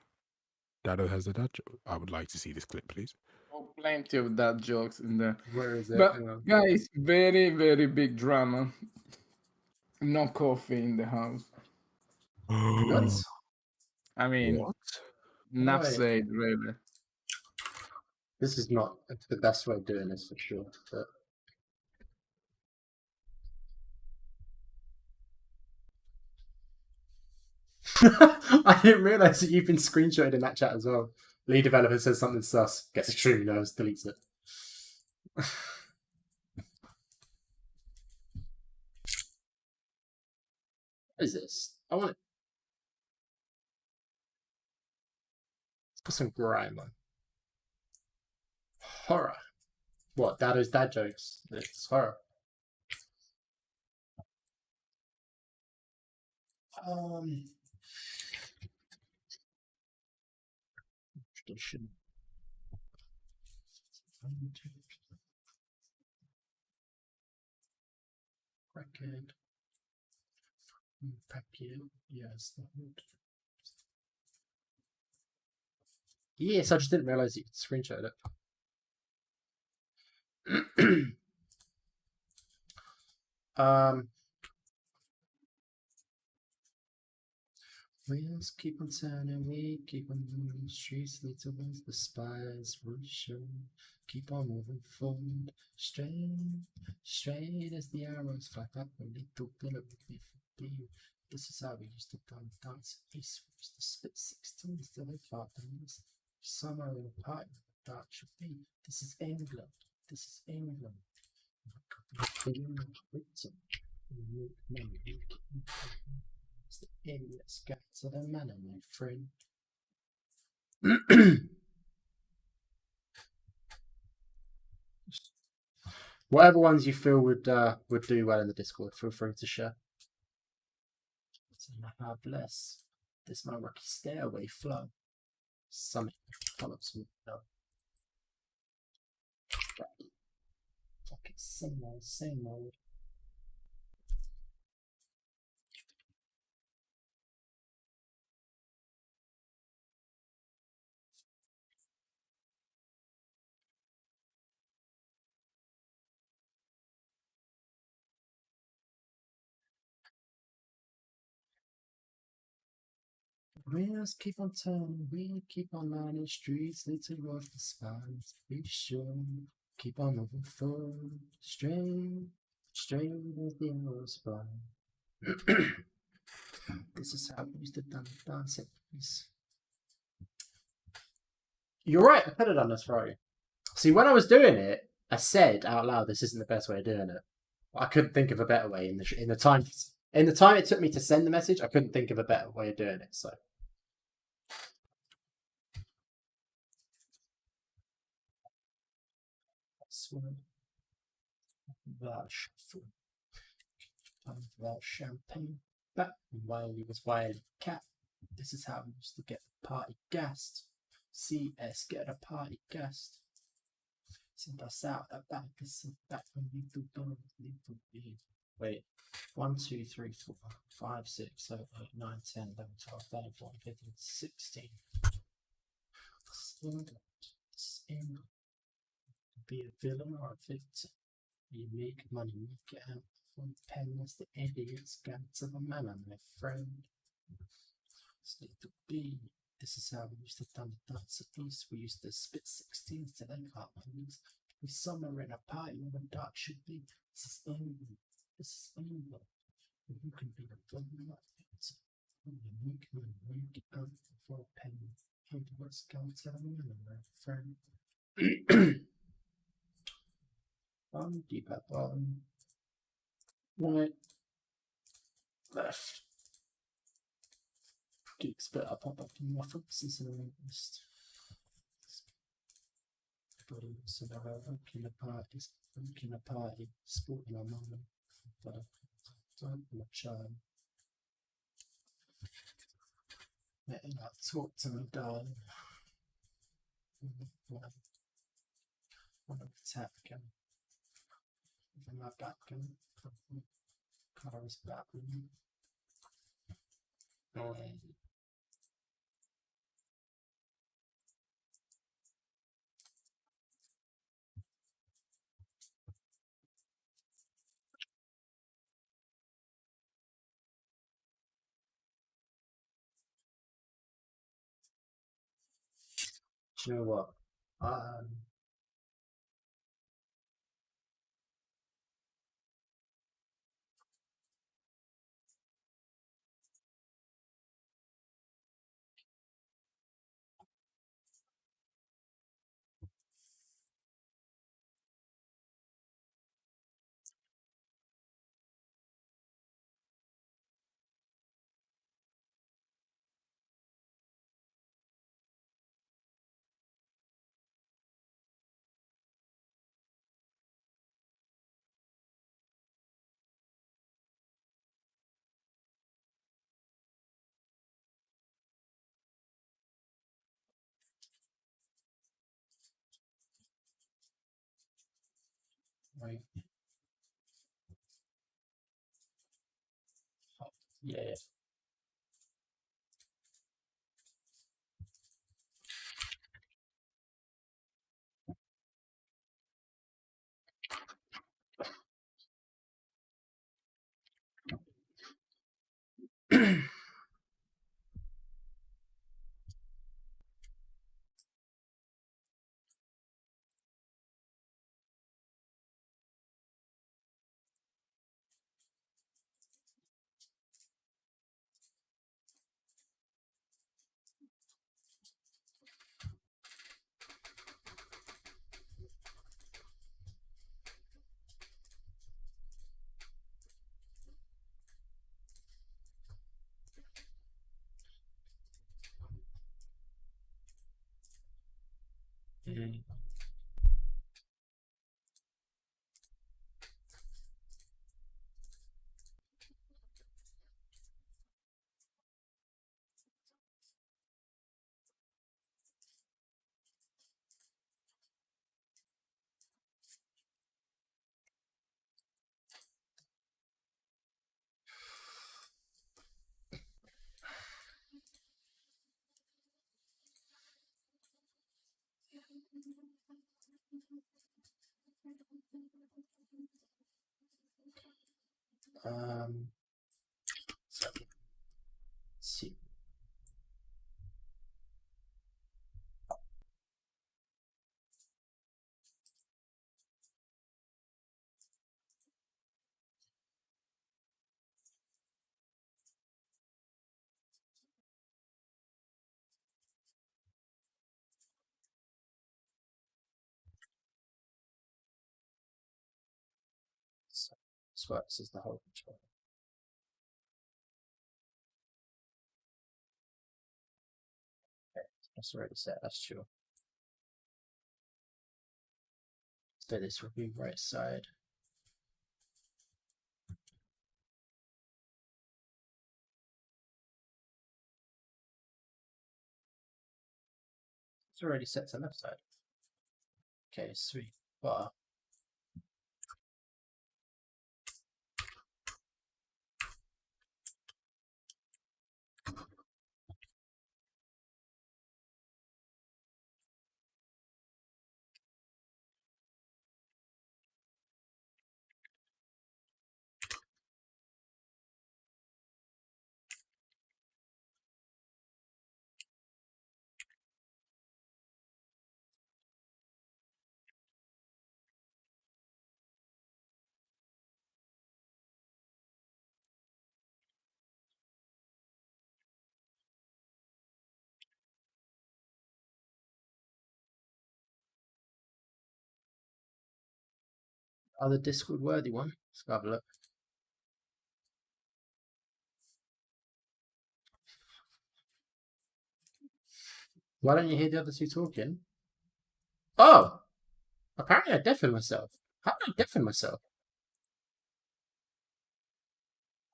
Dado has a dad joke. I would like to see this clip, please. Oh, plenty of dad jokes in there. Where is it? But guys, very, very big drama. No coffee in the house. What? I mean, what? Enough said, really. This is not the best way of doing this for sure. But... I didn't realize that you've been screenshotted in that chat as well. Lead developer says something sus, gets extremely nervous, deletes it. What is this? I want it. Let's put some grime on. Horror. What? Dado's dad jokes. It's horror. edition. Record. Papier. Yes. Yes, I just didn't realize you could screenshot it. Wheels keep on turning, we keep on moving, streets lead towards the spires we show. Keep on moving forward, straight as the arrows fly back a little pillar before you. This is how we used to dance east. We used to spit 16s till they fought us. Somewhere in a party that should be. This is England. This is England. It's the idiots get to the manor, my friend. Whatever ones you feel would do well in the Discord, feel free to share. How bless this my rocky stairway flow. Summit follows me up. Fucking same old. Wheels keep on turning, we keep on lining streets, lead towards the spines. Be sure, keep on moving forward, straight as the arrows fly. This is how we used to dance it. You're right, I could have done this for you. See, when I was doing it, I said out loud, "This isn't the best way of doing it." I couldn't think of a better way in the time it took me to send the message. I couldn't think of a better way of doing it. So. That champagne back while he was wild cat. This is how we used to get the party gassed. CS get a party gassed. Send us out that back, send back from little dog, little big. Wait, 1, 2, 3, 4, 5, 6, 7, 8, 9, 10, 11, 12, 13, 14, 15, 16. This is England. This is England. Be a villain or a victim. You make money, make it out. One penless, the idiots got to the manor, my friend. Sleep to be. This is how we used to dance at least. We used to spit 16s till they got wings. We summer in a party where the dark should be. This is England. This is England. You can be a villain or a victim. You make money, make it out for a penny. Idiots got to the manor, my friend. Deep up on right, left. Geeks better pop up in my focuses in the list. Everybody wants to know opening a party, sporting a moment, but don't be a child. Letting that talk to me, darling. One of the tap again. From my back gun, car is back with me. Do you know what? Right. Yeah. Mm. So, let's see. So, this is the whole control. Okay, that's already set. That's true. So this will be right side. It's already set to left side. Okay, sweet. But other Discord worthy one. Let's go have a look. Why don't you hear the other two talking? Oh! Apparently I deafened myself. How did I deafen myself?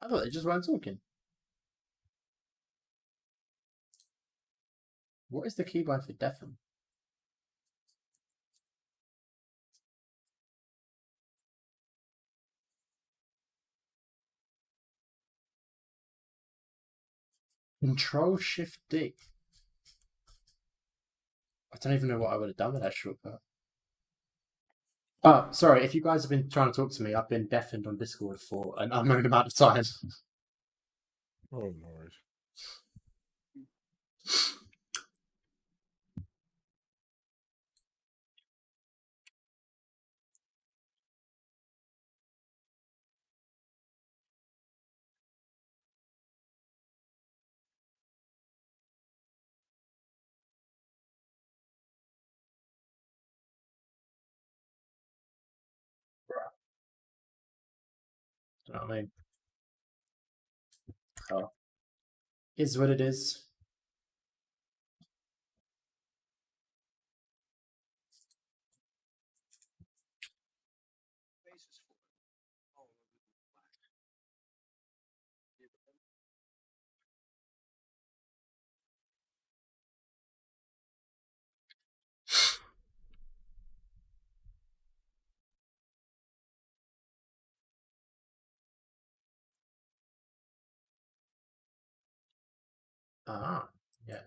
I thought they just weren't talking. What is the keybind for deafen? Control Shift D. I don't even know what I would have done with that shortcut. Oh, sorry, if you guys have been trying to talk to me, I've been deafened on Discord for an unknown amount of time. Oh, no worries. You know what I mean? Oh. Is what it is. Ah, yeah.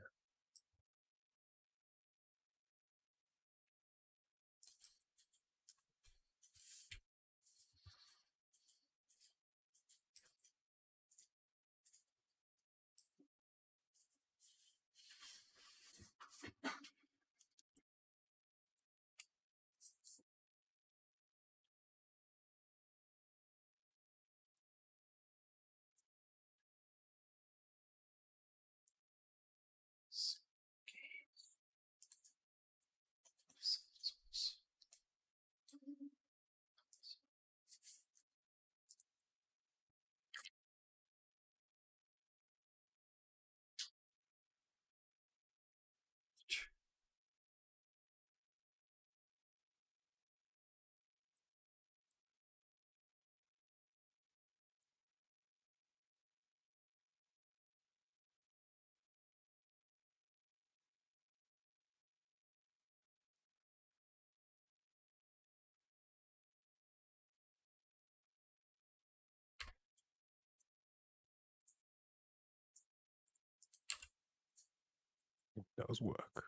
It does work.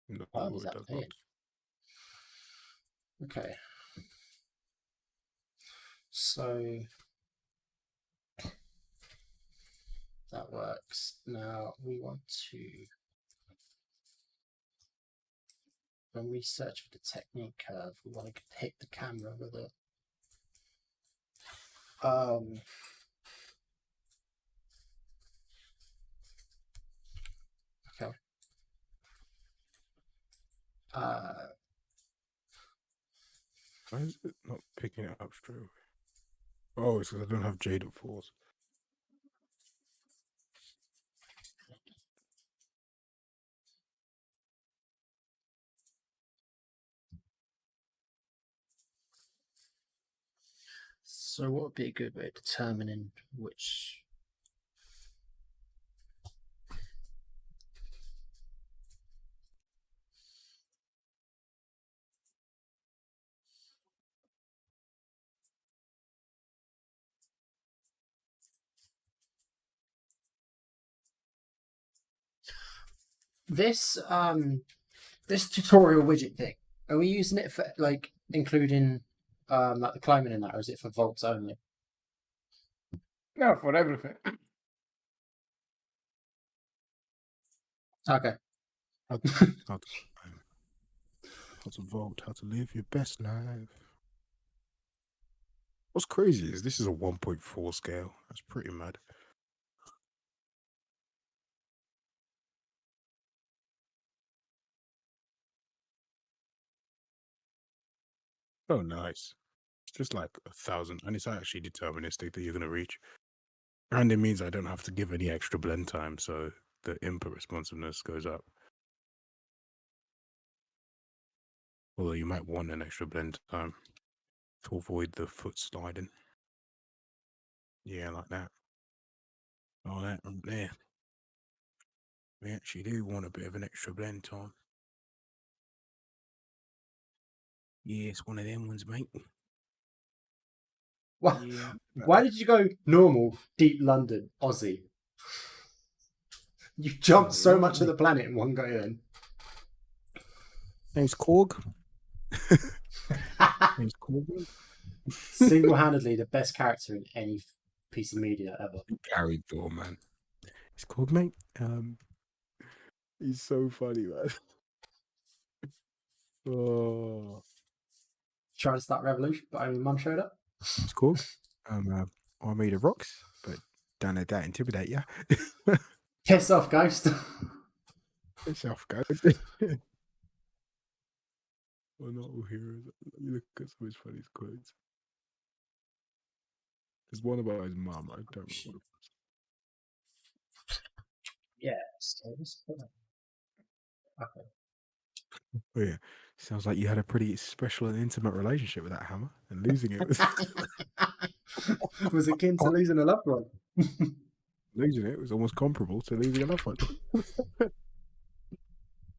No, Oh, it is that does pain? not. Okay. So that works. Now we want to, when we search for the technique curve, we want to hit the camera with it. Okay. Why is it not picking it up straight away? Oh, it's because I don't have Jaded Force. So what would be a good way of determining which? This this tutorial widget thing, are we using it for like including like the climbing in that, or is it for vaults only? No, for everything. Okay. How to vote, how to live your best life. What's crazy is this is a 1.4 scale. That's pretty mad. Oh, nice. It's just like 1,000, and it's actually deterministic that you're going to reach. And it means I don't have to give any extra blend time, so the input responsiveness goes up. Although you might want an extra blend time to avoid the foot sliding. Yeah, like that. Oh, that right there. We actually do want a bit of an extra blend time. Yeah, it's one of them ones, mate. Why, Yeah. why did you go normal, deep London, Aussie? You jumped so much of the planet in one go then. Name's Korg. Name's Korg. Single-handedly the best character in any piece of media ever. Carried Thor, man. It's Korg, mate. He's so funny, man. Oh, Trying to start revolution, but only mum showed up. it's Korg. I made of rocks, but don't let that intimidate ya. Piss off, ghost. Piss off, guys. We're not all heroes. Let me look at some of his funniest quotes. There's one about his mum. I don't remember what it was. Yes. Okay. Oh, yeah. Sounds like you had a pretty special and intimate relationship with that hammer, and losing it was Was akin to losing a loved one. losing it was almost comparable to losing a loved one.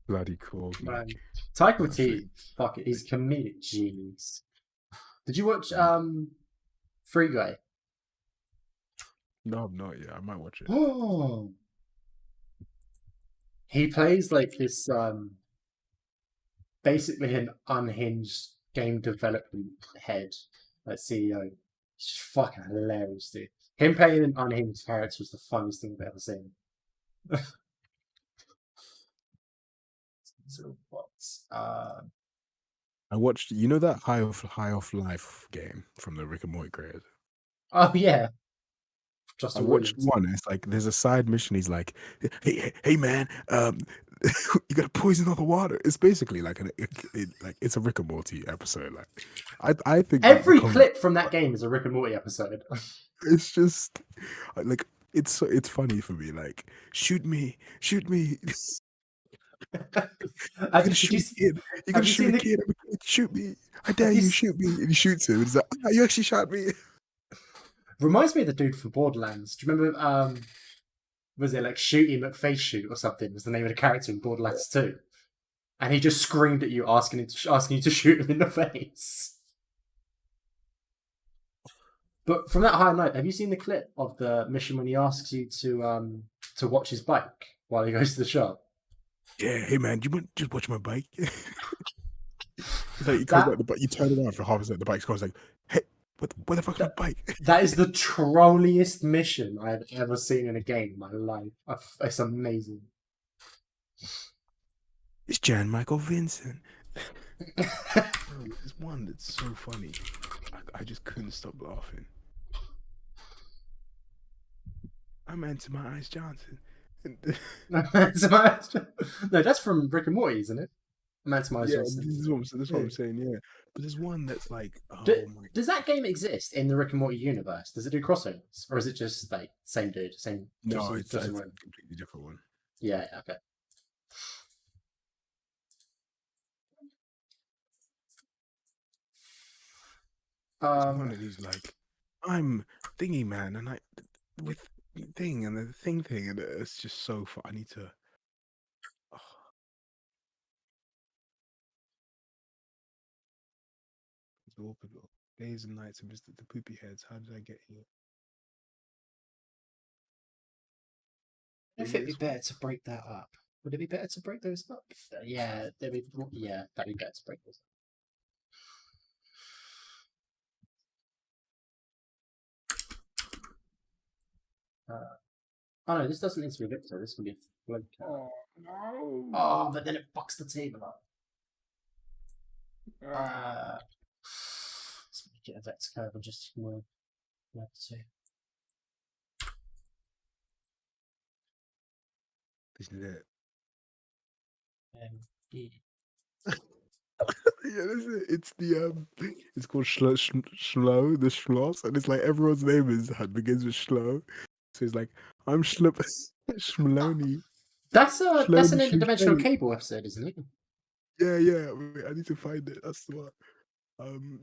Bloody Korg, man. Taika That's Waititi, fuck it, he's comedic genius. Did you watch Free Guy? No, I'm not yet. I might watch it. Oh, He plays like this, basically an unhinged game development head, like CEO. It's just fucking hilarious, dude. Him playing an unhinged character is the funniest thing I've ever seen. So what? I watched, you know, that High Off Life game from the Rick and Morty creators. Oh yeah, I Justin watched Williams. one. It's like there's a side mission. He's like, hey man, you gotta poison all the water. It's basically like it's a Rick and Morty episode. Like, I think that Every the clip from that game is a Rick and Morty episode. it's just like it's funny for me. Like, shoot me. You gotta Did shoot you, a kid. You have gotta you shoot seen a the? kid. Shoot me. I dare Have you you. s- Shoot me. And he shoots him. And he's like, "Ah, you actually shot me." Reminds me of the dude from Borderlands. Do you remember? Was it like Shooty McFace Shoot or something? Was the name of the character in Borderlands 2? And he just screamed at you, asking you to shoot him in the face. But from that high note, have you seen the clip of the mission when he asks you to watch his bike while he goes to the shop? Yeah. Hey man, you want just watch my bike? It's like you That- come back the bike, you turn around for half a second, the bike's gone. It's like, hey, where the fuck's my bike? That is the trolliest mission I've ever seen in a game in my life. It's amazing. It's Jan Michael Vincent. Bro, there's one that's so funny. I just couldn't stop laughing. I'm Anti-Ice Johnson. No, that's from Rick and Morty, isn't it? Man's Yeah, this is what I'm saying. Yeah, but there's one that's like, oh my. Does that game exist in the Rick and Morty universe? Does it do crossovers, or is it just like same dude, same? No, just it's a one? completely different one. Yeah. Okay. One of these like, I'm thingy man, and I with thing and the thing, and it's just so fun. I need to. Oh. It's awkward. Days and nights of just the poopy heads. How did I get here? If it'd be better to break that up, would it be better to break those up? Yeah, that'd be better to break those up. Oh no, this doesn't need to be Victor. This can be a float. Oh no! Oh, but then it fucks the table up. Ah. Let's make it a vector curve and just ignore the other two. Isn't it? Yeah. Yeah, that's it. It's the it's called Schlo, the Schloss, and it's like everyone's name begins with Schlo. So it's like I'm Schmaloni. That's an Slowly interdimensional shoot cable episode, isn't it? Yeah. Wait, I need to find it. That's the one.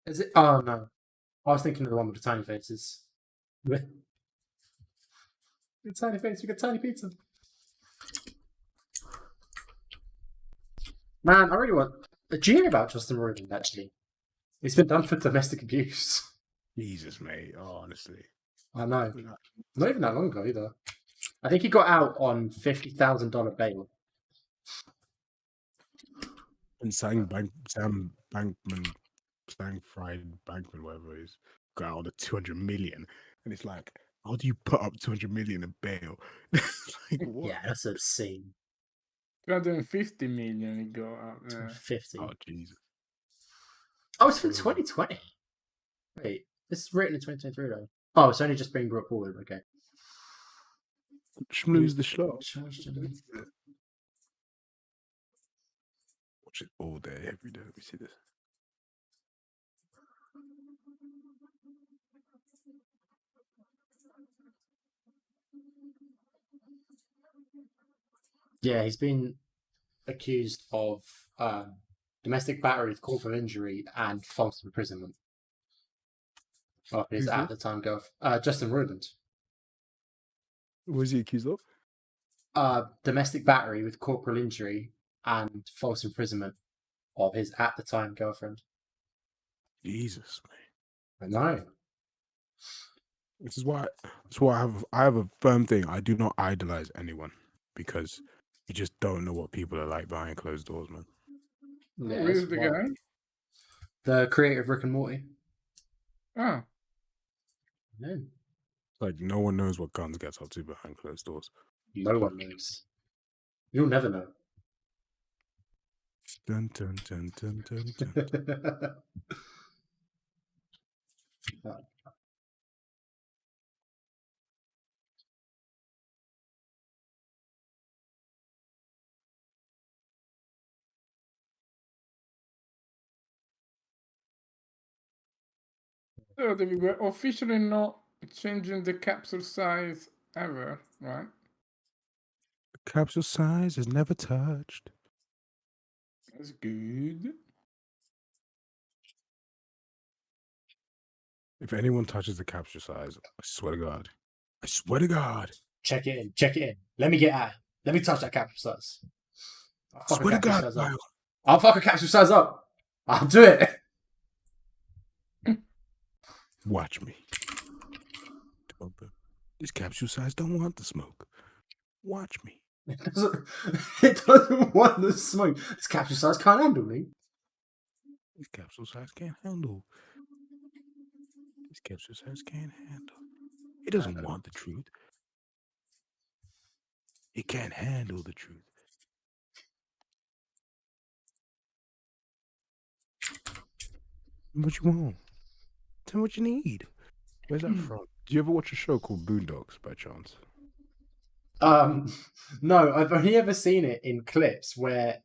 Is it? Oh no, I was thinking of the one with the tiny faces. The tiny face. We got tiny pizza. Man, I really want. Do you hear about Justin Roiland? Actually, he's been done for domestic abuse. Jesus, mate. Oh, honestly. I know. Not even that long ago either. I think he got out on $50,000 bail. And Sam Fried Bankman, whatever it is, got out on the 200 million, and it's like, how do you put up 200 million in bail? Like, what? Yeah, that's obscene. 250 million he got out there. 50. Oh, Jesus. Oh, it's from 2020. Wait, this is written in 2023 though. Oh, it's only just being brought forward. Okay. Schmooze the Schloss. Charged in- Watch it all day, every day. Let me see this. Yeah, he's been accused of domestic battery with corporal injury and false imprisonment. Of his Who's at this? the time Justin Roiland. What was he accused of? Domestic battery with corporal injury and false imprisonment of his at the time girlfriend. Jesus, man. I know. This is why. That's why I have a firm thing. I do not idolize anyone because you just don't know what people are like behind closed doors, man. Yeah, Where's that's the wild. guy? The creator of Rick and Morty. Ah, Yeah. Like no one knows what Guns gets up to behind closed doors. No one knows. You'll never know. Dun, dun, dun, dun, dun, dun. so they were officially not changing the capsule size ever, right? Capsule size is never touched. That's good. If anyone touches the capsule size, I swear to God. I swear to God. Check it in. Check it in. Let me get at it. Let me touch that capsule size. I'll I fuck a swear to capsule God, size up. Kyle. I'll fuck a capsule size up. I'll do it. Watch me. This capsule size don't want the smoke. Watch me. It doesn't want the smoke. This capsule size can't handle me. This capsule size can't handle. This capsule size can't handle. It doesn't want the truth. It can't handle the truth. What you want? Tell me what you need. Where's that from? Do you ever watch a show called Boondocks by chance? No, I've only ever seen it in clips where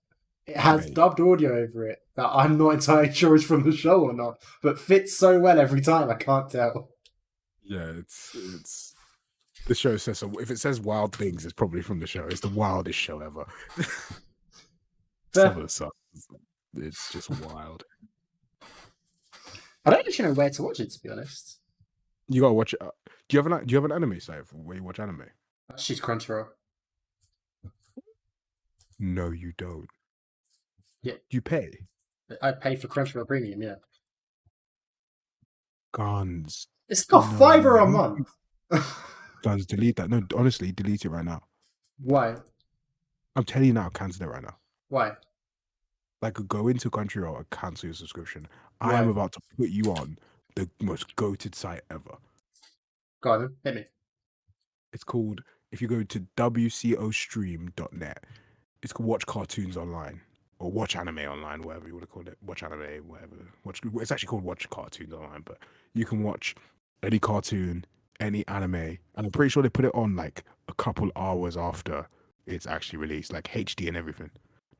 it has Mate. dubbed audio over it that I'm not entirely sure is from the show or not, but fits so well every time I can't tell. Yeah, it's the show says so. If it says wild things, it's probably from the show. It's the wildest show ever. Some of the stuff, it's just wild. I don't actually know where to watch it, to be honest. You gotta watch it. Do you have an anime site where you watch anime? She's Crunchyroll. No, you don't. Yeah. Do you pay? I pay for Crunchyroll Premium, yeah. Guns. It's got No, $5 a you- month. Guns, delete that. No, honestly, delete it right now. Why? I'm telling you now, cancel it right now. Why? Like, go into Crunchyroll and cancel your subscription. I Why? am about to put you on the most goated site ever. Go on, then. Hit me. It's called, if you go to wcostream.net, it's called Watch Cartoons Online. Or Watch Anime Online, whatever you want to call it. Watch Anime, whatever. It's actually called Watch Cartoons Online, but you can watch any cartoon, any anime, and I'm pretty sure they put it on like a couple hours after it's actually released, like HD and everything.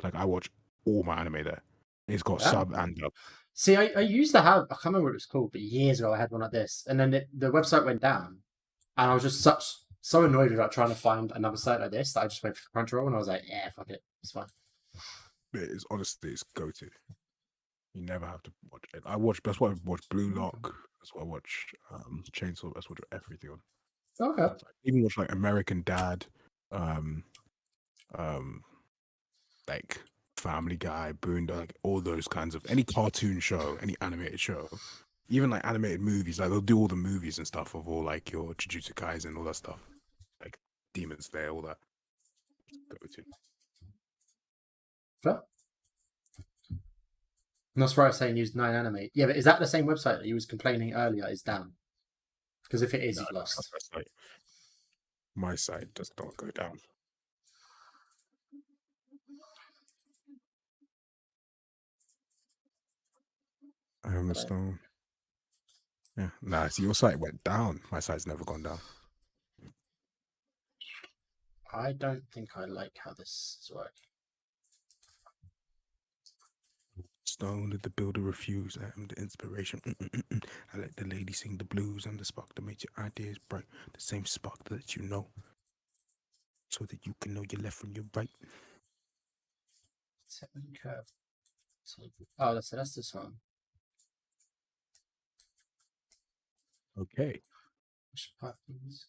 Like, I watch all my anime there. It's got Yeah. sub and dub. See, I used to have, I can't remember what it was called, but years ago I had one like this. And then the website went down. And I was just so annoyed with trying to find another site like this that I just went for Crunchyroll and I was like, yeah, fuck it. It's fine. It's honestly, it's go-to. You never have to watch it. That's why I watch Blue Lock. That's why I watch Chainsaw. That's what everything on. Okay. Even watch like American Dad, like Family Guy, Boondock, all those kinds of any cartoon show, any animated show, even like animated movies. Like they'll do all the movies and stuff of all like your Jujutsu Kaisen, all that stuff, like Demon Slayer, all that. Go to. Fair. Nosferatu saying used 9 Anime. Yeah, but is that the same website that you was complaining earlier is down? Because if it is, you've lost. My site does not go down. I am a stone. Yeah, nah, see, your site went down. My site's never gone down. I don't think I like how this is working. Stone did the builder refuse? I am the inspiration. I let the lady sing the blues. I'm the spark that makes your ideas bright. The same spark that lets you know, so that you can know your left from your right. Curve. Oh, that's this one. Okay. Push buttons.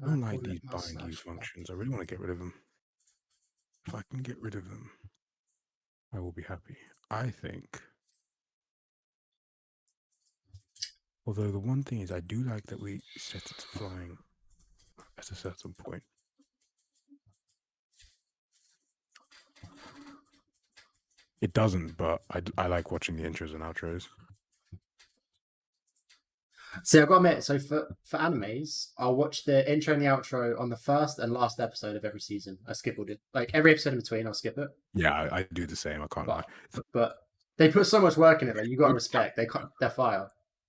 I don't like these bind you functions. I really want to get rid of them. If I can get rid of them, I will be happy. I think Although the one thing is, I do like that we set it to flying at a certain point. It doesn't, but I like watching the intros and outros. See, I've got to admit, so for animes, I'll watch the intro and the outro on the first and last episode of every season. I skip all it. Like every episode in between, I'll skip it. Yeah, I do the same. I can't lie. But they put so much work in it that you got to respect. They're fire.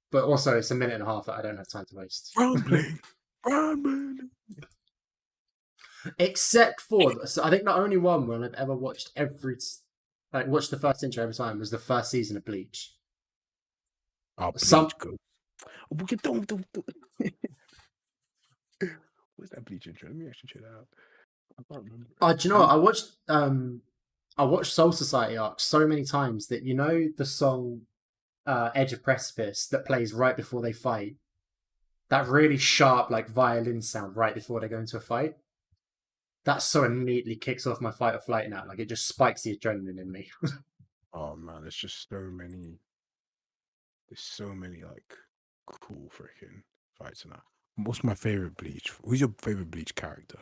But also, it's a minute and a half that I don't have time to waste. Rambling. Except for, so I think the only one where I've ever watched watched the first intro every time was the first season of Bleach. Oh, Bleach, go. Don't. Where's that Bleach intro? Let me actually check that out. I can't remember. Do you know what? I watched Soul Society arc so many times that the song Edge of Precipice that plays right before they fight. That really sharp like violin sound right before they go into a fight. That so immediately kicks off my fight or flight now. Like it just spikes the adrenaline in me. Oh man, there's just so many. There's so many like cool freaking fights in that. What's my favorite Bleach? Who's your favorite Bleach character?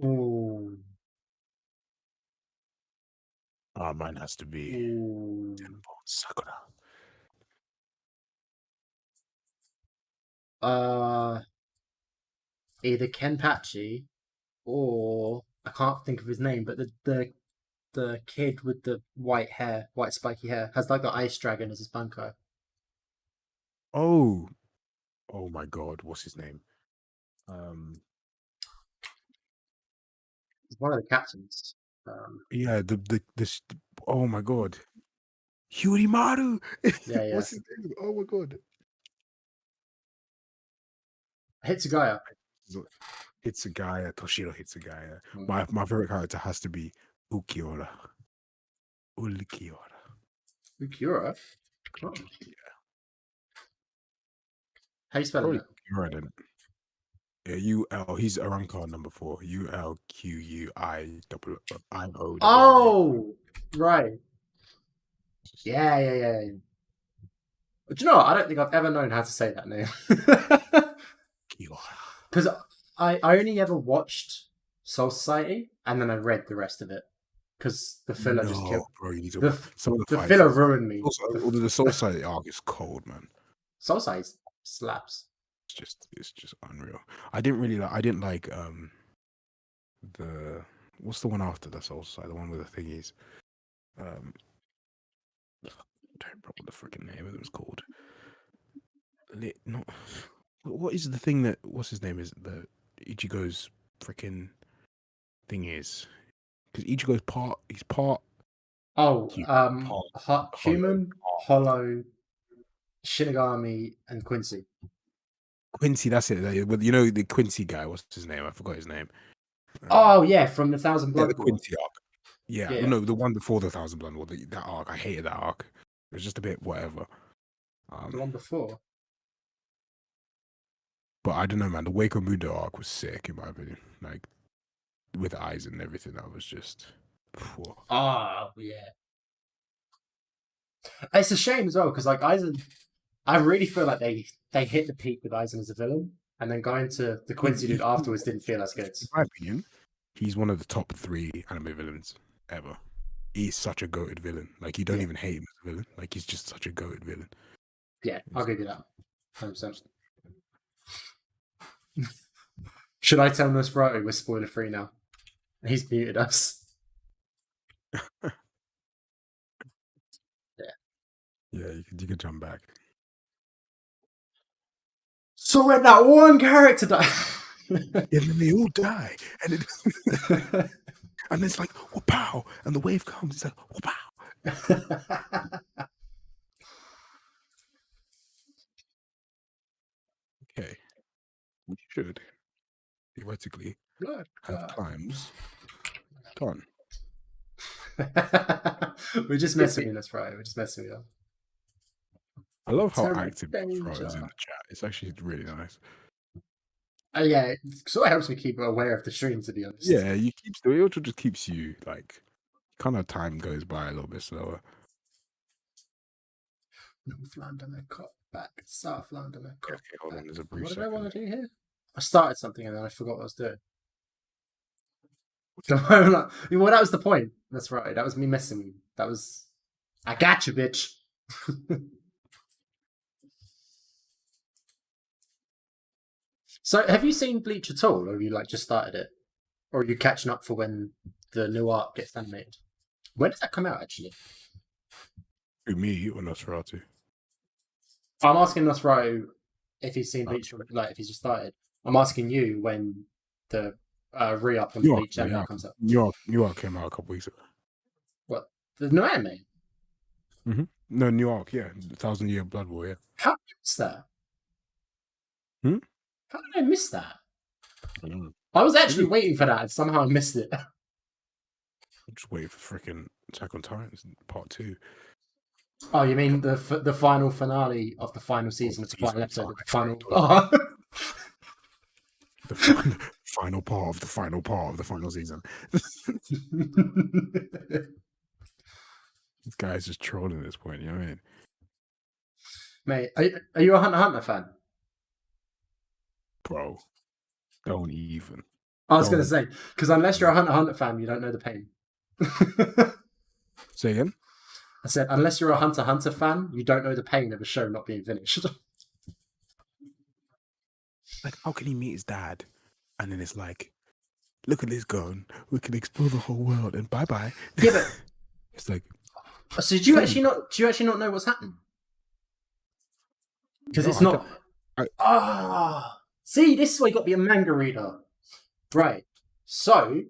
Ooh. Oh, mine has to be Sakura. Either Kenpachi or I can't think of his name, but the kid with the white spiky hair, has like the ice dragon as his bunker. Oh my god, what's his name? He's one of the captains. Yeah, this. Oh my god, Yurimaru. Yeah. What's his name? Oh my god, Hitsugaya. Toshiro Hitsugaya. My favorite character has to be Ukiura. Ukiura? Oh. Yeah. How you spell it? Ukiura, then. Yeah, UL. He's Arrancar number 4. ULQUIIO. Oh, right. Yeah. But do you know what? I don't think I've ever known how to say that name. Because I only ever watched Soul Society and then I read the rest of it. Because the filler just killed. Bro, you need to the filler ruined me. Also, the Soul Society arc is cold, man. Soul Society slaps. It's just unreal. I didn't like the what's the one after the Soul Society, the one with the thingies. I don't remember what the freaking name of it was called. What is the thing that what's his name is the Ichigo's freaking thing is? Because Ichigo's he's part. Oh, human, Hollow, Shinigami, and Quincy. Quincy, that's it. The Quincy guy. What's his name? I forgot his name. Oh yeah, from the Thousand Blood. Yeah, the Quincy arc. Yeah. No, the one before the Thousand Blood War. That arc, I hated that arc. It was just a bit whatever. The one before. But I don't know, man. The Waco Mundo arc was sick, in my opinion. Like with eyes and everything, that was just. Oh yeah. It's a shame as well because like Aizen, I really feel like they hit the peak with Aizen as a villain, and then going to the Quincy dude afterwards didn't feel as good. In my opinion, he's one of the top 3 anime villains ever. He's such a goated villain. Like you don't even hate him as a villain. Like he's just such a goated villain. Yeah, I'll give you that. 100%. Should I tell Nosferatu we're spoiler free now? He's muted us. Yeah, you could jump back. So when that one character dies, and then they all die, and and it's like whoop-pow, and the wave comes. It's like whoop-pow. Okay, we should theoretically have climbs done. We're just messing with us, right? We're just messing with you. I love how active Fro is in the chat. It's actually really nice. Yeah, it sort of helps me keep aware of the stream, to be honest. Yeah, it also just keeps you like kind of time goes by a little bit slower. North London and cut back. South London and cut Okay, hold on. back. There's a brief What did I second. want to do here? I started something and then I forgot what I was doing. Well, that was the point. That's right. That was me messing you. That was. I got you, bitch. So, have you seen Bleach at all, or have you like just started it, or are you catching up for when the new arc gets animated? When does that come out, actually? Who, me or Nosferatu? I'm asking Nosferatu if he's seen Bleach, like if he's just started. I'm asking you when the re-up on Bleach anime comes up. New York came out a couple weeks ago. What? The new anime? Mm-hmm. No, New York, yeah. 1,000-Year Blood War, yeah. How did I miss that? How did I miss that? I don't know. I was actually waiting for that and somehow I missed it. I'm just waiting for freaking Attack on Titans Part 2. Oh, you mean the final finale of the final season? It's the final episode of the final... The final part of the final part of the final season. This guy's just trolling at this point, you know what I mean? Mate, are you a Hunter x Hunter fan? Bro, don't even. I was going to say, because unless you're a Hunter x Hunter fan, you don't know the pain. Say again? I said, unless you're a Hunter x Hunter fan, you don't know the pain of a show not being finished. Like, how can he meet his dad? And then it's like, look at this gun. We can explore the whole world and bye-bye. Yeah, but... It's like... So do you actually not know what's happening? Because it's not... See, this is why you got to be a manga reader. Right. So,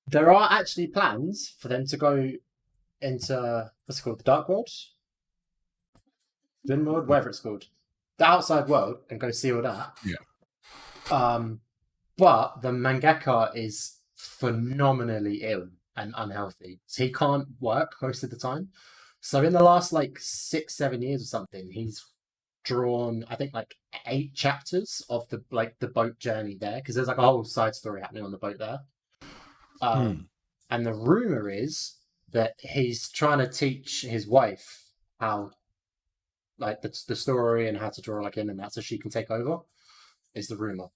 there are actually plans for them to go into, what's it called, the Dark World? Dim World? Whatever it's called. The outside world, and go see all that. Yeah. But the mangaka is phenomenally ill and unhealthy. So he can't work most of the time. So in the last, 6-7 years or something, he's drawn, I think, 8 chapters of the boat journey there, because there's a whole side story happening on the boat there. And the rumor is that he's trying to teach his wife how, the story and how to draw in and that, so she can take over. Is the rumor.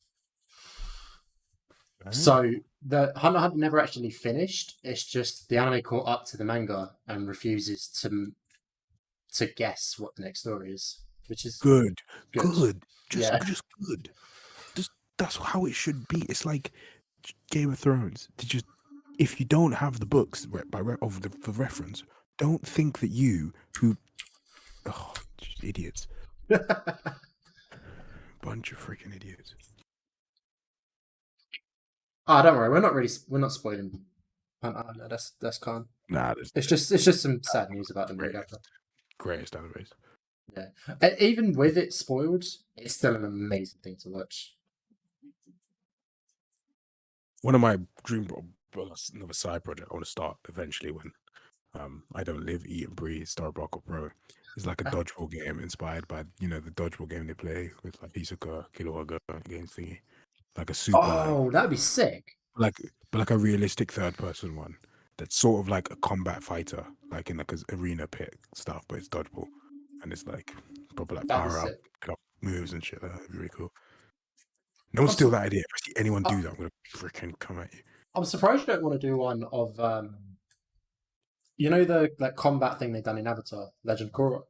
So the Hunter x Hunter never actually finished. It's just the anime caught up to the manga and refuses to guess what the next story is. Which is good. Just good. That's how it should be. It's like Game of Thrones. If you don't have the books for reference, don't think that idiots. Bunch of freaking idiots. Don't worry. We're not spoiling. No, that's calm. Nah, it's just some sad news about the movie. Greatest animes. Yeah, and even with it spoiled, it's still an amazing thing to watch. One of my dream, another side project I want to start eventually when I don't live, eat, and breathe. STORROR PARKOUR PRO is like a dodgeball game inspired by the dodgeball game they play with Hisoka Kilowaga against thingy, like a super. Oh, that'd be sick. But a realistic third-person one that's sort of like a combat fighter, like in an arena pit stuff, but it's dodgeball. And it's proper power up moves and shit. That'd be really cool. Don't steal that idea. If I see anyone do that, I'm gonna freaking come at you. I'm surprised you don't want to do one of the combat thing they've done in Avatar, Legend of Korra.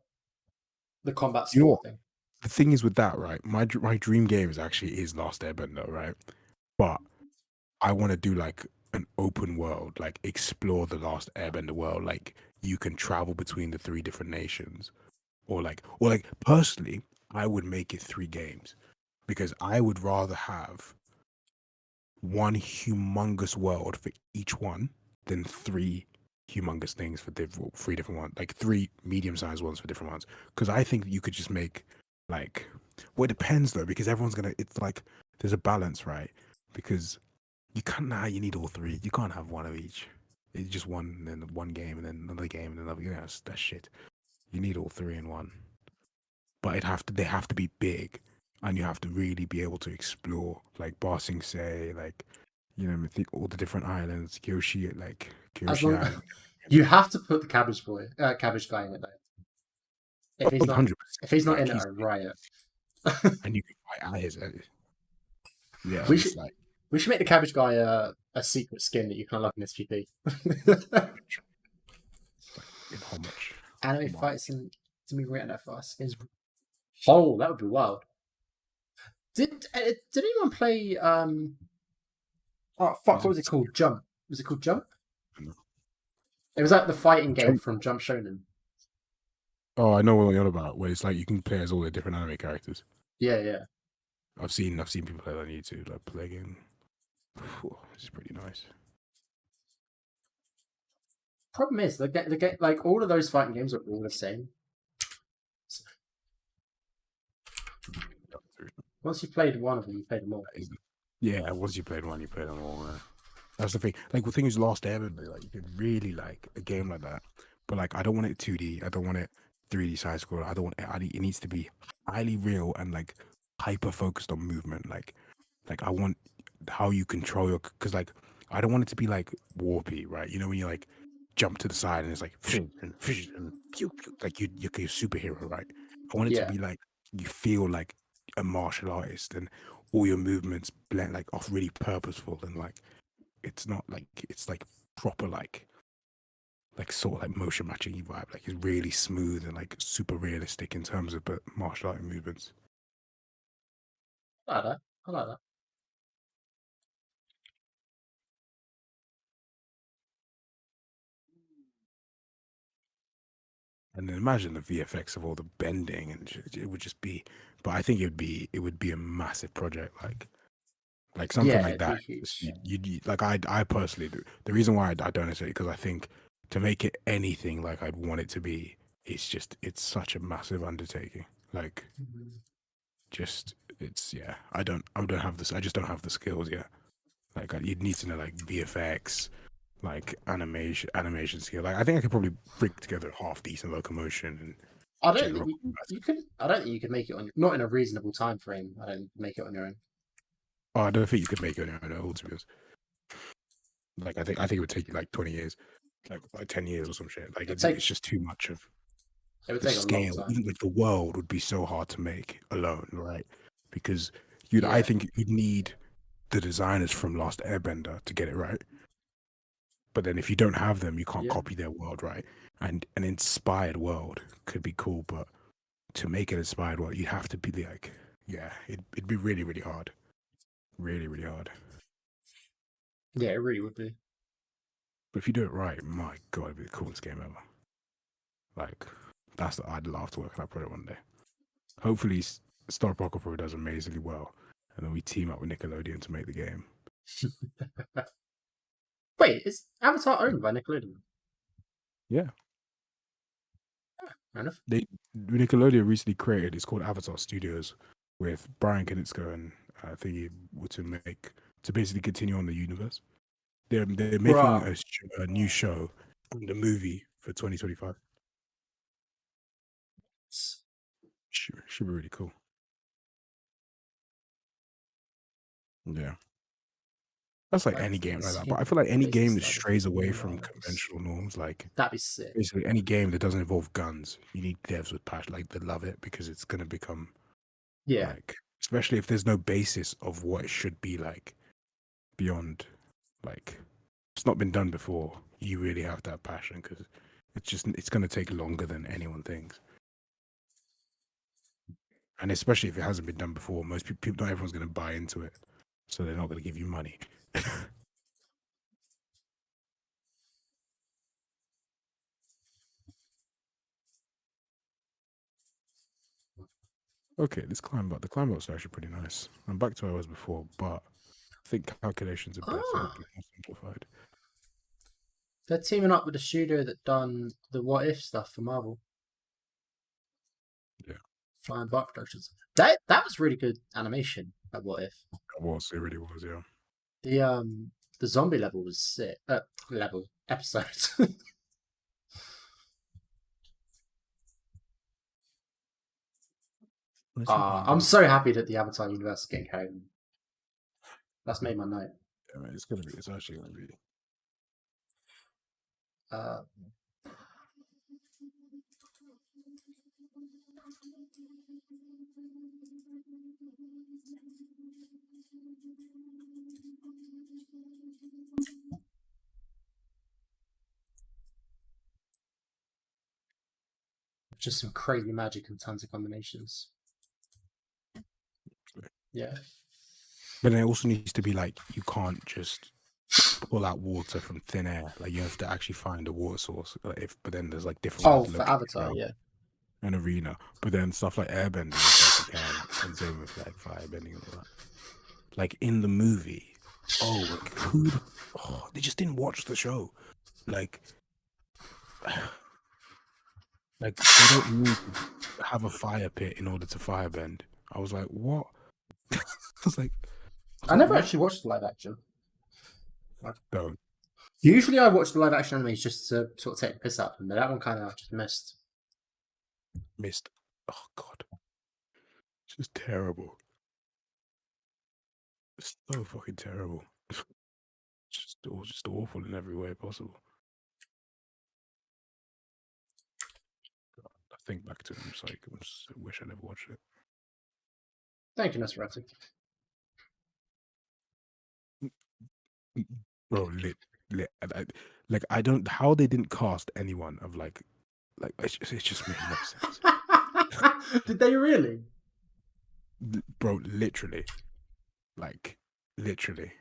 The combat sport thing. The thing is with that, right? My dream game is Last Airbender, right? But I want to do an open world, explore the Last Airbender world. You can travel between the 3 different nations. Or personally, I would make it 3 games because I would rather have one humongous world for each one than 3 humongous things for 3 different ones, 3 medium-sized ones for different ones. Because I think that you could just make well, it depends though, because everyone's there's a balance, right? Because you can't you need all 3. You can't have one of each. It's just one, and then one game, and then another game, and then another game. That's shit. You need all 3 in one, but they have to be big, and you have to really be able to explore, Ba Sing Se, all the different islands, Kyoshi, Kyoshi Island. You have to put the cabbage guy in it though. If he's not, 100%. if he's not in Like, it, I riot. and you can fight at his yeah, We it's should like we should make the cabbage guy a secret skin that you can unlock in this PP. in how much Anime fights and to be written at fast is that would be wild. Did anyone play oh fuck, what was it called? Jump. Was it called Jump? No. It was like the fighting game Jump. from Jump Shonen. Oh, I know what you're on about. Where it's like you can play as all the different anime characters. Yeah. I've seen people play that on YouTube, like play a game. This is pretty nice. Problem is the game like all of those fighting games are all the same. Once you've played one of them, you played them all. Yeah, once you played one, you played them all. That's the thing. Like the thing is, Last Airbender, like you could really like a game like that, but like I don't want it 2D. I don't want it 3D side scroll. I don't want it. It needs to be highly real and like hyper focused on movement. Like I want how you control your, because like I don't want it to be like warpy, right? You know when you like jump to the side and it's like and pew, like you're a superhero, right? I want it to be like you feel like a martial artist and all your movements blend like off really purposeful and like it's not like it's like proper like sort of like motion matching vibe. Like it's really smooth and like super realistic in terms of but martial art movements. I like that. And then imagine the VFX of all the bending and it would just be. But I think it would be a massive project, like something like that. You like I personally do. The reason why I don't necessarily because I think to make it anything like I'd want it to be, it's such a massive undertaking. Like, I don't have this. I just don't have the skills yet. Like you'd need to know like VFX. Like animation skill. Like I think I could probably bring together half decent locomotion and. I don't think you could. I don't think you could make it on not in a reasonable time frame. I don't make it on your own. Oh, I don't think you could make it on your own at all, to be honest. Like I think it would take you like 20 years, like 10 years or some shit. Like it's just too much of. It would the take scale. a long time. Even like the world would be so hard to make alone, right? Because I think you'd need the designers from Last Airbender to get it right. But then if you don't have them, you can't copy their world, right? And an inspired world could be cool, but to make an inspired world, you'd have to be like, it'd be really, really hard. Really, really hard. Yeah, it really would be. But if you do it right, my God, it'd be the coolest game ever. Like, I'd love to work on that project one day. Hopefully, STORROR PARKOUR PRO does amazingly well, and then we team up with Nickelodeon to make the game. Wait, is Avatar owned by Nickelodeon? Yeah. Fair enough. Nickelodeon recently created, it's called Avatar Studios, with Brian Konietzko and Thingy to basically continue on the universe. They're making a new show and a movie for 2025. Should be really cool. Yeah. That's like any game like that. But I feel like any game that strays away from conventional norms, like that'd be sick. Basically, any game that doesn't involve guns, you need devs with passion, like they love it because it's gonna become, like, especially if there's no basis of what it should be like, beyond, like, it's not been done before. You really have to have passion because it's gonna take longer than anyone thinks. And especially if it hasn't been done before, most people, not everyone's gonna buy into it, so they're not gonna give you money. Okay, this climb up. The climb up's actually pretty nice. I'm back to where I was before, but I think calculations are better, more simplified. They're teaming up with the studio that done the What If stuff for Marvel. Yeah. Flying Buck Productions. That was really good animation at What If. It really was, yeah. The zombie level was sick. Episode. I'm so happy that the Avatar universe is getting carried. That's made my night. Yeah, man, it's actually gonna be. just some crazy magic and tons of combinations. Yeah. But then it also needs to be like, you can't just pull out water from thin air. Like, you have to actually find a water source. But then there's like different ways to For locate Avatar, around yeah. an arena. But then stuff like airbending, it's like you can, and same with like firebending and all that. Like in the movie, they just didn't watch the show. Like they don't need to have a fire pit in order to firebend. I was like, what? I never actually watched the live action. Don't. Usually I watch the live action animes just to sort of take the piss out of them, but that one kind of just missed. Oh god, it's just terrible. It's so fucking terrible. It's just awful in every way possible. God, I think back to it, I'm just like, I wish I never watched it. Thank you, Nosferatu. Bro, like I don't, how they didn't cast anyone of like it just made no sense. Did they really? Bro, literally, like Aang,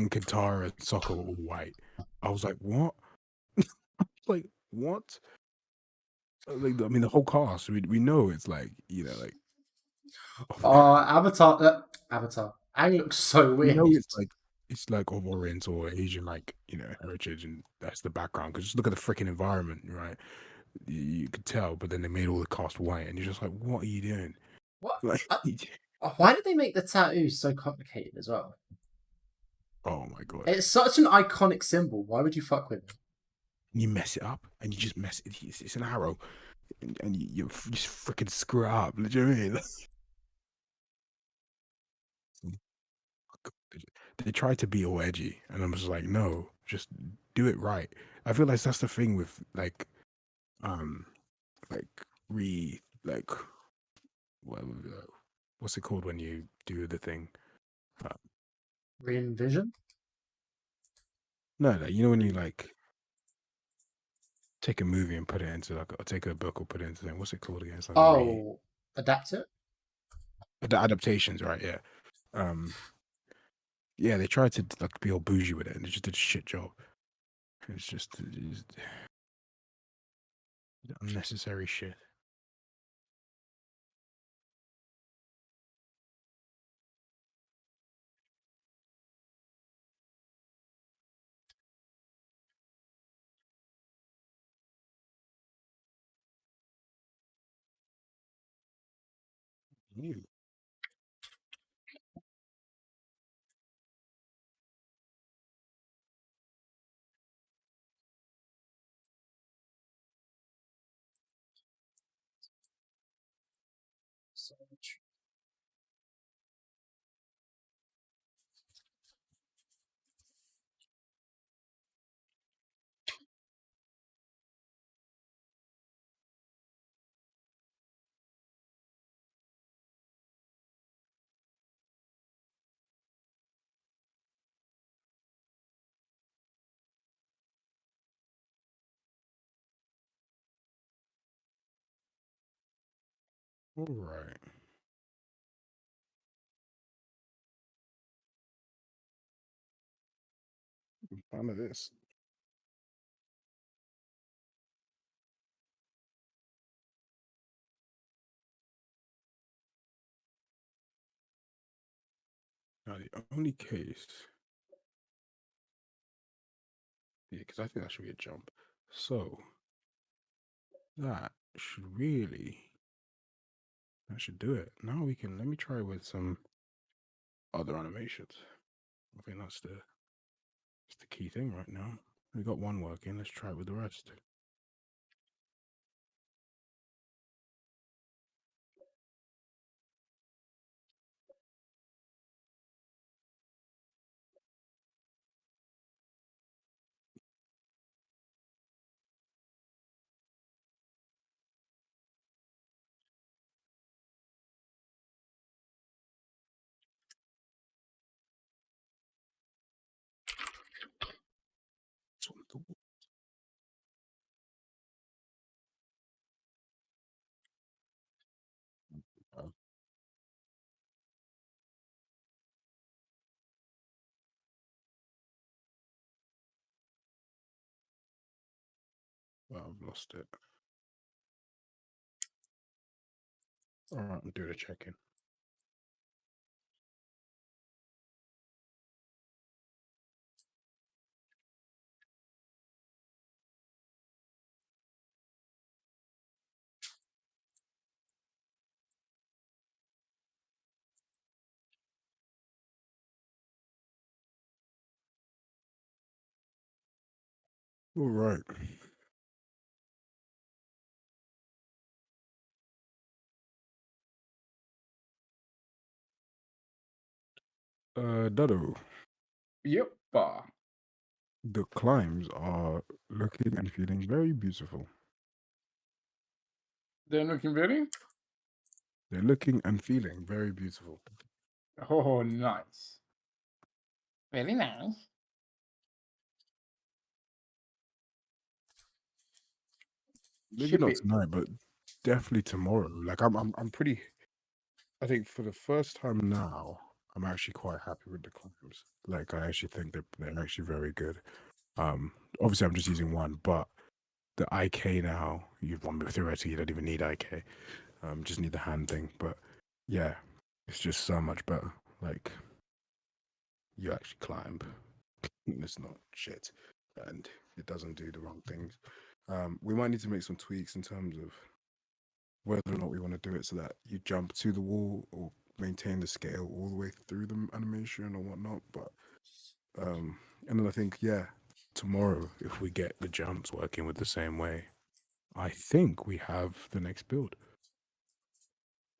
Katara, and Sokka were all white. I was like, what? Like, what? Like, I mean, the whole cast, we know it's like, you know, like, Avatar. Aang looks so weird. you know, it's like of Orient or Asian, like, you know, heritage, and that's the background. Because just look at the freaking environment, right? You could tell, but then they made all the cast white, and you're just like, what are you doing? What? Like, Why did they make the tattoos so complicated as well? oh my god! It's such an iconic symbol. Why would you fuck with it? You mess it up, and you just mess it. It's an arrow, and you just freaking screw it up. Do you know what I mean? They tried to be all edgy, and I'm just like, no, just do it right. I feel like that's the thing with like like what's it called when you do the thing? Re-envision? No, like, you know, when you like take a movie and put it into like, or take a book or put it into thing. What's it called again? It's like adapt it. The adaptations, right? Yeah. Yeah, they tried to like be all bougie with it, and they just did a shit job. It's just unnecessary shit. You. So much. All right. None of this. Now the only case, yeah, because I think that should be a jump. So that should do it. Now we can, let me try with some other animations. I think that's the key thing right now. We got one working. Let's try it with the rest. Well, I've lost it. All right, I'm doing a check-in. All right. Dado, Yep. the climbs are looking and feeling very beautiful. They're looking very. They're looking and feeling very beautiful. Oh, nice. Very nice. Maybe Ship not it. tonight, but definitely tomorrow. Like I'm pretty. I think for the first time now, I'm actually quite happy with the climbs. Like I actually think they're actually very good. Obviously I'm just using one, but the IK now, theoretically you don't even need IK. Just need the hand thing. But yeah, it's just so much better. Like you actually climb. It's not shit, and it doesn't do the wrong things. We might need to make some tweaks in terms of whether or not we want to do it so that you jump to the wall or maintain the scale all the way through the animation or whatnot. But and then I think, yeah, tomorrow if we get the jumps working with the same way, I think we have the next build.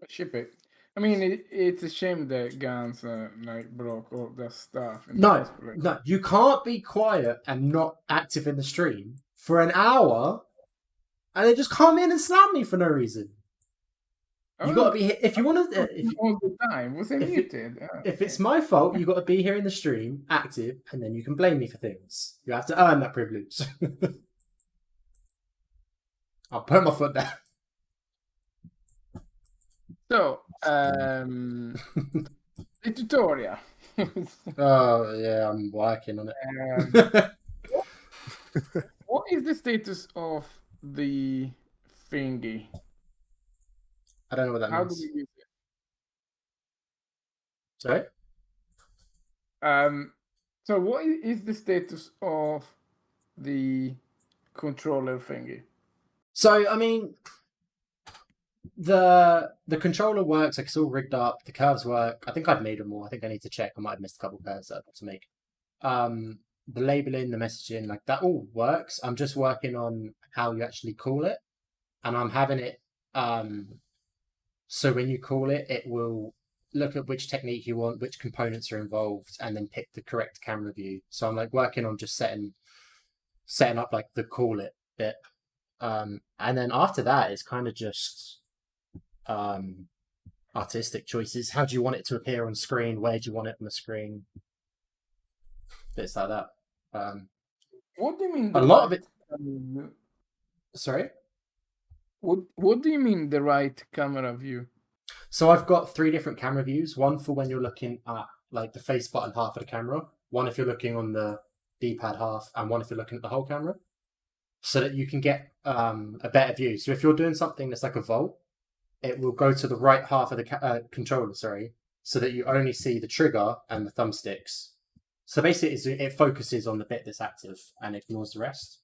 Ship it. I mean, it's a shame that Gans like broke all that stuff. In the No, first place. no, you can't be quiet and not active in the stream for an hour, and they just come in and slam me for no reason. You got to be if you want to. All the time. Was I muted? If it's my fault, you got to be here in the stream, active, and then you can blame me for things. You have to earn that privilege. I'll put my foot down. So, the tutorial. Oh yeah, I'm working on it. What is the status of the thingy? I don't know what that How do means. we use it? Sorry? So what is the status of the controller thingy? So I mean, the controller works. Like it's all rigged up. The curves work. I think I've made them all. I think I need to check. I might have missed a couple of curves that I've got to make. The labeling, the messaging, like that all works. I'm just working on how you actually call it, and I'm having it. So when you call it, it will look at which technique you want, which components are involved, and then pick the correct camera view. So I'm like working on just setting up like the call it bit. And then after that, it's kind of just artistic choices. How do you want it to appear on screen? Where do you want it on the screen? Bits like that. What do you mean? A lot of it. Sorry? What do you mean the right camera view? So I've got 3 different camera views. One for when you're looking at like the face button half of the camera. One if you're looking on the D-pad half, and one if you're looking at the whole camera, so that you can get a better view. So if you're doing something that's like a vault, it will go to the right half of the controller, so that you only see the trigger and the thumbsticks. So basically, it focuses on the bit that's active and ignores the rest.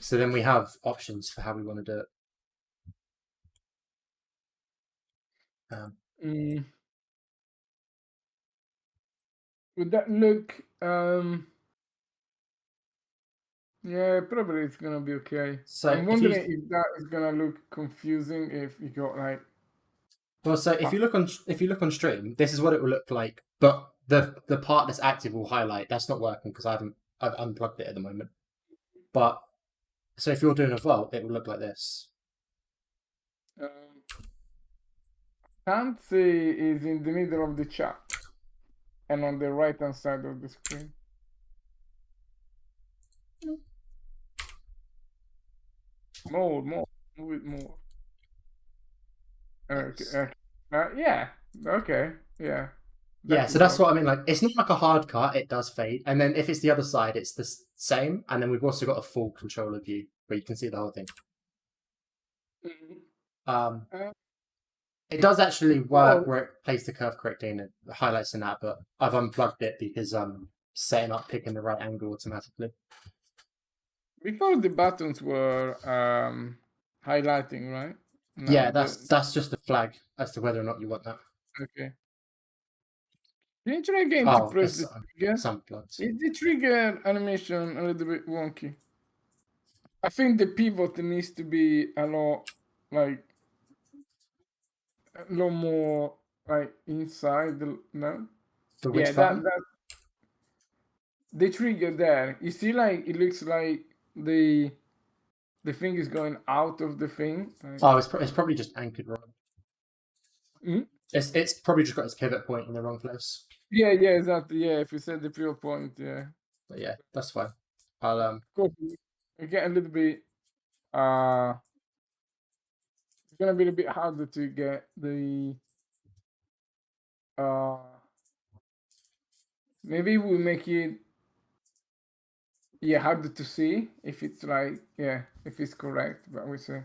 So then we have options for how we want to do it. Would that look? Yeah, probably it's gonna be okay. So I'm wondering if that is gonna look confusing if you got like. Well, so if you look on stream, this is what it will look like. But the part that's active will highlight. That's not working because I've unplugged it at the moment. But so if you're doing a vault, it will look like this. Fancy is in the middle of the chat and on the right hand side of the screen. Move it more. Okay. Yeah. Okay. Yeah. Yeah, so that's what I mean. Like, it's not like a hard cut; it does fade, and then if it's the other side, it's the same. And then we've also got a full controller view where you can see the whole thing. It does actually work where it plays the curve correctly and it highlights in that, but I've unplugged it because I'm setting up picking the right angle automatically. Before the buttons were highlighting, right? No, yeah, that's just a flag as to whether or not you want that. Okay. Can you try again to press the trigger? Is the trigger animation a little bit wonky? I think the pivot needs to be a lot more like inside the no. That the trigger there. You see, like it looks like the thing is going out of the thing. Like... it's probably just anchored wrong. Mm-hmm. It's probably just got its pivot point in the wrong place. Yeah, exactly. Yeah, if you set the pivot point, yeah. But yeah, that's fine. I'll get a little bit it's gonna be a bit harder to get the maybe we make it harder to see if it's like if it's correct, but we say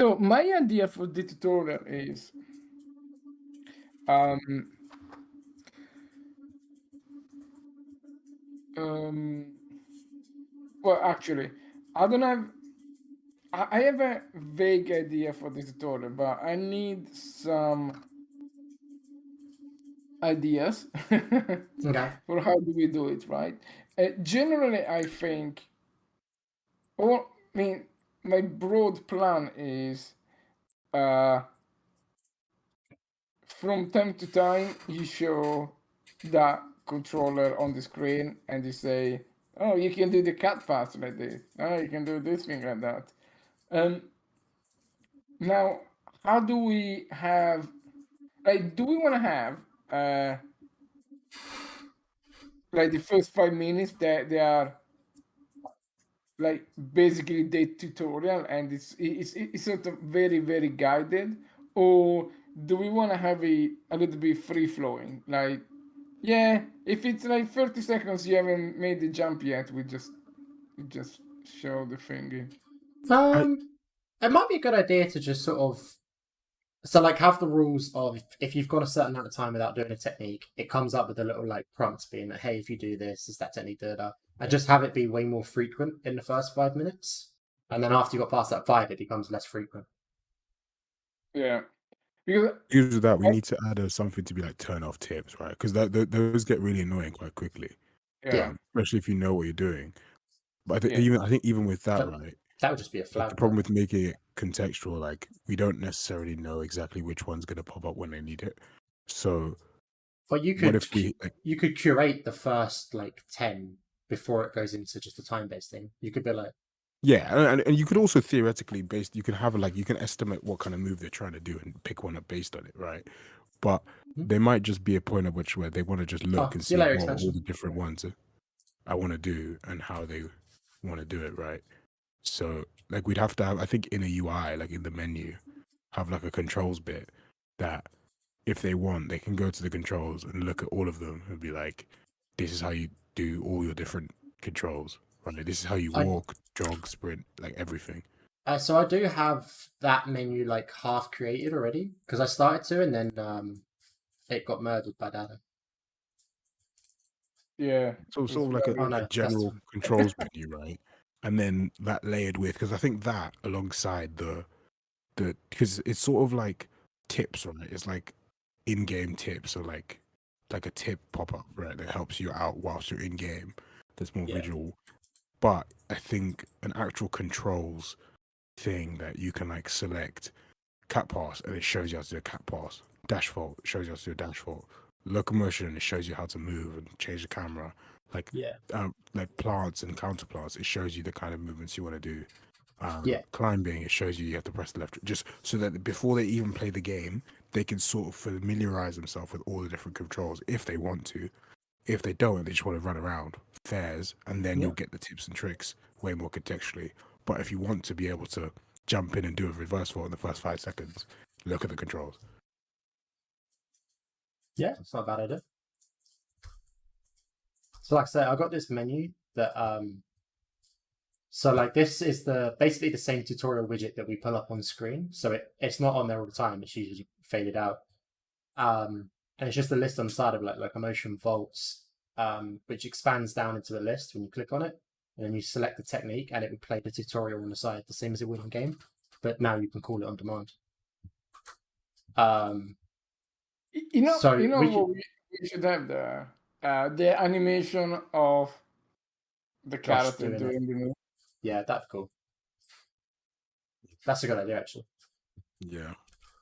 so my idea for the tutorial is well, actually, I don't have. I have a vague idea for this tutorial, but I need some ideas for how do we do it, right? Generally, I think, my broad plan is from time to time, you show that controller on the screen and you say, oh, you can do the cat pass like this. Oh, you can do this thing like that. Now, how do we have, do we want to have, the first 5 minutes that they are, basically the tutorial and it's sort of very, very guided? Or do we want to have a little bit free-flowing? If it's 30 seconds, you haven't made the jump yet, we just show the thingy. It might be a good idea to just sort of have the rules of if you've got a certain amount of time without doing a technique, it comes up with a little prompt being that, hey, if you do this, is that technique and just have it be way more frequent in the first 5 minutes, and then after you got past that 5, it becomes less frequent. Yeah. Usually that we need to add something to be turn off tips, right? Because those get really annoying quite quickly. Yeah. Especially if you know what you're doing. But I think even with that, right? That would just be a flag. The problem with making it contextual, we don't necessarily know exactly which one's going to pop up when they need it. So, but you could curate the first 10 before it goes into just a time-based thing. You could be and you could also theoretically you can have you can estimate what kind of move they're trying to do and pick one up based on it, right? But there might just be a point at which where they want to just look and see all the different ones I want to do and how they want to do it, right? So we'd have to have, I think, in a UI, in the menu, have a controls bit that if they want, they can go to the controls and look at all of them and be this is how you do all your different controls, right? This is how you walk, jog, sprint, everything. So I do have that menu half created already because I started to, and then it got murdered by data. Yeah. So sort of a general controls menu, right? And then that layered with, because I think that alongside the because it's sort of tips, right? It's in-game tips, so like a tip pop-up, right? That helps you out whilst you're in game. That's more visual. But I think an actual controls thing that you can select cat pass and it shows you how to do a cat pass. Dash fault shows you how to do a dash fault. Locomotion, it shows you how to move and change the camera. Plants and counterplants, it shows you the kind of movements you want to do. Climbing, it shows you have to press the left, just so that before they even play the game, they can sort of familiarize themselves with all the different controls if they want to. If they don't, they just want to run around fairs, and then you'll get the tips and tricks way more contextually. But if you want to be able to jump in and do a reverse fault in the first 5 seconds, look at the controls. Yeah, it's not a bad idea. So like I said, I got this menu that so like this is basically the same tutorial widget that we pull up on screen. So it's not on there all the time, it's usually faded out. And it's just a list on the side of like locomotion vaults, which expands down into a list when you click on it. And then you select the technique and it will play the tutorial on the side, the same as it would in game. But now you can call it on demand. You know, So you know we what we should have the animation of the Josh character doing it. doing the move. Yeah, that's cool. That's a good idea, actually. Yeah,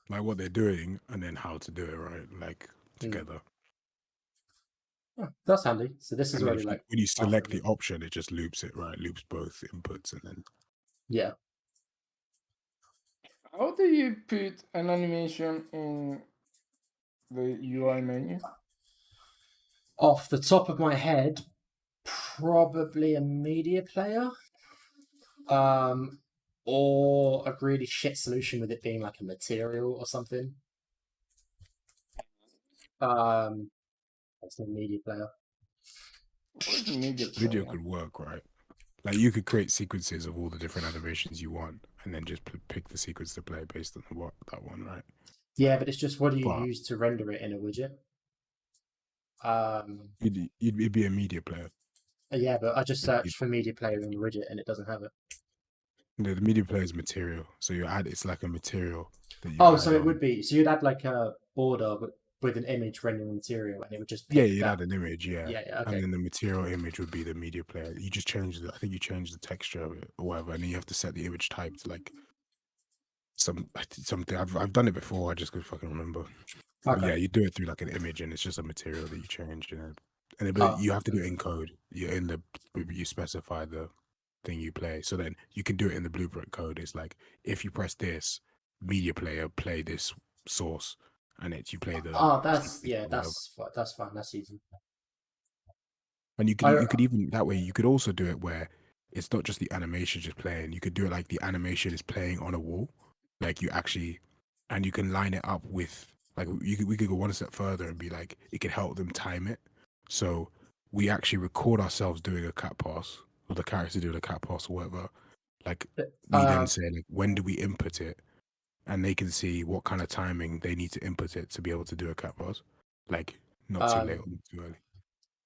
like what they're doing and then how to do it, right? Like together. Yeah, that's handy. So this is And then already like when you select the after- option, it just loops it, right? Loops both inputs and then. Yeah. How do you put an animation in the UI menu? Off the top of my head, probably a media player. Or a really shit solution with it being like a material or something. That's the media player. What is the media Video player? could work, right? Like you could create sequences of all the different animations you want, and then just pick the sequence to play based on that one, right? Yeah, but it's just what do you But- use to render it in a widget? It'd be a media player. Yeah, but I just searched for media player in the widget and it doesn't have it. No, the media player is material, so you add it's like a material. That you Oh, add so it on. would be. So you'd add like a border with an image rendering material, and it would just pick Yeah, you'd that. add an image, yeah. Yeah, okay. And then the material image would be the media player. You just change I think you change the texture of it or whatever, and then you have to set the image type to like something. I've done it before. I just could fucking remember. But Okay. yeah, you do it through like an image, and it's just a material that you change, but you have to do it in code. You specify the thing you play, so then you can do it in the blueprint code. It's like if you press this media player, play this source, and you play the. That's fine. That's easy. And you could even that way. You could also do it where it's not just the animation just playing. You could do it like the animation is playing on a wall, like you actually, and you can line it up with like we could go one step further and be like it could help them time it. So we actually record ourselves doing a cat pass, or the character doing a cat pass or whatever. Like we then say like when do we input it, and they can see what kind of timing they need to input it to be able to do a cat pass. Like not too late or too early.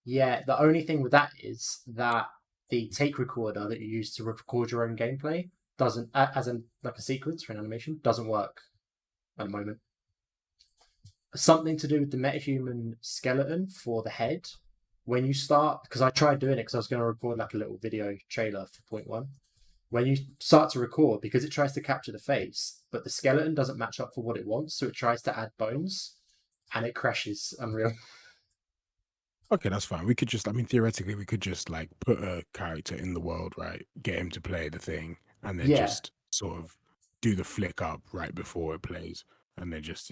Yeah, the only thing with that is that the take recorder that you use to record your own gameplay doesn't, as in like a sequence for an animation, doesn't work at the moment. Something to do with the metahuman skeleton for the head. When you start, because I tried doing it because I was going to record like a little video trailer for point one. When you start to record, because it tries to capture the face, but the skeleton doesn't match up for what it wants, so it tries to add bones, and it crashes Unreal. Okay, that's fine. We could just, I mean, theoretically, we could just like put a character in the world, right? Get him to play the thing, and then just sort of do the flick up right before it plays, and then just,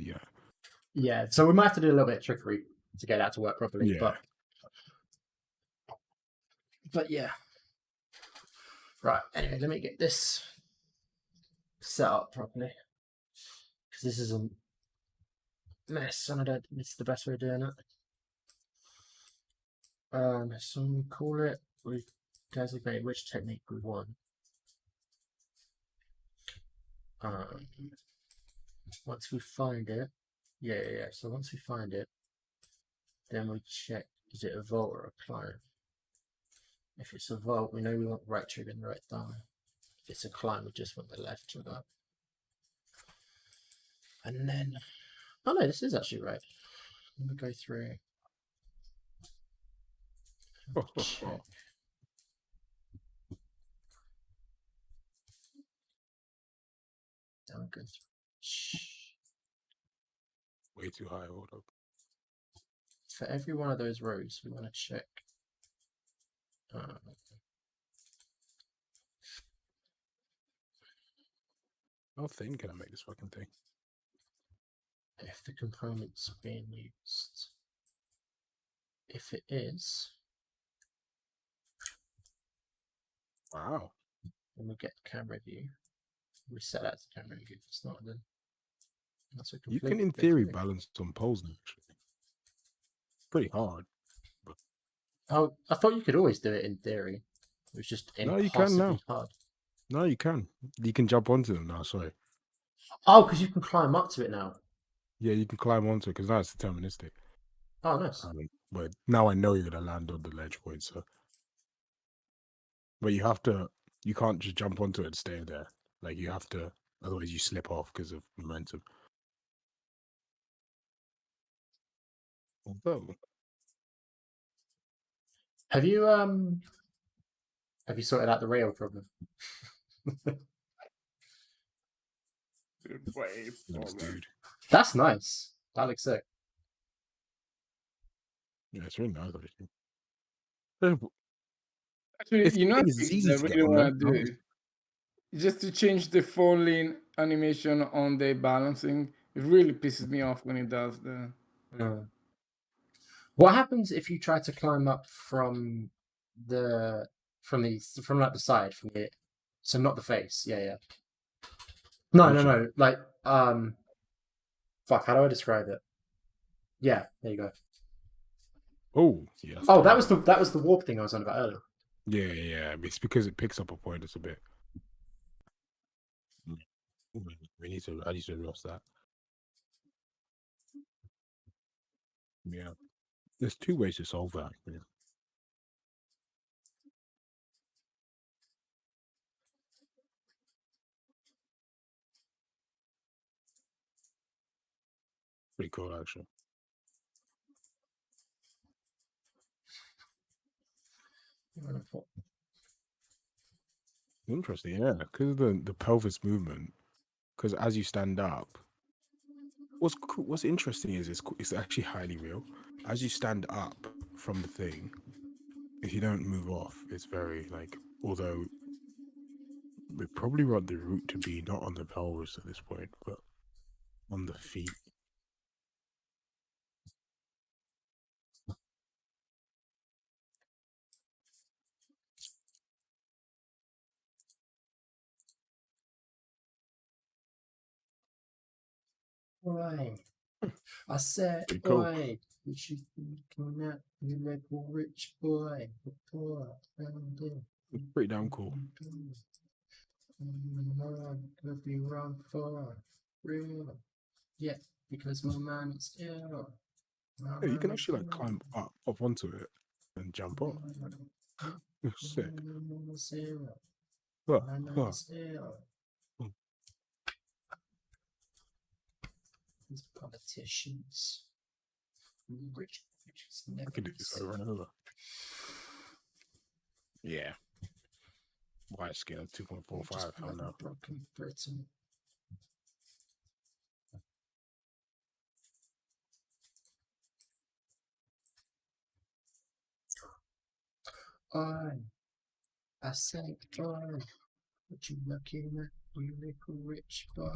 Yeah, so we might have to do a little bit of trickery to get that to work properly, Yeah. but yeah. Right, anyway, let me get this set up properly, because this is a mess, and I don't think it's the best way of doing it. So we call it, we designate which technique we want. Once we find it, yeah. So once we find it, then we check, is it a vault or a climb? If it's a vault, we know we want right trigger and right thumb. If it's a climb, we just want the left trigger. And then, oh no, this is actually right. Let me go through. Check. Don't go through. Way too high. Hold up. For every one of those rows, we want to check. How thin can I make this fucking thing? If the component's being used. If it is, Wow. then we get camera view. We set that to camera view. If it's not, then that's a You complete can, in different theory, thing. balance on poles now, actually. pretty hard. Oh, I thought you could always do it in theory. It was just No, you can now. impossibly hard. No, you can. You can jump onto them now. Sorry. Oh, because you can climb up to it now. Yeah, you can climb onto it because now it's deterministic. Oh, nice. But now I know you're gonna land on the ledge point. So, but you have to. You can't just jump onto it and stay there. Like you have to. Otherwise, you slip off because of momentum. Although, Have you sorted out the rail problem? nice, dude. That's nice. That looks sick. Yeah, it's really nice. Actually. Actually, It's you know, it's what easy I to get really on want there. to do just to change the falling animation on the balancing. It really pisses me off when it does that. Mm. What happens if you try to climb up from like the side from the so not the face? Yeah. No. Like fuck. How do I describe it? Yeah, there you go. Oh, yeah. Oh, that was the warp thing I was on about earlier. Yeah. It's because it picks up a point. It's a bit. I need to address that. Yeah. There's two ways to solve that. Yeah. Pretty cool, actually. Interesting, yeah. Because of the pelvis movement. Because as you stand up, what's interesting is it's actually highly real. As you stand up from the thing, if you don't move off, it's very like. Although we probably want the route to be not on the pelvis at this point, but on the feet. Boy, I said, Pretty cool. boy, you should be looking at you like a rich boy. It's pretty damn cool. Could be wrong for real. Yeah, because my man is ill. Yeah, you can actually like climb up onto it and jump off. It's sick. Huh. These politicians. Rich I could do this over and over. Yeah. Why scale 2.45? I don't know. Broken Britain. I said, boy, what you looking at? You little rich boy.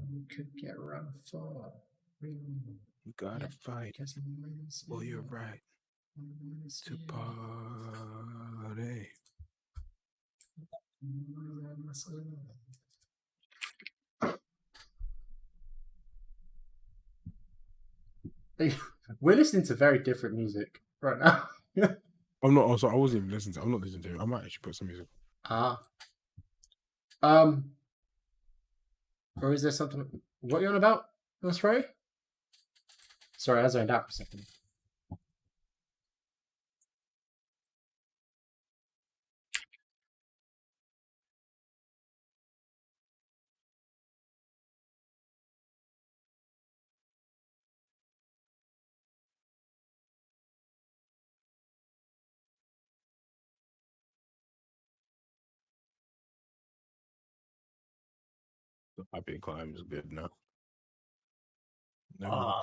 You could get run for. You gotta fight for your right to party. We're listening to very different music right now. I'm not. Also, I wasn't even listening to. I'm not listening to it. I might actually put some music. Or is there something? What are you on about? That's right. Sorry, I zoned out for a second. The Happy Climb is good now.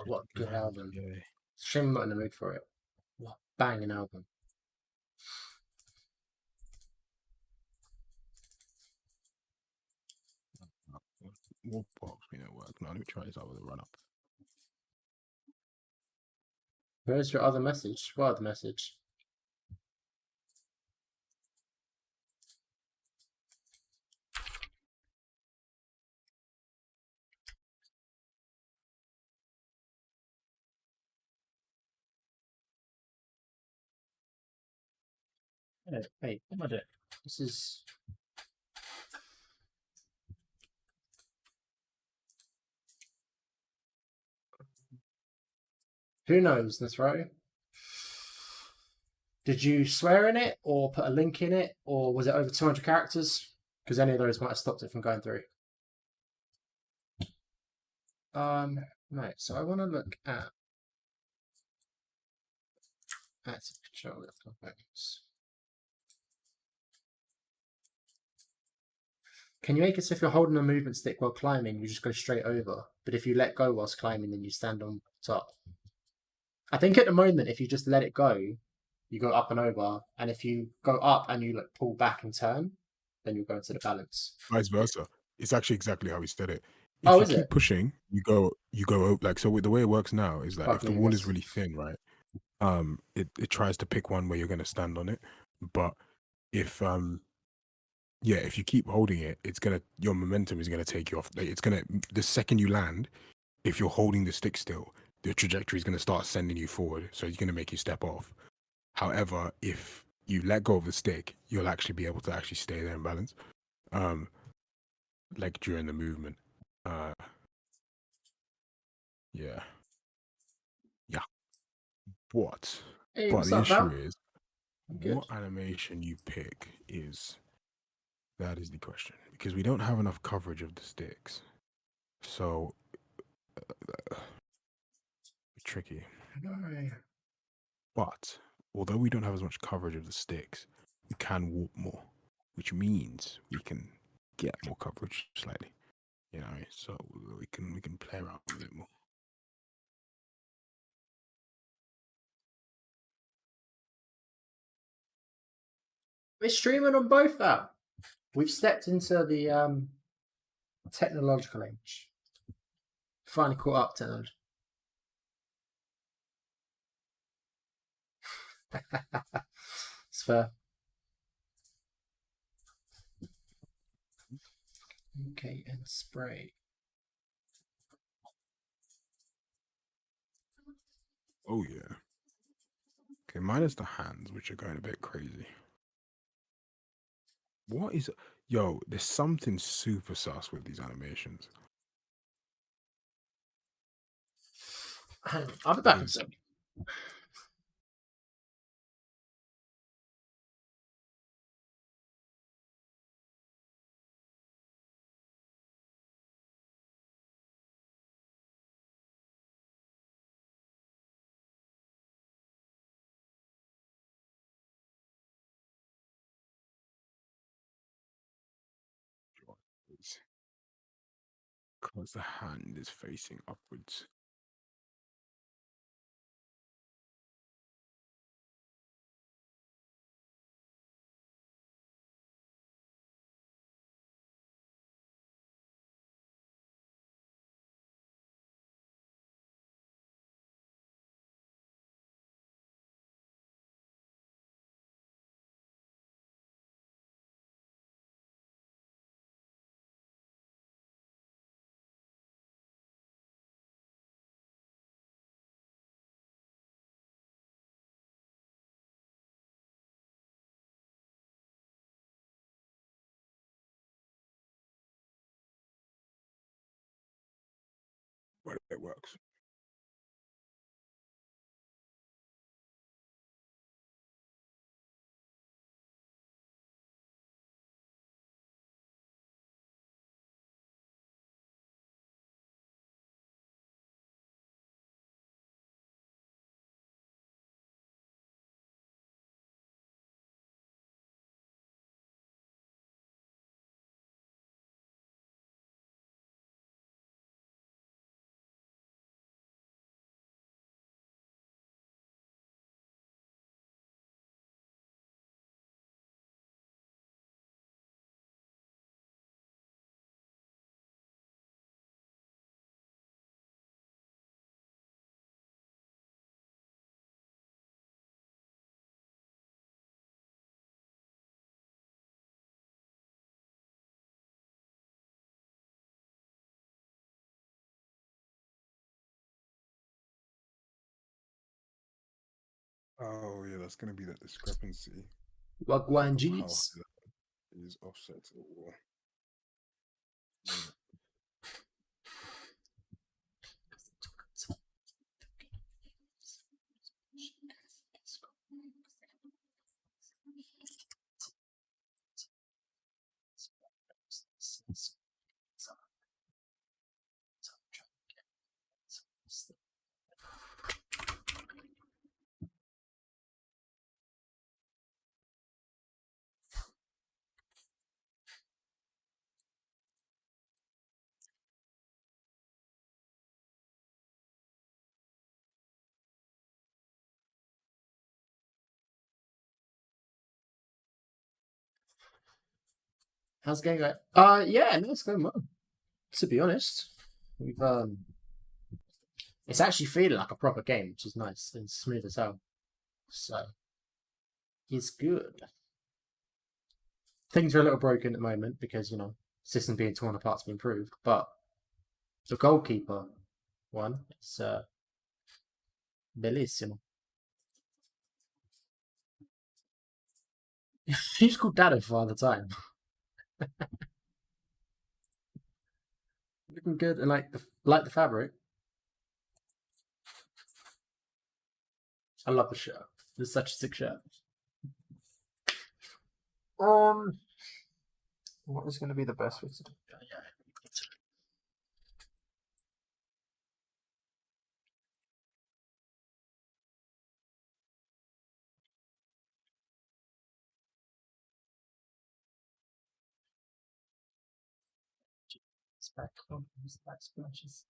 What a good album. Yeah. Shame I'm not in the mood for it. What a banging album. Wolf box may not work. Now let me try this out with a run up. Where's your other message? What other message? Wait, what am I doing? This is. Who knows? That's right. Did you swear in it, or put a link in it, or was it over 200 characters? Because any of those might have stopped it from going through. Right. So I want to look at active control of components. Can you make it so if you're holding a movement stick while climbing, you just go straight over? But if you let go whilst climbing, then you stand on top. I think at the moment, if you just let it go, you go up and over. And if you go up and you like pull back and turn, then you go into the balance. Vice versa. It's actually exactly how he said it. If Oh, you is keep it? pushing, you go like so. The way it works now is that if the Okay, wall yes. is really thin, right? It tries to pick one where you're going to stand on it, but if if you keep holding it, your momentum is gonna take you off. Like, the second you land, if you're holding the stick still, the trajectory is gonna start sending you forward, so it's gonna make you step off. However, if you let go of the stick, you'll actually be able to actually stay there in balance, like during the movement. Yeah. What? Hey, But what's the up, issue pal? is, Good. what animation you pick that is the question, because we don't have enough coverage of the sticks, so tricky. No. But although we don't have as much coverage of the sticks, we can warp more, which means we can get more coverage slightly. So we can play around with it more. We're streaming on both now. We've stepped into the technological age. Finally caught up to it's fair. Okay, and spray. Oh yeah. Okay, minus the hands, which are going a bit crazy. What is yo? There's something super sus with these animations. I'll be back in a second. Because the hand is facing upwards. But it works. Oh yeah, that's gonna be that discrepancy. Wagwan How G's. is offset to the wall. How's the game going? Yeah, no, it's going well. To be honest, we've it's actually feeling like a proper game, which is nice and smooth as hell. So it's good. Things are a little broken at the moment because system being torn apart to be improved, but the goalkeeper one is bellissimo. He's called Dado for the time. Looking good and like the fabric. I love the shirt. It's such a sick shirt. What is going to be the best way to do it? Yeah. Back splashes.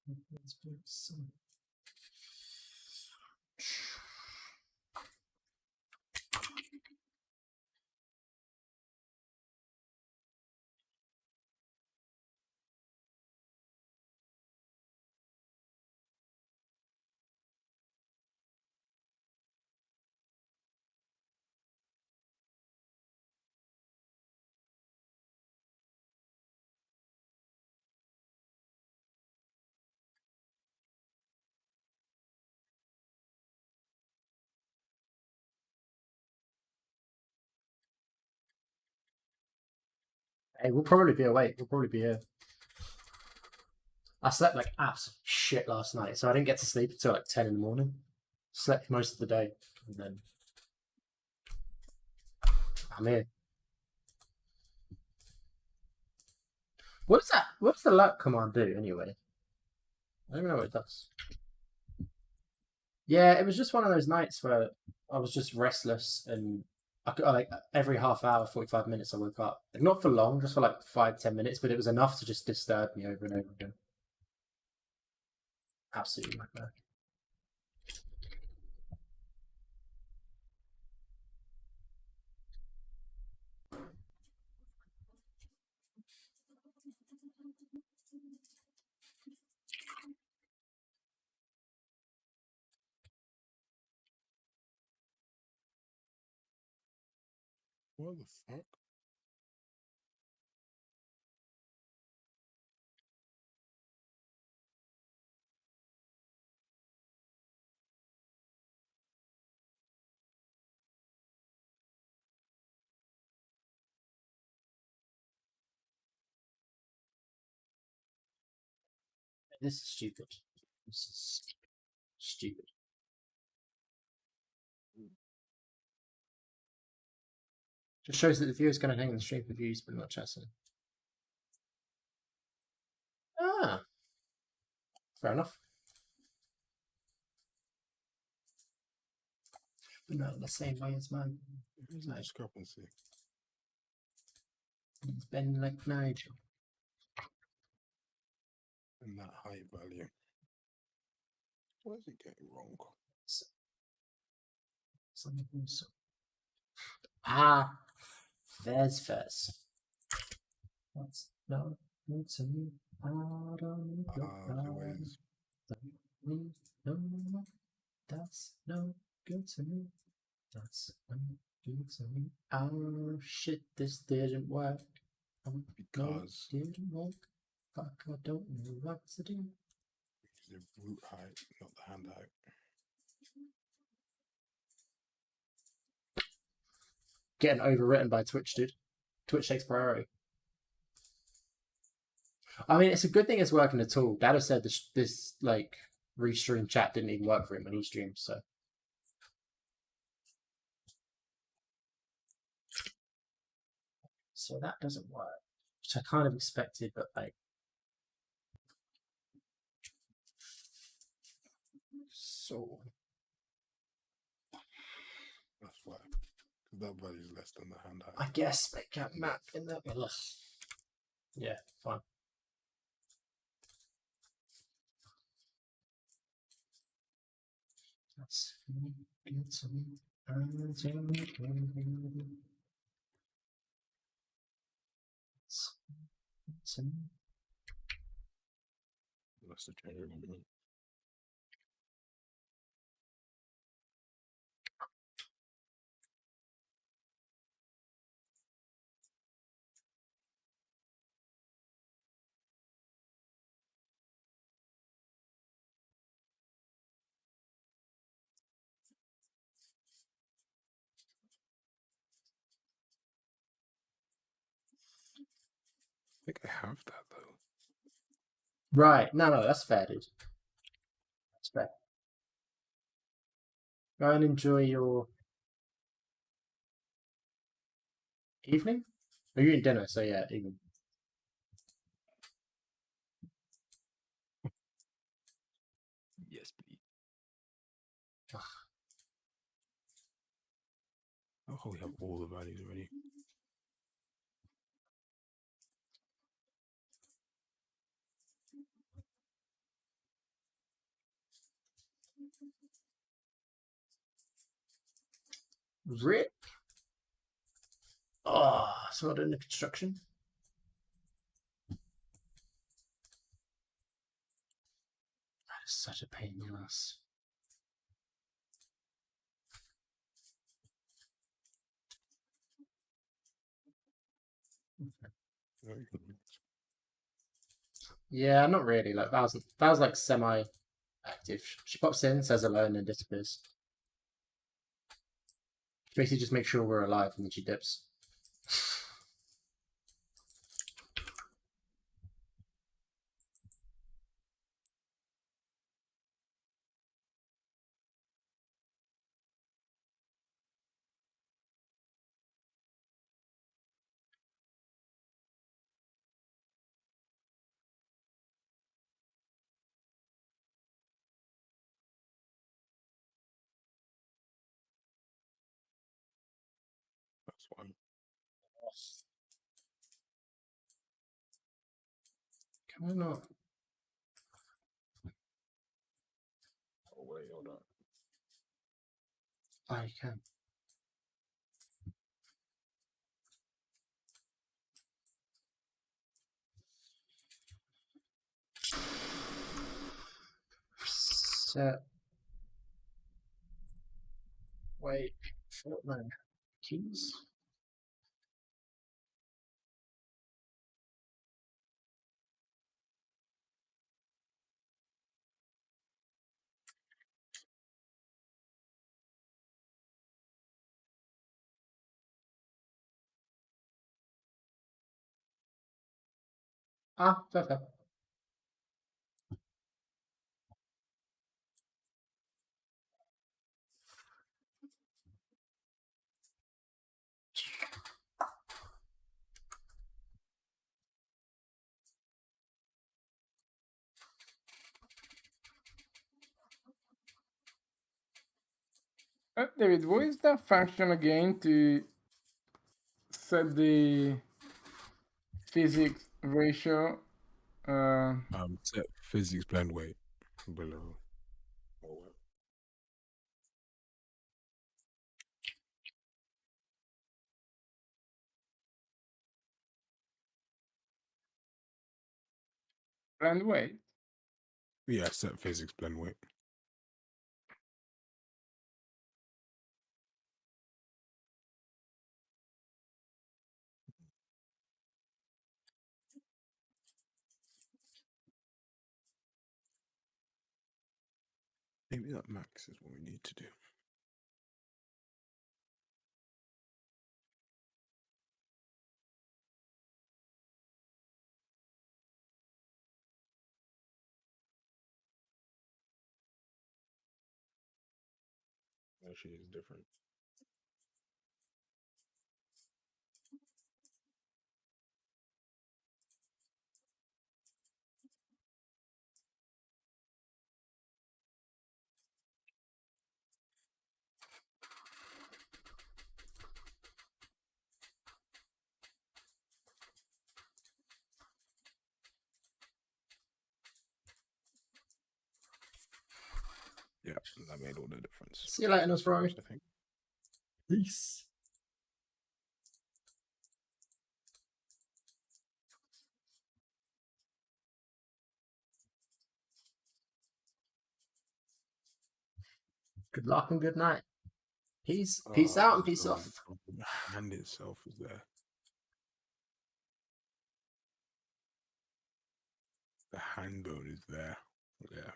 Hey, we'll probably be awake. We'll probably be here. I slept like absolute shit last night, so I didn't get to sleep until like 10 in the morning. Slept most of the day, and then I'm here. What's that? What's the lap command do anyway? I don't know what it does. Yeah, it was just one of those nights where I was just restless, and like every half hour, 45 minutes, I woke up. Like, not for long, just for like 5-10 minutes, but it was enough to just disturb me over and over again. Absolutely nightmare. What the fuck? This is stupid. This is stupid. Just shows that the viewer's going to hang on the stream for views, but not chasing. Ah, fair enough. But not in the same way as mine. There's no discrepancy. It's been like Nigel. And that high value. What is it getting wrong? There's Fez. That's no good to me. I don't Always. no, that's no good to me. That's no good to me. Oh shit, this didn't work. Because no, it didn't work. Fuck, I don't know what to do. the root height, not the hand height. getting overwritten by Twitch, dude. Twitch takes priority. I mean, it's a good thing it's working at all. Dad has said this like restream chat didn't even work for him when he streamed, so. So that doesn't work, which I kind of expected, but like. So. That's why. That value is less than the hand height. I guess make a map in the. Yeah, fine. That's That's the general one. I think I have that though. right. No, that's fair, dude. That's fair. Go and enjoy your evening. Are you eating dinner? So yeah, evening. Yes, please. Oh, we have all the values already. Rip. Oh, it's not in the construction. That is such a pain in the ass. Yeah, not really. Like that was like semi-active. She pops in, says hello, and then disappears. She basically just makes sure we're alive, and then she dips. That's one. Can I not? Oh wait, hold on. I can. Set. Wait. No. Keys. Ah, fair. David, what is that function again to set the physics ratio? Set physics blend weight below. Blend weight. Yeah, set physics blend weight. Maybe that max is what we need to do. Actually, it's different. Yeah, that made all the difference. See you later, Nosferatu. I think. Peace. Good luck and good night. Peace. Peace out and peace off. The hand itself is there. The hand bone is there. Yeah.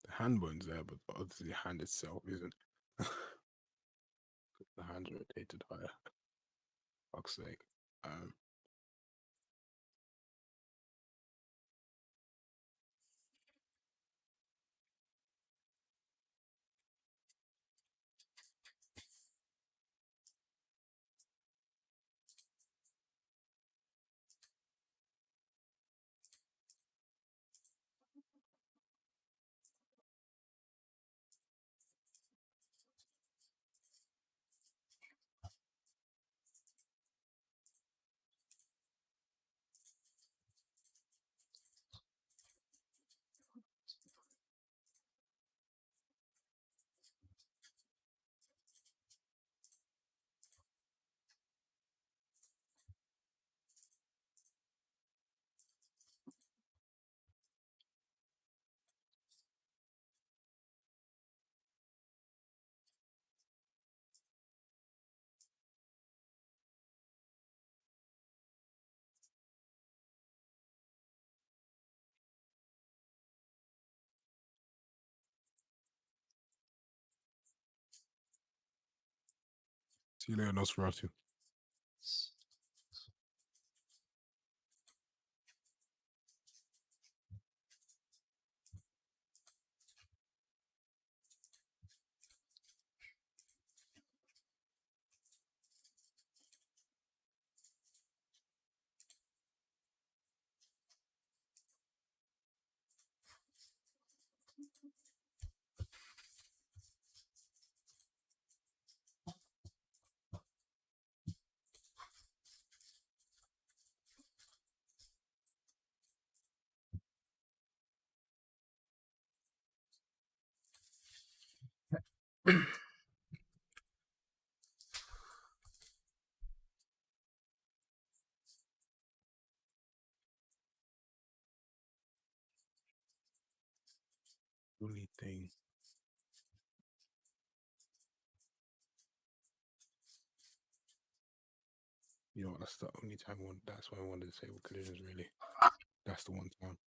The hand bone's there, but obviously the hand itself isn't. The hand's rotated higher. Fuck's sake. See you later, Nosferatu. Only thing. You know what? That's the only time that's why I wanted to say with collisions, really. That's the one time.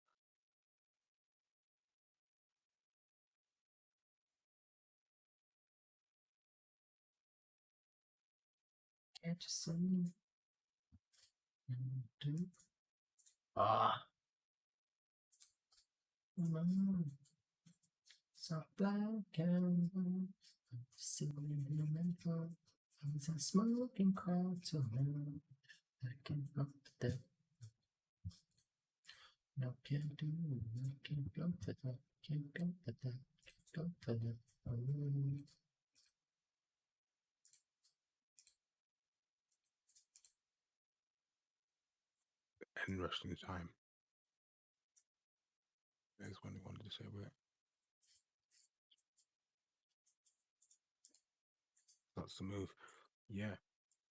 Can't you see? Ah. So black and sentimental. He's a smoking cartoon. I can go to the no can do, no can go to the, can go to the, go to the. End wrestling time. That's what I wanted to say about it. That's the move. Yeah.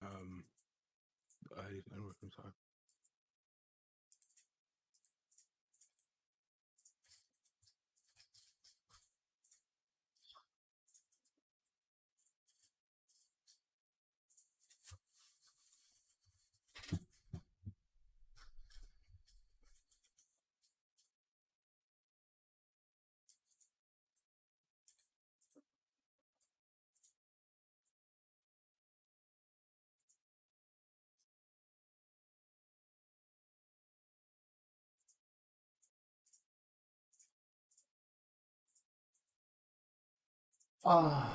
End wrestling time. Ah.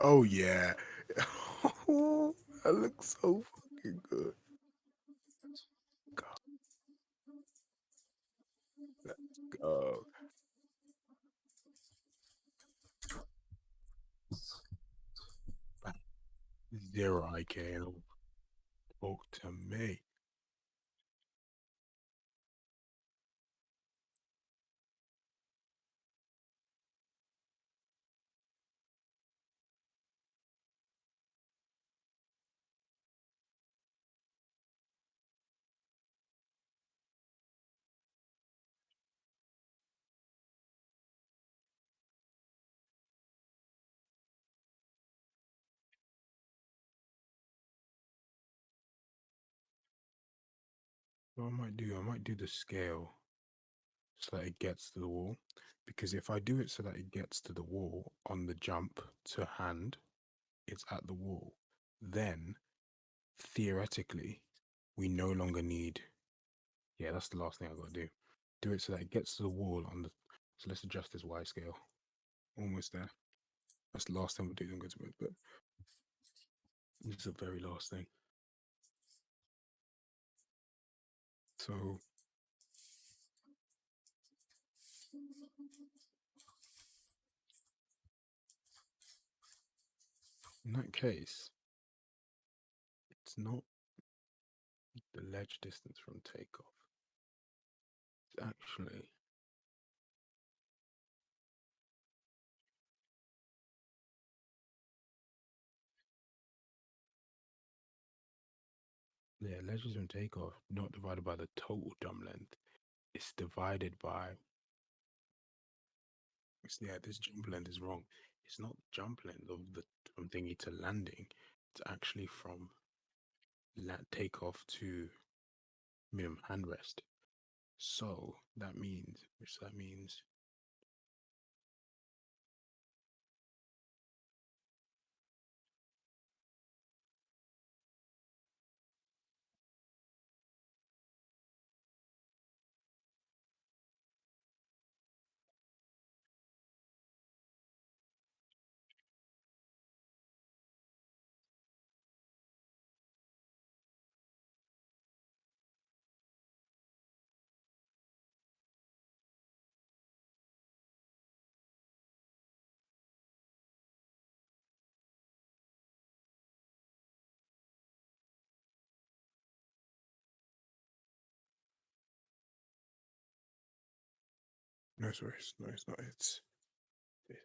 Oh yeah. That looks so fucking good. God, let's go. Zero IK. Talk to me. What I might do the scale so that it gets to the wall. Because if I do it so that it gets to the wall on the jump to hand, it's at the wall. Then theoretically, we no longer need. Yeah, that's the last thing I gotta do. Do it so that it gets to the wall on the. So let's adjust this Y scale. Almost there. That's the last thing we'll do. Then go to bed, but this is the very last thing. So in that case, it's not the ledge distance from takeoff. It's actually ledge distance from takeoff, not divided by the total jump length. It's divided by. This jump length is wrong. It's not the jump length of the from thingy to landing. It's actually from takeoff to minimum hand rest. So that means, no, sorry, no, it's not. It's this.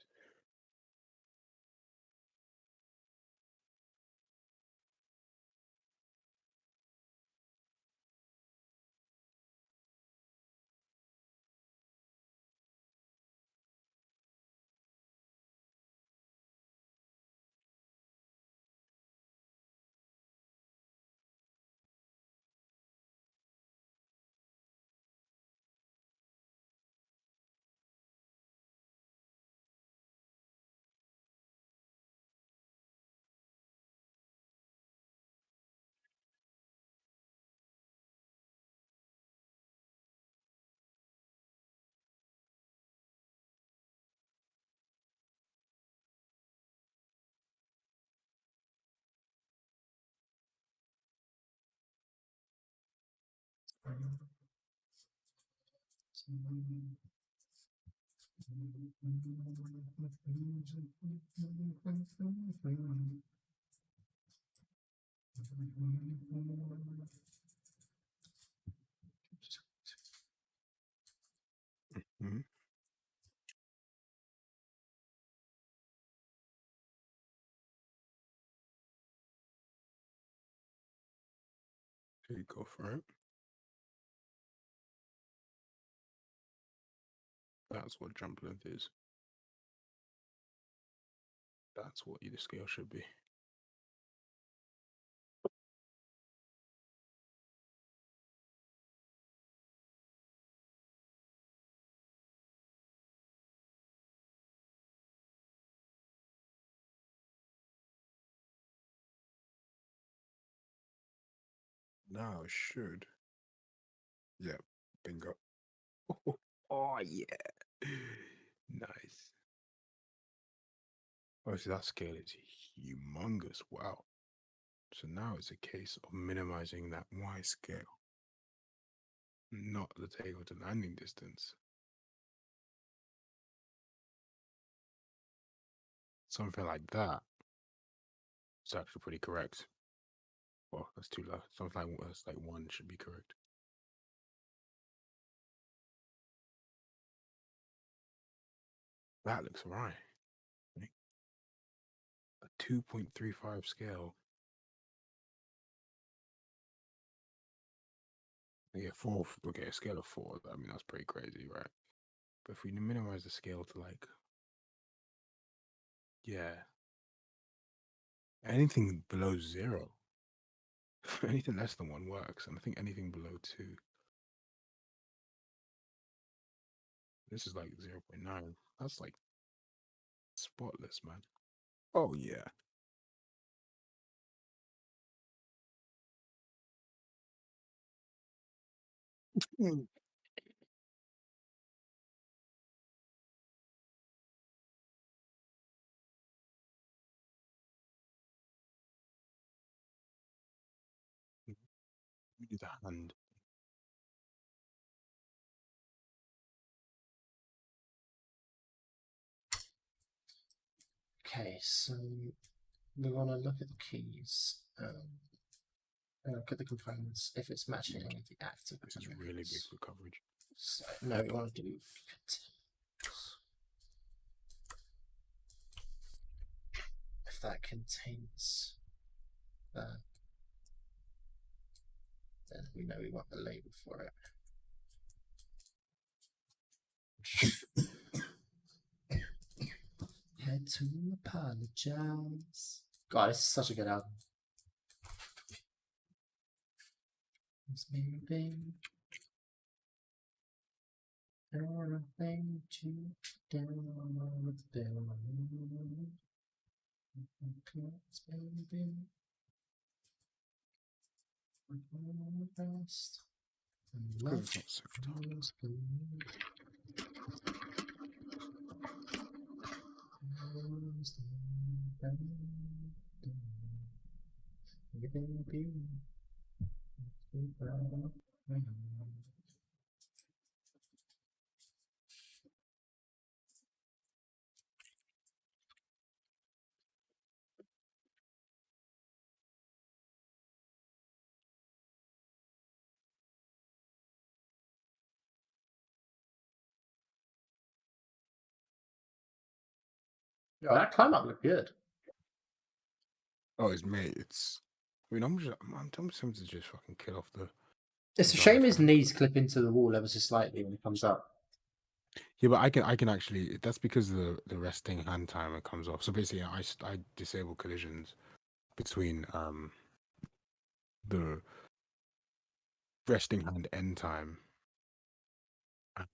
Mm-hmm. Takeoff, right? That's what jump length is. That's what the scale should be. Now it should. Yeah, bingo. Oh yeah. Nice. Obviously, that scale is humongous. Wow. So now it's a case of minimizing that Y scale, not the takeoff to landing distance. Something like that. It's actually pretty correct. Well, that's too low. Something like that's like 1 should be correct. That looks right. A 2.35 scale. Yeah, 4. Okay, a scale of 4. I mean, that's pretty crazy, right? But if we minimize the scale to like, yeah, anything below 0, anything less than 1 works, and I think anything below 2. This is like 0.9. That's like spotless, man. Oh yeah. We do the hand. Okay, so we want to look at the keys. And look at the components if it's matching any of the active This is components. really big for coverage. So, no, we want to do if that contains that, then we know we want the label for it. Had to apologize. God, this is such a good album. Maybe everything to down with the bill. Baby. Best. Because it's not so tough. Oh, that climb up looked good. Oh, it's mate. It's. I mean, I'm tempted to just fucking kill off the. It's a shame his knees clip into the wall ever so slightly when he comes up. Yeah, but I can actually. That's because the resting hand timer comes off. So basically, I disable collisions between the resting hand end time and.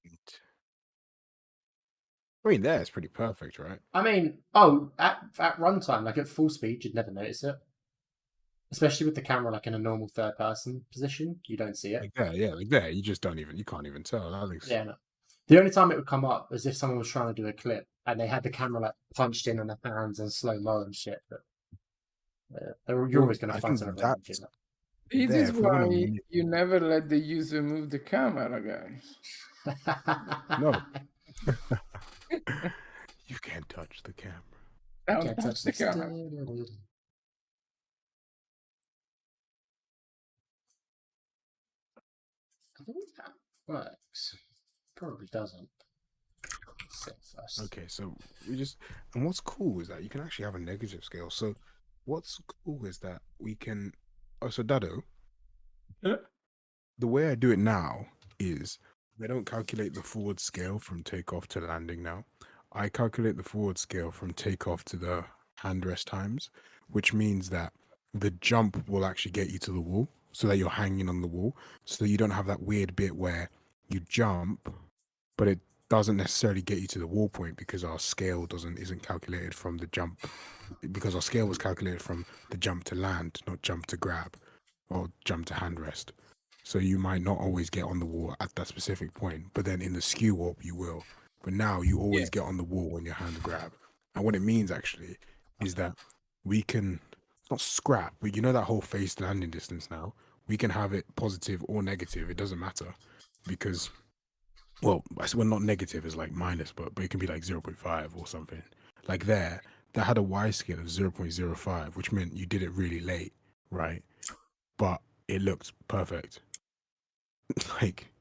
I mean, there it's pretty perfect, right? I mean, at runtime, like at full speed, you'd never notice it. Especially with the camera like in a normal third person position, you don't see it. Like there, yeah, like there, you just don't even, you can't even tell. That looks... Yeah, no. The only time it would come up is if someone was trying to do a clip and they had the camera like punched in on their hands and slow mo and shit. But you're always going to find something wrong with that. This is why you never let the user move the camera, guys. No. You can't touch the camera. Don't can't touch the camera. I think that works. Probably doesn't. Sit first. Okay, so we just, and what's cool is that you can actually have a negative scale. So what's cool is that we can, oh, so Dado, the way I do it now is I don't calculate the forward scale from takeoff to landing now. I calculate the forward scale from takeoff to the hand rest times, which means that the jump will actually get you to the wall so that you're hanging on the wall. So you don't have that weird bit where you jump, but it doesn't necessarily get you to the wall point because our scale isn't calculated from the jump, because our scale was calculated from the jump to land, not jump to grab or jump to hand rest. So you might not always get on the wall at that specific point, but then in the skew warp you will. But now you always get on the wall when your hand grab. And what it means actually is that we can not scrap, but you know that whole phased landing distance now, we can have it positive or negative. It doesn't matter because, well, not negative is like minus, but it can be like 0.5 or something. Like that had a Y scale of 0.05, which meant you did it really late, right? But it looked perfect. Like,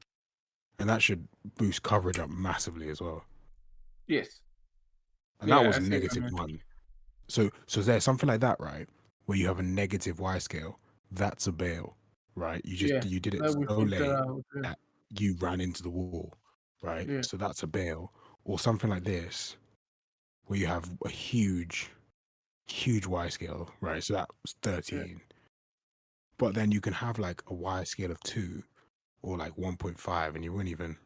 and that should boost coverage up massively as well. Yes. And that Yeah, was I see what you mean. -1. So there's something like that, right? Where you have a negative Y scale, that's a bail, right? Yeah. You did it That we so think late that. that you ran into the wall, right? Yeah. So that's a bail. Or something like this, where you have a huge Y scale, right? So that's 13. But then you can have like a Y scale of 2 or like 1.5, and you wouldn't even,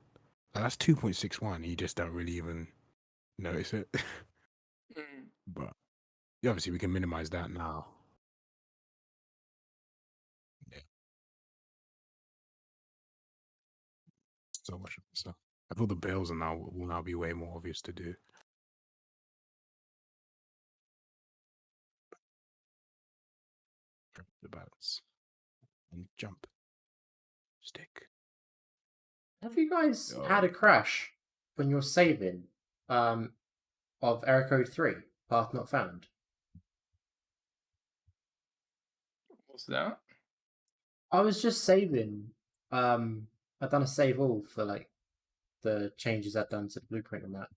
like, that's 2.61. You just don't really even notice it. Mm. But yeah, obviously we can minimize that now. Yeah. So much of stuff. I feel the bails are now will now be way more obvious to do. The balance and jump stick. Have you guys had a crash when you're saving of error code 3, path not found? What's that? I was just saving. I'd done a save all for like the changes I'd done to the blueprint and that.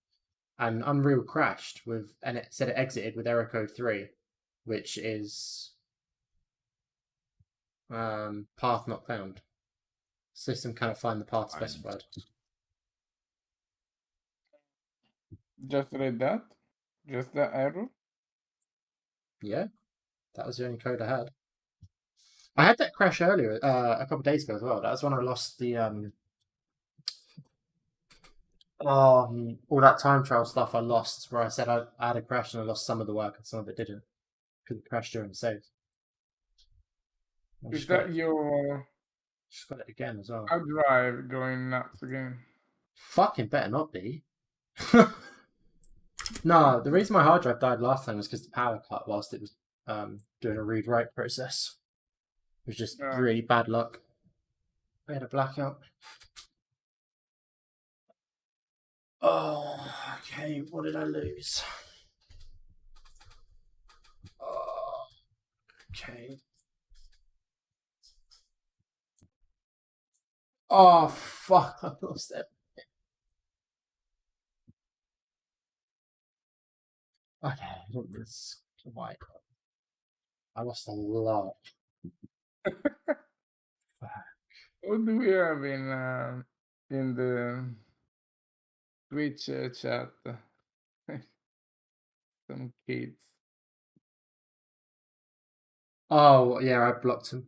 And Unreal crashed and it said it exited with error code 3, which is path not found. System cannot find the path specified. Just like that? Just that error? Yeah, that was the only code I had. I had that crash earlier, a couple of days ago as well. That was when I lost the all that time trial stuff I lost, where I said I had a crash and I lost some of the work and some of it didn't because it crashed during the save. Is that your Just got it again as well. hard drive going nuts again? Fucking better not be. No, the reason my hard drive died last time was because the power cut whilst it was doing a read-write process. It was just really bad luck. I had a blackout. Oh, okay. What did I lose? Oh, okay. Oh, fuck. I lost it. Okay, I don't lose. Why? I lost a lot. What do we have in the Twitch chat? Some kids. Oh, yeah, I blocked him.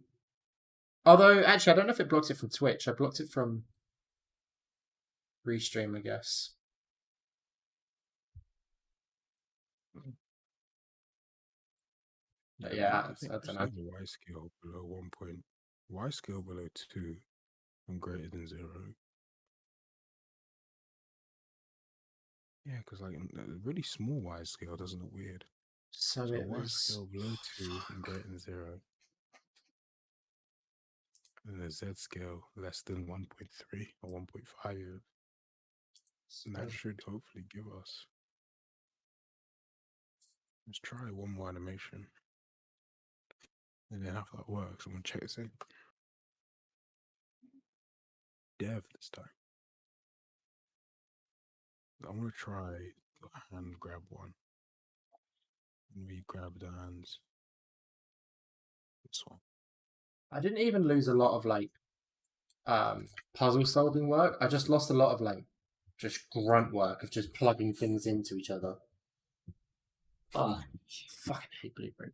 Although, actually, I don't know if it blocks it from Twitch. I blocked it from Restream, I guess. But yeah, I don't know. Y scale below 1 point. Y scale below 2 and greater than 0. Yeah, because like a really small Y scale doesn't look weird. So So it Y was. scale below 2 and greater than 0. And the Z scale less than 1.3 or 1.5. And that should hopefully give us. Let's try one more animation. And then after that works, I'm going to check this in. Dev this time. I'm going to try the hand grab one. And we grab the hands. This one. I didn't even lose a lot of like puzzle solving work. I just lost a lot of like just grunt work of just plugging things into each other. Oh, fucking hate Blueprint.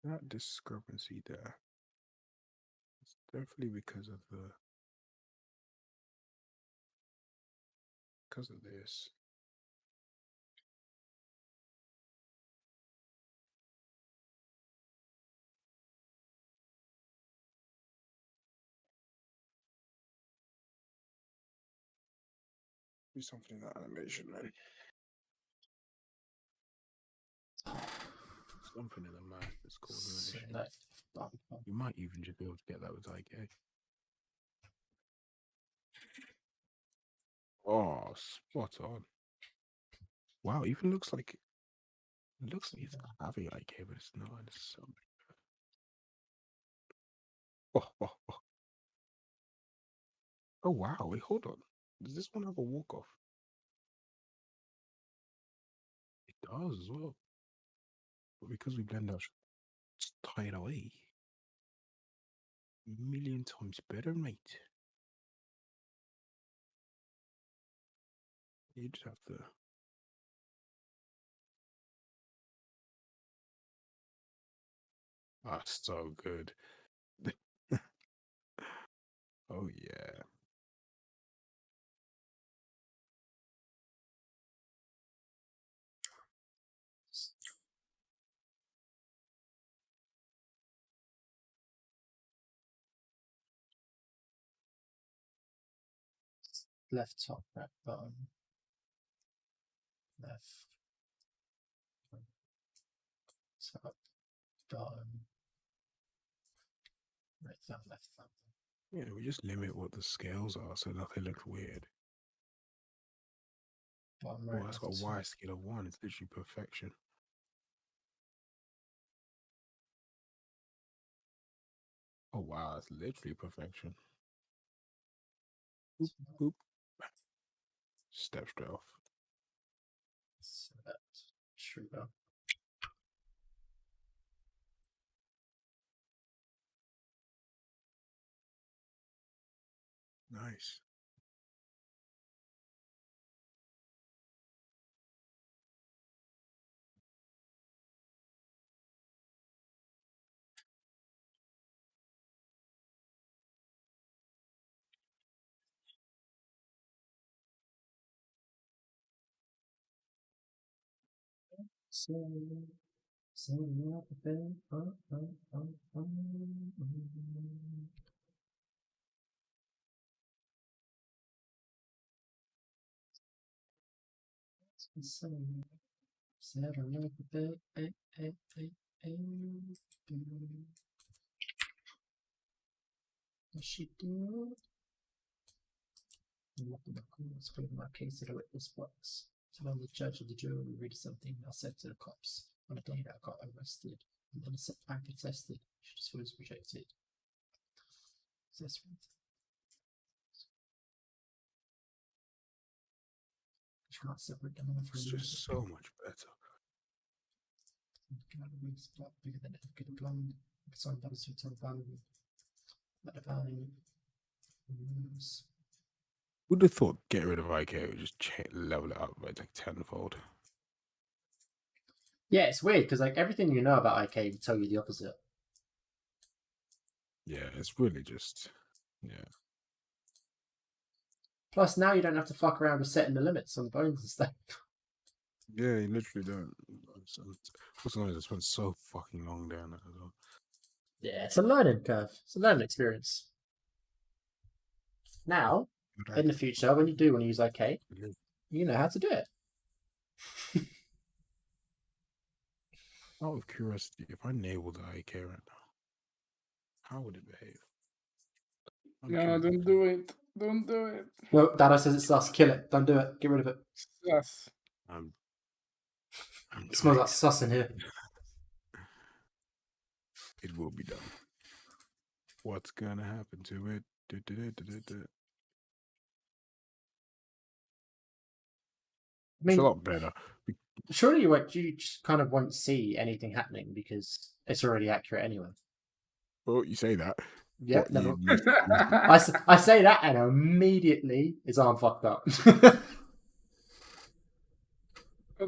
That discrepancy there. It's definitely because of this. Do something in that animation, man. Something in the math that's causing an issue. You might even just be able to get that with IK. Oh, spot on. Wow, even looks like it's having IK, but it's not. It's something. Oh wow, wait, hold on. Does this one have a walk off? It does as well. But because we blend out, it's tied away. A million times better, mate. You just have to. Ah, so good. Oh yeah. Left top, right bottom. Left. Top, bottom. Right thumb, left thumb. Yeah, we just limit what the scales are so nothing looks weird. Bottom Oh, right, that's got a left Y top. scale of 1. It's literally perfection. Oh wow, it's literally perfection. Boop, boop. Step straight off. Select. Trigger. Nice. What's she doing? I'm looking at the screen of my case to the witness box. So when the judge or the jury will read something, I said to the cops on the day that I got arrested, and then the bank attested, she just was rejected. Assessment. You can't separate them from It's just so much better. Galleries a lot bigger than ever could blind. Some others who tell value. But the value moves. Would have thought get rid of IK would just level it up by like tenfold. Yeah, it's weird because like everything you know about IK would tell you the opposite. Yeah, it's really just Plus, now you don't have to fuck around with setting the limits on bones and stuff. Yeah, you literally don't. What's annoying is I spent so fucking long doing that as well. Yeah, it's a learning curve. It's a learning experience. Now, in the future, when you do want to use IK, you know how to do it. Out of curiosity, if I enabled the IK right now, how would it behave? No, don't do it. Don't do it. No, Dado says it's sus. Kill it. Don't do it. Get rid of it. Yes. It smells like sus in here. It will be done. What's gonna happen to it? I mean, it's a lot better. Surely you just kind of won't see anything happening because it's already accurate anyway. Well, you say that. Yeah, never. I say that and immediately his arm fucked up.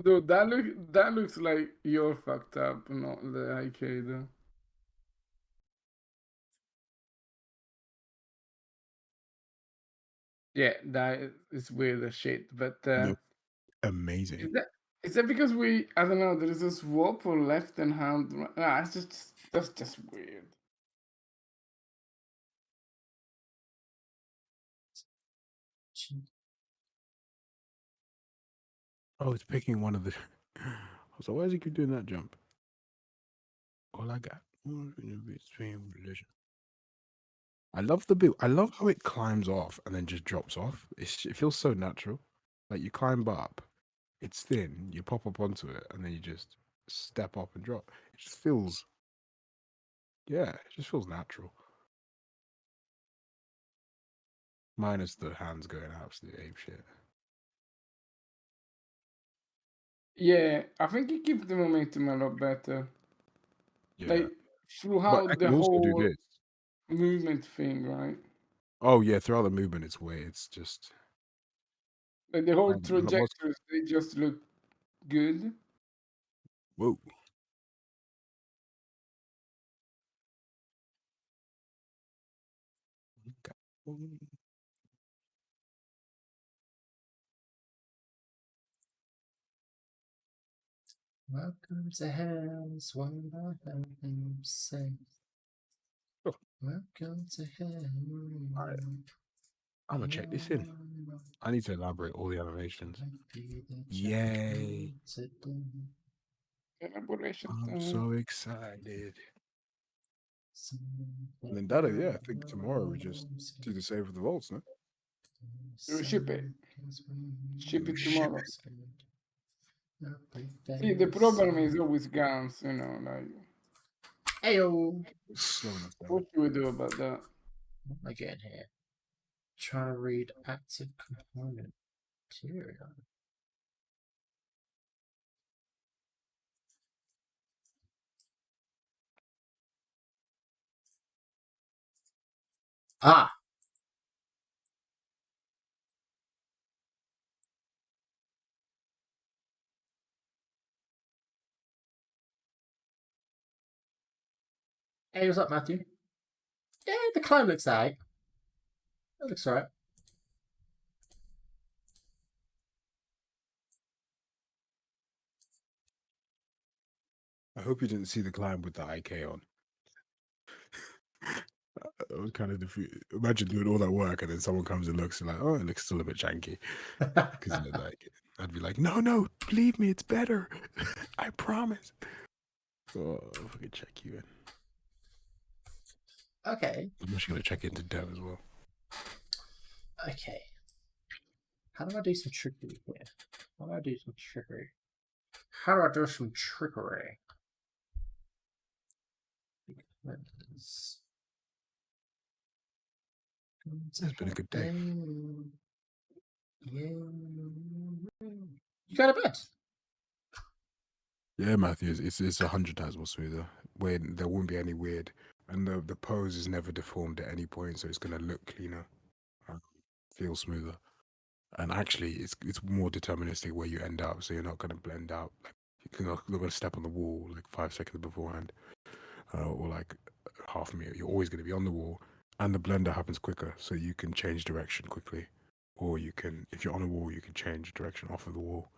Dude, that looks like you're fucked up, not the IK though. Yeah, that is weird as shit. But Look amazing. is that because I don't know, there is a swap for left and hand? Nah, that's just weird. Oh, it's picking one of the. So why does he keep doing that jump? All I got. I love the bit. I love how it climbs off and then just drops off. It feels so natural. Like you climb up, it's thin. You pop up onto it, and then you just step up and drop. It just feels. Yeah, it just feels natural. Minus the hands going absolute ape shit. Yeah, I think it keeps the momentum a lot better. Yeah. Like throughout I the can also do whole this. movement thing, right? Oh yeah, throughout the movement, it's just. Like the whole What's- trajectories, they just look good. Whoa. Welcome to hell's what I heard them say. Oh. Welcome to hell. Alright. I'm gonna check this in. I need to elaborate all the animations. Yay! Elaboration I'm time. so excited. And then Dada, yeah, I think tomorrow we just do the save of the vaults, no? We ship it. Ship it Ship tomorrow. See, the problem is always guns, you know, like. Ayo. Slow enough down. What do we do about that? What am I getting here? Trying to read active component material. Ah. Hey, what's up, Matthew? Yeah, the climb looks alright. That looks alright. I hope you didn't see the climb with the IK on. It was kind of imagine doing all that work and then someone comes and looks and like, oh, it looks still a bit janky. Because like, I'd be like, no, believe me, it's better. I promise. Oh, if I could check you in. Okay. I'm actually gonna check into Dev as well. Okay. How do I do some trickery here? How do I do some trickery? How do I do some trickery? Because It's been a good day. You got a bed? Yeah, Matthew, it's 100 times more smoother. Where there won't be any weird, and the pose is never deformed at any point, so it's gonna look cleaner, feel smoother, and actually, it's more deterministic where you end up, so you're not gonna blend out. Like you're not gonna step on the wall like 5 seconds beforehand, or like half a minute. You're always gonna be on the wall, and the blender happens quicker, so you can change direction quickly, or you can, if you're on a wall, you can change direction off of the wall,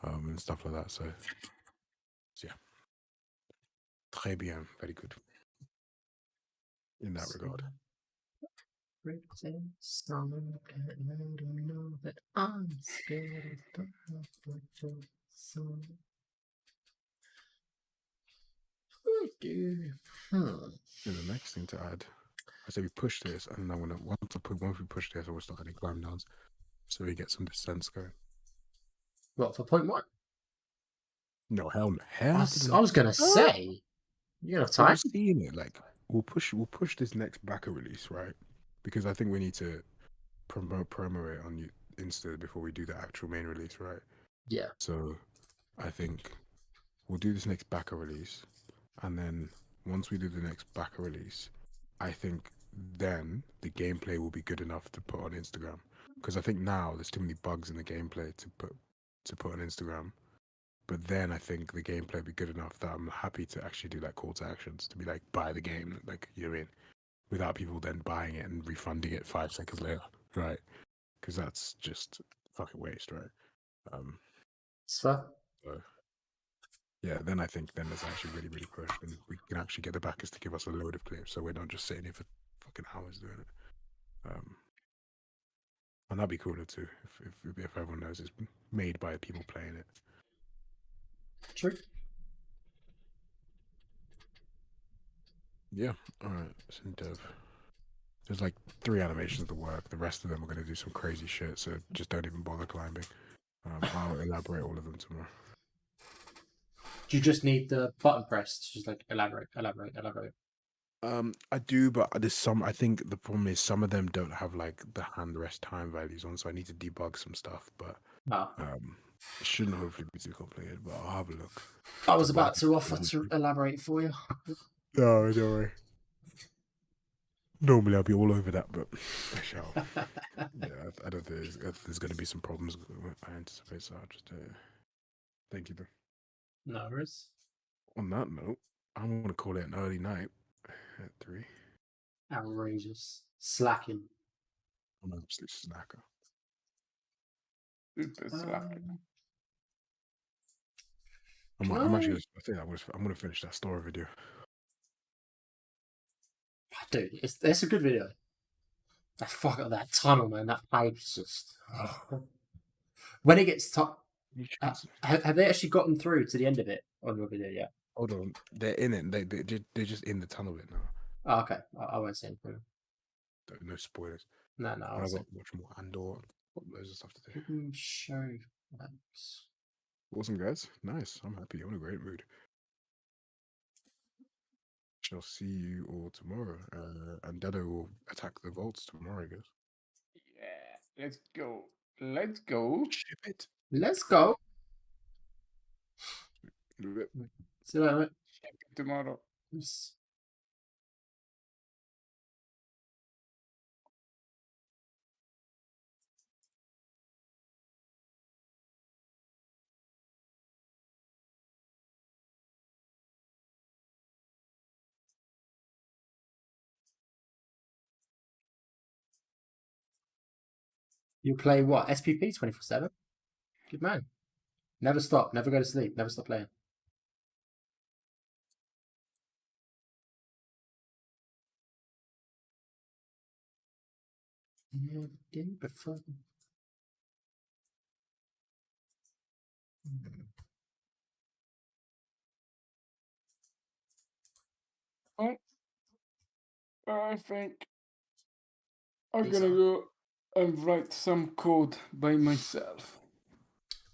and stuff like that. So yeah. Très bien, very good. In that regard. That I'm scared of Yeah, the next thing to add, I say we push this, and then once we push this, I will start adding climb downs, so we get some descents going. What, for point one? No, hell no. I was gonna say, you have time. I'm seeing it. Like we'll push this next backer release, right? Because I think we need to promo it on Insta before we do the actual main release, right? Yeah. So I think we'll do this next backer release, and then once we do the next backer release, I think then the gameplay will be good enough to put on Instagram. Because I think now there's too many bugs in the gameplay to put on Instagram. But then I think the gameplay will be good enough that I'm happy to actually do like call to actions to be like buy the game, like you know what I mean, without people then buying it and refunding it 5 seconds later, right? because that's just fucking waste, right? It's fair. So yeah, then I think then it's actually really, really push, and we can actually get the backers to give us a load of clips, so we're not just sitting here for fucking hours doing it. And that'd be cooler too if everyone knows it's made by people playing it. True. Yeah. All right. It's in dev. There's like 3 animations to work. The rest of them are going to do some crazy shit, so just don't even bother climbing. I'll elaborate all of them tomorrow. Do you just need the button press to just like elaborate? I do, but there's some. I think the problem is some of them don't have like the hand rest time values on, so I need to debug some stuff. But it shouldn't hopefully be too complicated. But I'll have a look. I was about to offer to elaborate for you. No, don't worry. Normally I'll be all over that, but I shall. Yeah, I don't think there's going to be some problems. I anticipate, so I'll just thank you, though. No worries. On that note, I'm going to call it an early night at 3. Outrageous. Slacking. I'm an absolute slacker. Super slacking. I'm actually. I think I'm going to finish that story video. Dude, it's a good video. That tunnel, man. That pipe is just. When it gets top, have they actually gotten through to the end of it on your video yet? Hold on, they're in it. They're just in the tunnel bit now. Oh, okay, I won't say anything. No spoilers. No, I've got to watch more Andor. Loads of stuff to do. Show thanks. Awesome, guys. Nice. I'm happy. I'm in a great mood. Shall see you all tomorrow. And Dado will attack the vaults tomorrow, I guess. Yeah, let's go. Let's go. Ship it. Let's go. Do it. See you later, mate. Ship it tomorrow. Yes. You play what? SPP 24/7? Good man. Never stop. Never go to sleep. Never stop playing. Never did before. I think I'm gonna go and write some code by myself.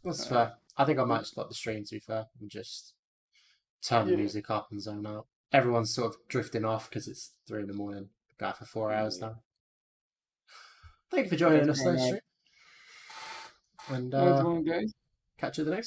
That's fair. I think I might stop the stream, to be fair, and just turn the music up and zone out. Everyone's sort of drifting off because it's 3 in the morning. Go for 4 hours now. Thank you for joining us, though, stream. And guys. catch you the next